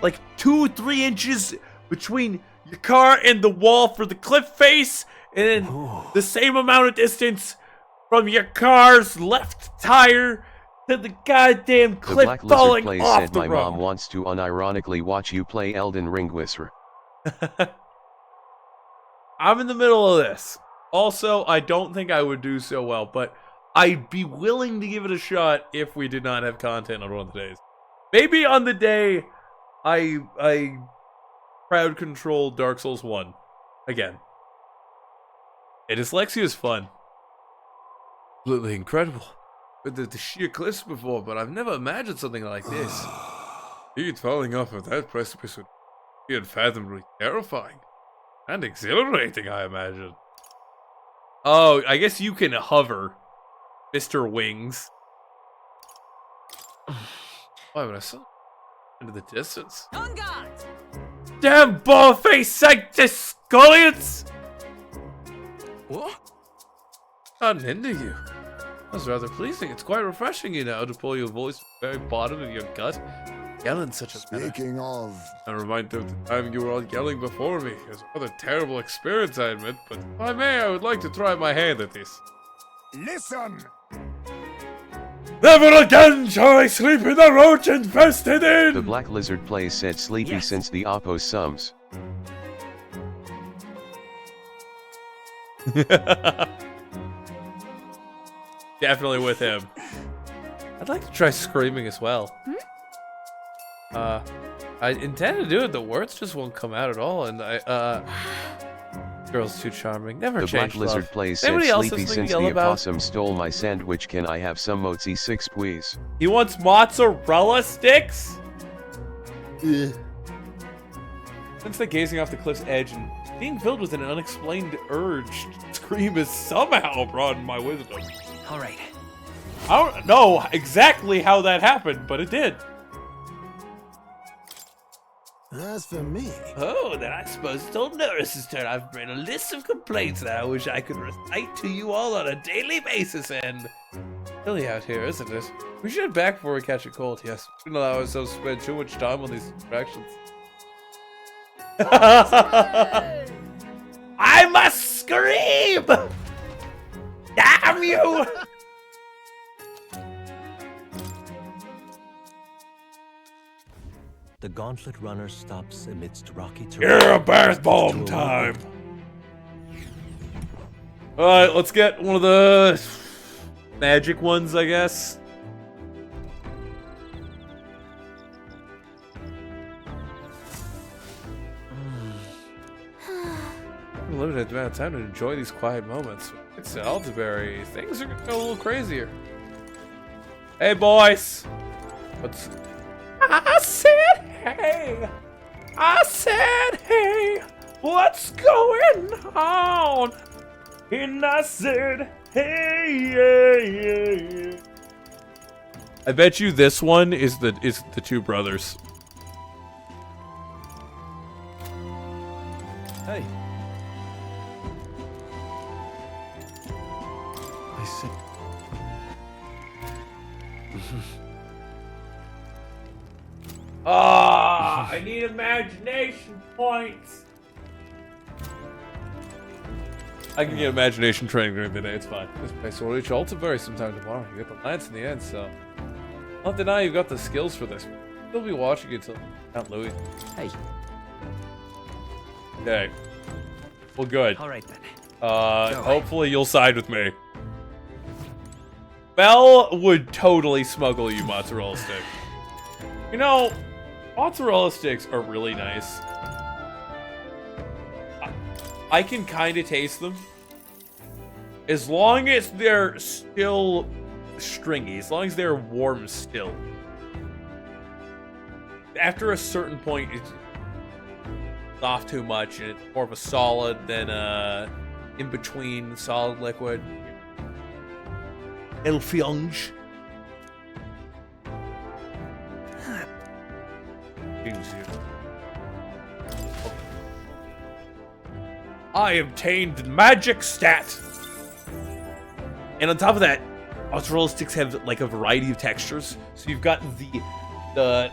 Speaker 1: like 2-3 inches between your car and the wall for the cliff face, and then the same amount of distance from your car's left tire to the goddamn
Speaker 4: The
Speaker 1: cliff
Speaker 4: Black Lizard
Speaker 1: falling
Speaker 4: Plays
Speaker 1: off
Speaker 4: said
Speaker 1: the
Speaker 4: my
Speaker 1: road.
Speaker 4: mom wants to unironically watch you play Elden Ring Whisper.
Speaker 1: I'm in the middle of this. Also, I don't think I would do so well, but I'd be willing to give it a shot if we did not have content on one of the days. Maybe on the day I crowd control Dark Souls 1 again. Hey, dyslexia is fun. Absolutely incredible. The sheer cliffs before, but I've never imagined something like this. Indeed, falling off of that precipice would be unfathomably terrifying. And exhilarating, I imagine. Oh, I guess you can hover, Mr. Wings. Why would I saw into the distance? Damn ball-faced sanctiscolians!
Speaker 7: What?
Speaker 1: Not into you. That's rather pleasing. It's quite refreshing, you know, to pull your voice from the very bottom of your gut. Yelling such a
Speaker 18: Speaking of...
Speaker 1: A reminder of the time you were all yelling before me. It was a rather terrible experience, I admit, but if I may, I would like to try my hand at this.
Speaker 18: Listen!
Speaker 1: Never again shall I sleep in the roach-infested inn!
Speaker 4: The Black Lizard Plays said sleepy since the Oppo sums.
Speaker 1: Definitely with him. I'd like to try screaming as well. I intend to do it, the words just won't come out at all, and girl's too charming. Never
Speaker 4: The
Speaker 1: change
Speaker 4: Black Lizard
Speaker 1: love.
Speaker 4: Plays said
Speaker 1: Anybody else
Speaker 4: sleepy
Speaker 1: have something
Speaker 4: since
Speaker 1: to
Speaker 4: the
Speaker 1: yell about?
Speaker 4: opossum stole my sandwich. Can I have some mozi 6 please?
Speaker 1: He wants mozzarella sticks?
Speaker 12: Ugh.
Speaker 1: Since the gazing off the cliff's edge and being filled with an unexplained urge to scream has somehow broadened my wisdom.
Speaker 3: Alright.
Speaker 1: I don't know exactly how that happened, but it did.
Speaker 12: As for me...
Speaker 7: Oh, then I suppose it's old Norris's turn. I've made a list of complaints that I wish I could recite to you all on a daily basis, and...
Speaker 1: Chilly out here, isn't it? We should head back before we catch a cold, yes. We shouldn't allow ourselves to spend too much time on these distractions.
Speaker 7: I must scream! Damn you!
Speaker 17: The gauntlet runner stops amidst rocky terrain.
Speaker 1: Yeah, bath bomb time! Alright, let's get one of the magic ones, I guess. A limited amount of time to enjoy these quiet moments. It's Alderberry. Things are gonna go a little crazier. Hey, boys! What's... I said, hey! I said, hey! What's going on? And I said, hey, yeah, yeah. I bet you this one is the two brothers.
Speaker 15: Hey. I said...
Speaker 7: Ah, I need imagination points.
Speaker 1: I can get imagination training during the day, it's fine. This place will reach Altabury sometime tomorrow. You get the lance in the end, so... I'll not deny you've got the skills for this. We'll be watching you till Count Louis.
Speaker 3: Hey.
Speaker 1: Okay. Well, good.
Speaker 3: Alright then.
Speaker 1: Hopefully you'll side with me. Belle would totally smuggle you mozzarella stick. You know, mozzarella sticks are really nice. I can kind of taste them. As long as they're still stringy, as long as they're warm still. After a certain point, it's off too much, and it's more of a solid than in between solid liquid. Elfionge. I obtained magic stat. And on top of that, mozzarella sticks have like a variety of textures. So you've got the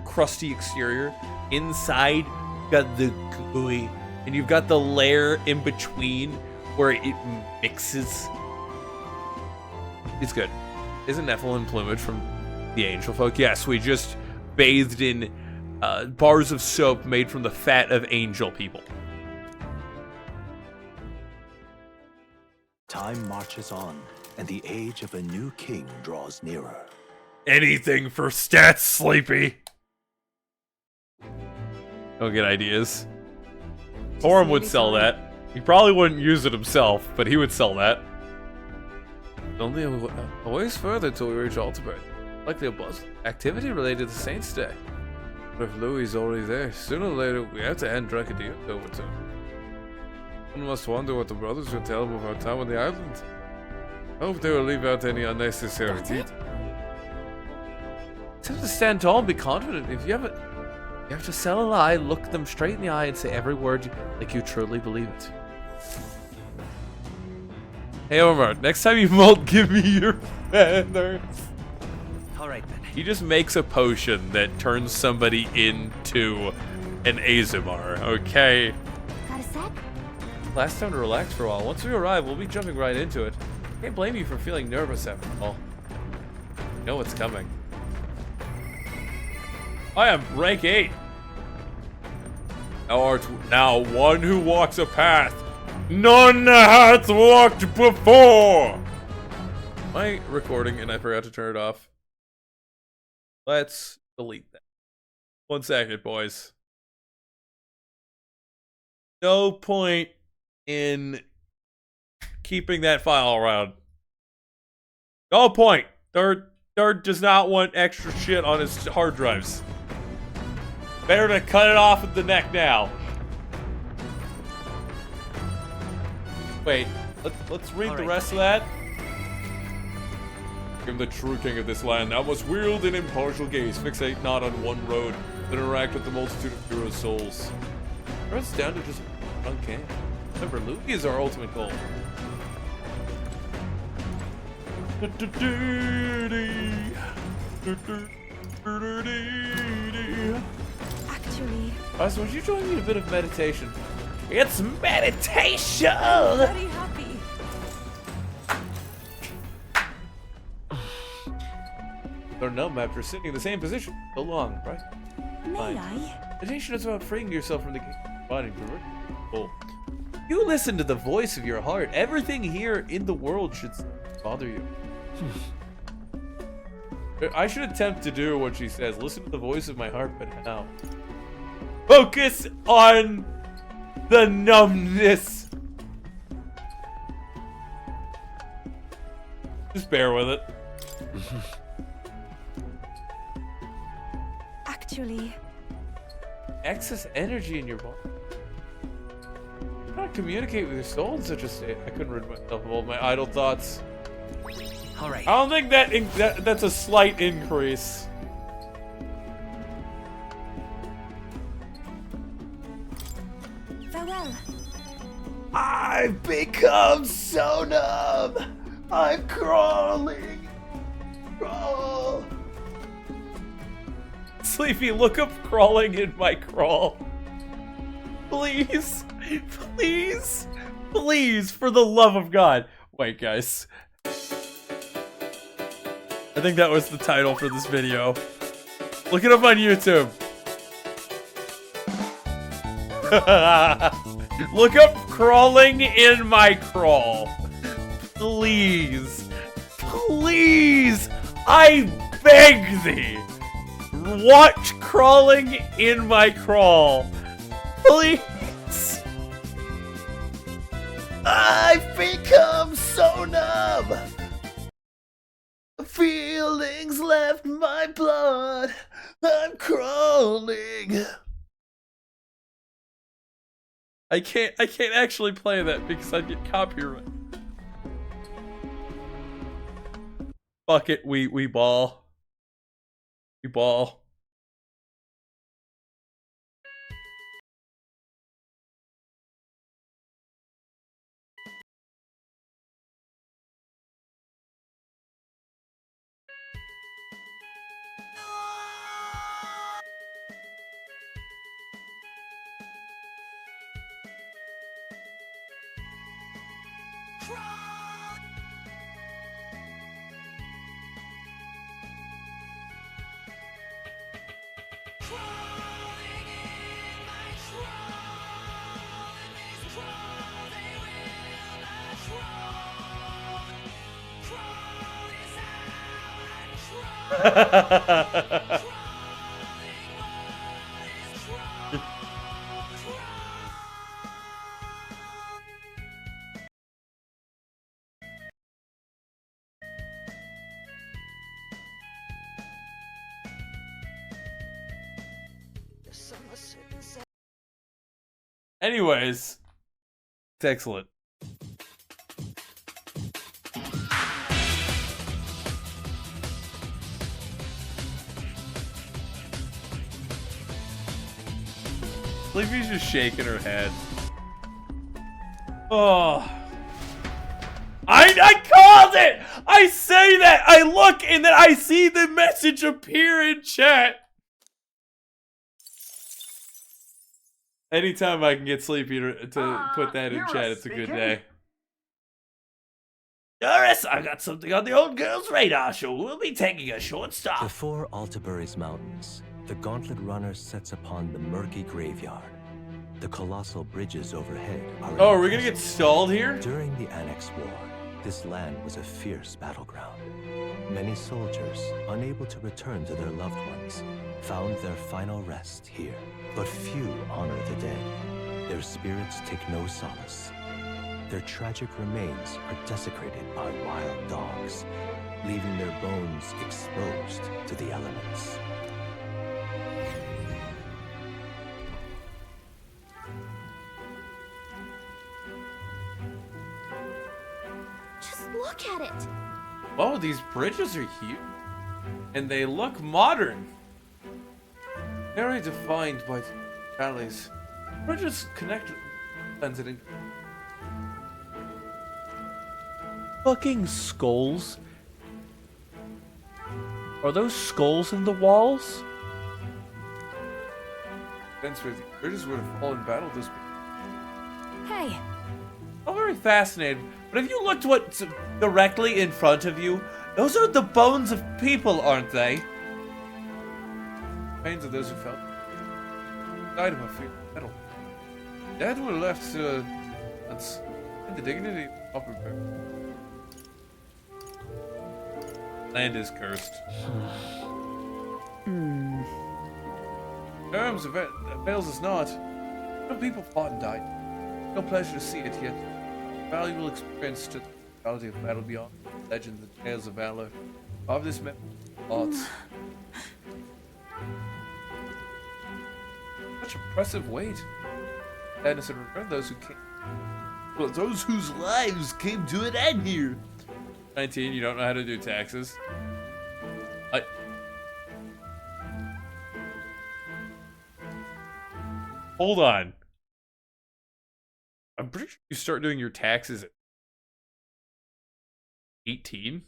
Speaker 1: crusty exterior. Inside, you've got the gooey. And you've got the layer in between where it mixes. It's good. Isn't Nephilim plumage from the angel folk? Yes, we just bathed in bars of soap made from the fat of angel people.
Speaker 17: Time marches on, and the age of a new king draws nearer.
Speaker 1: Anything for stats, Sleepy. Don't get ideas. Orm would sell that. He probably wouldn't use it himself, but he would sell that.
Speaker 7: Only a ways further till we reach Altenburg. Likely a buzz activity related to Saint's Day. But if Louis is already there, sooner or later we have to end Dracadia over to him. One must wonder what the brothers will tell him of our time on the island. I hope they will leave out any unnecessary details.
Speaker 1: Just to stand tall and be confident. If you have to sell a lie, look them straight in the eye and say every word like you truly believe it. Hey Omar, next time you molt, give me your feathers.
Speaker 15: Alright then.
Speaker 1: He just makes a potion that turns somebody into an Azumar, okay?
Speaker 5: Got a sec?
Speaker 1: Last time to relax for a while. Once we arrive, we'll be jumping right into it. Can't blame you for feeling nervous after all. You know what's coming. I am rank 8. Now one who walks a path none hath walked before. Am I recording and I forgot to turn it off? Let's delete that. 1 second, boys. No point in keeping that file around. No point. Third does not want extra shit on his hard drives. Better to cut it off at the neck now. Wait, let's read the rest of that. I am the true king of this land. Thou must wield an impartial gaze. Fixate not on one road, but interact with the multitude of heroes' souls. Runs down to just one king. Remember, Louis is our ultimate goal.
Speaker 6: Actually,
Speaker 1: So would you join me in a bit of meditation? It's meditation!
Speaker 6: I'm very happy.
Speaker 1: Or numb after sitting in the same position so long, right?
Speaker 6: May I?
Speaker 1: Meditation is about freeing yourself from the body. Oh. You listen to the voice of your heart. Everything here in the world should bother you. I should attempt to do what she says. Listen to the voice of my heart, but how? Focus on the numbness. Just bear with it.
Speaker 6: Actually,
Speaker 1: Excess energy in your body. You cannot communicate with your soul in such a state. I couldn't rid myself of all my idle thoughts.
Speaker 15: All right.
Speaker 1: I don't think that's a slight increase.
Speaker 6: farewell.
Speaker 12: I've become so numb. I'm crawling. Crawl.
Speaker 1: Sleepy, look up crawling in my crawl. Please. Please. Please, for the love of God. Wait, guys. I think that was the title for this video. Look it up on YouTube. Look up crawling in my crawl. Please. Please. I beg thee. Watch crawling in my crawl. Please.
Speaker 12: I've become so numb. Feelings left my blood. I'm crawling.
Speaker 1: I can't actually play that because I'd get copyright. Fuck it, we ball. We ball. Anyways, it's excellent. Sleepy's just shaking her head. Oh. I called it! I say that! I look and then I see the message appear in chat. Anytime I can get Sleepy to put that in chat, it's a good day.
Speaker 7: Doris, I got something on the old girl's radar show. We'll be taking a short stop.
Speaker 17: Before Altabury's mountains, the Gauntlet Runner sets upon the murky graveyard. The colossal bridges overhead are...
Speaker 1: Oh, are we gonna get stalled here?
Speaker 17: During the Annex War, this land was a fierce battleground. Many soldiers, unable to return to their loved ones, found their final rest here. But few honor the dead. Their spirits take no solace. Their tragic remains are desecrated by wild dogs, leaving their bones exposed to the elements.
Speaker 5: Just look at it.
Speaker 1: Oh, these bridges are huge. And they look modern. Very defined by alleys. Bridges connect sensitive. Fucking skulls. Are those skulls in the walls? Bridges would have fallen in battle this.
Speaker 6: Hey.
Speaker 1: I'm very fascinated. But if you looked what's directly in front of you, those are the bones of people, aren't they? Remains of those who fell. Died of a fear metal. Dead were left to the dignity of repair. Land is cursed. Terms avails us not. No people fought and died. No pleasure to see it yet. Valuable experience to the reality of battle beyond legends and tales of valor. Of this thoughts. Such impressive weight. Sadness and regret those who came. Well, those whose lives came to an end here. 19, you don't know how to do taxes. Hold on. I'm pretty sure you start doing your taxes at 18.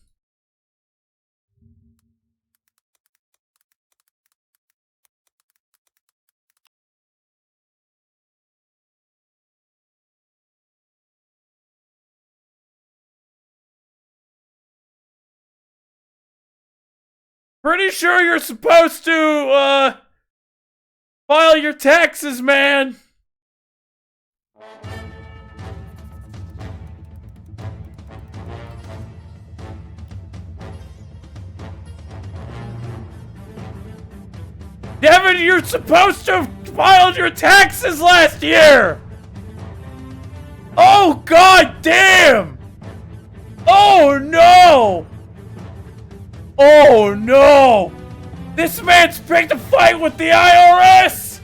Speaker 1: Pretty sure you're supposed to, file your taxes, man! Devin, you're supposed to have filed your taxes last year! Oh, god damn! Oh, no! Oh no! This man's picked a fight with the IRS!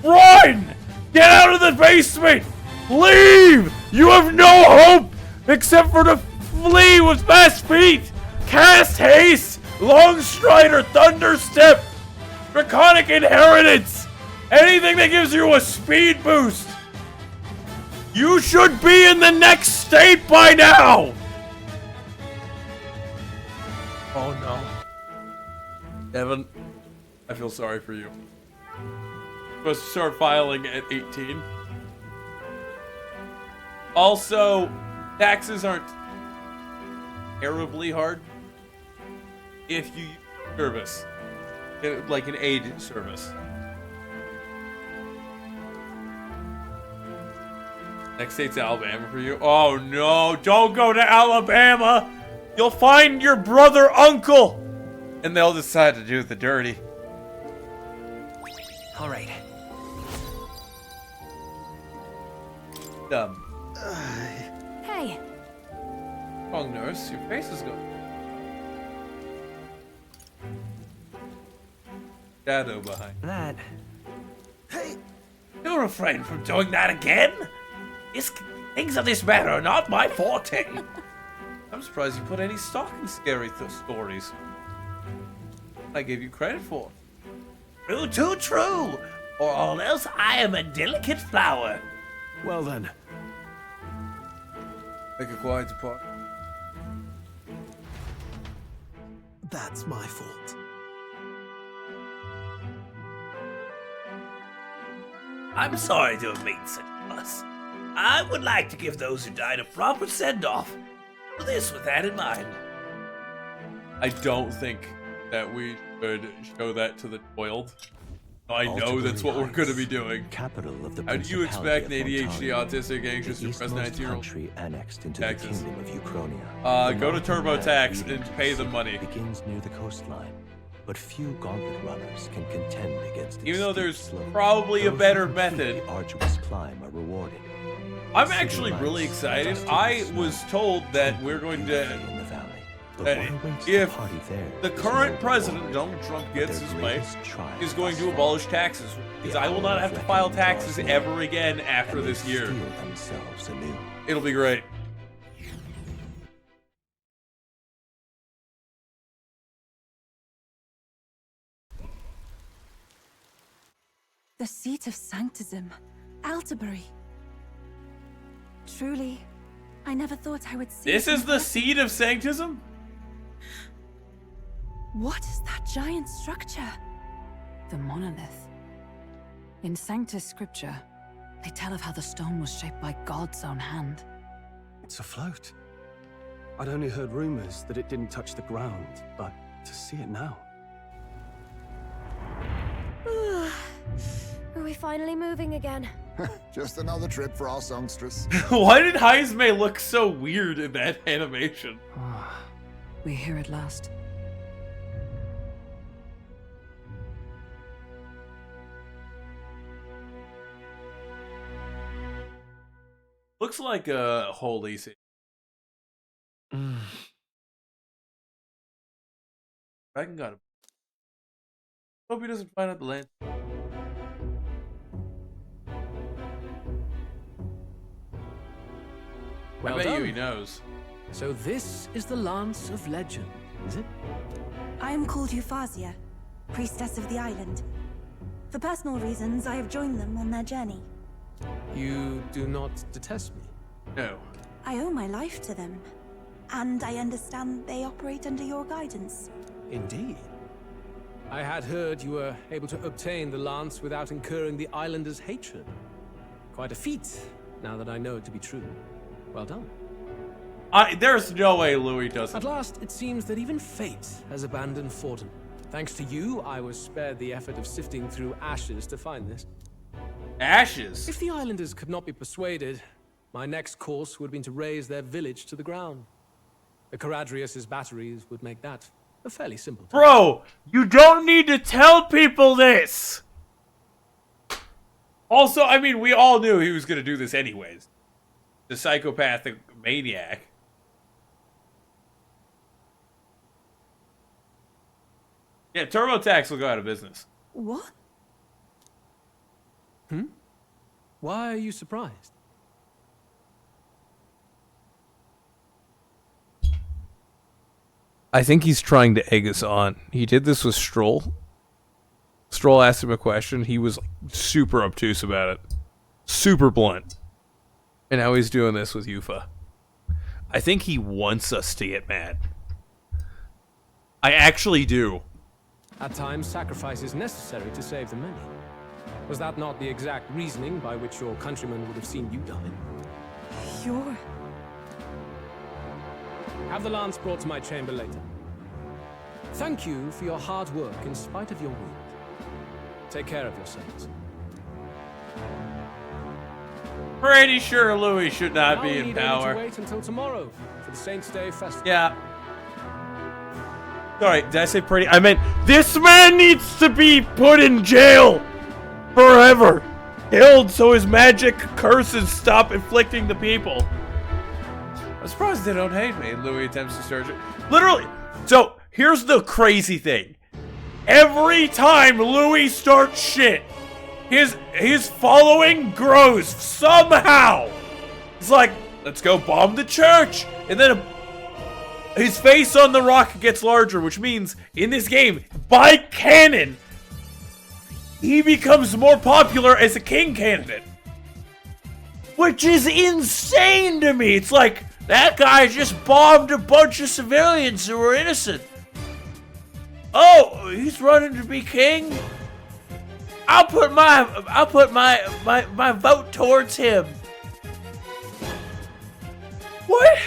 Speaker 1: Run! Get out of the basement! Leave! You have no hope except for to Flee with fast feet! Cast haste! Long strider, thunder step! Draconic inheritance! Anything that gives you a speed boost! You should be in the next state by now! Oh no. Evan, I feel sorry for you. You're supposed to start filing at 18. Also, taxes aren't terribly hard if you use service, like an aid service. Next state's Alabama for you. Oh no, don't go to Alabama! You'll find your brother uncle! And they'll decide to do the dirty.
Speaker 3: Alright.
Speaker 1: Dumb.
Speaker 6: Hey.
Speaker 1: Wrong, nurse. Your face is going. Shadow behind.
Speaker 3: That.
Speaker 7: Hey, you refrain from doing that again? Things of this matter are not my forte.
Speaker 1: I'm surprised you put any stock in scary stories. I gave you credit for.
Speaker 7: Too true, or all else I am a delicate flower.
Speaker 15: Well then.
Speaker 1: Make a quiet depart.
Speaker 12: That's my fault.
Speaker 7: I'm sorry to have made such a fuss. I would like to give those who died a proper send-off. Do this with that in mind.
Speaker 1: I don't think that we should show that to the foiled. I know that's what we're going to be doing.
Speaker 17: Capital of the
Speaker 1: How do you expect an
Speaker 17: Principality of
Speaker 1: ADHD, autistic, anxious,
Speaker 17: the
Speaker 1: depressed
Speaker 17: eastmost
Speaker 1: 19-year-old?
Speaker 17: country annexed into
Speaker 1: Texas.
Speaker 17: the kingdom of Ukrainia.
Speaker 1: Go to TurboTax and pay the money.
Speaker 17: Begins near the coastline, but few gauntlet runners can contend against its
Speaker 1: Even though
Speaker 17: steep
Speaker 1: there's
Speaker 17: slope.
Speaker 1: probably a
Speaker 17: Those
Speaker 1: better
Speaker 17: who complete
Speaker 1: method.
Speaker 17: The arduous climb are rewarded.
Speaker 1: I'm
Speaker 17: City
Speaker 1: actually really
Speaker 17: lights
Speaker 1: excited.
Speaker 17: dusted with
Speaker 1: I
Speaker 17: snow
Speaker 1: was told that we're going to.
Speaker 17: in the valley. But
Speaker 1: That
Speaker 17: what awaits
Speaker 1: if
Speaker 17: the party there
Speaker 1: the
Speaker 17: is
Speaker 1: current
Speaker 17: no
Speaker 1: president,
Speaker 17: reward.
Speaker 1: Donald Trump,
Speaker 17: But
Speaker 1: gets
Speaker 17: their
Speaker 1: his way,
Speaker 17: greatest triumph
Speaker 1: is going
Speaker 17: thus
Speaker 1: to
Speaker 17: far.
Speaker 1: abolish taxes. Because I will not have to file taxes ever again after this year.
Speaker 17: Themselves anew.
Speaker 1: It'll be great.
Speaker 9: The seat of sanctism, Altabury. Truly, I never thought I would see
Speaker 1: This
Speaker 9: it
Speaker 1: is
Speaker 9: in
Speaker 1: the
Speaker 9: person.
Speaker 1: seed of sanctism?
Speaker 9: What is that giant structure?
Speaker 10: The monolith. In Sanctus Scripture, they tell of how the stone was shaped by God's own hand.
Speaker 15: It's afloat. I'd only heard rumors that it didn't touch the ground, but to see it now.
Speaker 19: Are we finally moving again?
Speaker 18: Just another trip for our songstress.
Speaker 1: Why did Heisme look so weird in that animation?
Speaker 10: We're here at last.
Speaker 1: Looks like a holy scene. Dragon got him. Hope he doesn't find out the land.
Speaker 3: Well
Speaker 1: I bet
Speaker 3: done.
Speaker 1: you he knows.
Speaker 3: So this is the Lance of Legend, is it?
Speaker 9: I am called Euphazia, priestess of the island. For personal reasons, I have joined them on their journey.
Speaker 3: You do not detest me?
Speaker 1: No.
Speaker 9: I owe my life to them, and I understand they operate under your guidance.
Speaker 3: Indeed. I had heard you were able to obtain the lance without incurring the islanders' hatred. Quite a feat, now that I know it to be true. Well done.
Speaker 1: There's no way Louis doesn't.
Speaker 3: At last, it seems that even fate has abandoned Fortin. Thanks to you, I was spared the effort of sifting through ashes to find this.
Speaker 1: Ashes?
Speaker 3: If the islanders could not be persuaded, my next course would have been to raise their village to the ground. The Caradrius' batteries would make that a fairly simple task.
Speaker 1: Bro, you don't need to tell people this! Also, I mean, we all knew he was going to do this anyways. The psychopathic maniac. Yeah, TurboTax will go out of business.
Speaker 9: What?
Speaker 3: Why are you surprised?
Speaker 1: I think he's trying to egg us on. He did this with Stroll. Stroll asked him a question. He was super obtuse about it. Super blunt. And now he's doing this with Yufa. I think he wants us to get mad. I actually do.
Speaker 3: At times, sacrifice is necessary to save the many. Was that not the exact reasoning by which your countrymen would have seen you die?
Speaker 9: You're...
Speaker 3: Have the lance brought to my chamber later. Thank you for your hard work in spite of your wound. Take care of yourselves.
Speaker 1: Pretty sure Louis should not
Speaker 3: Now
Speaker 1: be
Speaker 3: we
Speaker 1: in
Speaker 3: need only
Speaker 1: power.
Speaker 3: to wait until tomorrow for the Saints' Day festival.
Speaker 1: Yeah. Sorry, did I say pretty? I meant this man needs to be put in jail forever. Killed so his magic curses stop inflicting the people.
Speaker 7: I'm surprised they don't hate me. Louis attempts to search it.
Speaker 1: Literally. So, here's the crazy thing. Every time Louis starts shit, his following grows somehow. It's like, let's go bomb the church. And then his face on the rock gets larger, which means in this game, by canon, he becomes more popular as a king candidate. Which is insane to me. It's like, that guy just bombed a bunch of civilians who were innocent. Oh, he's running to be king? I'll put my vote towards him. What?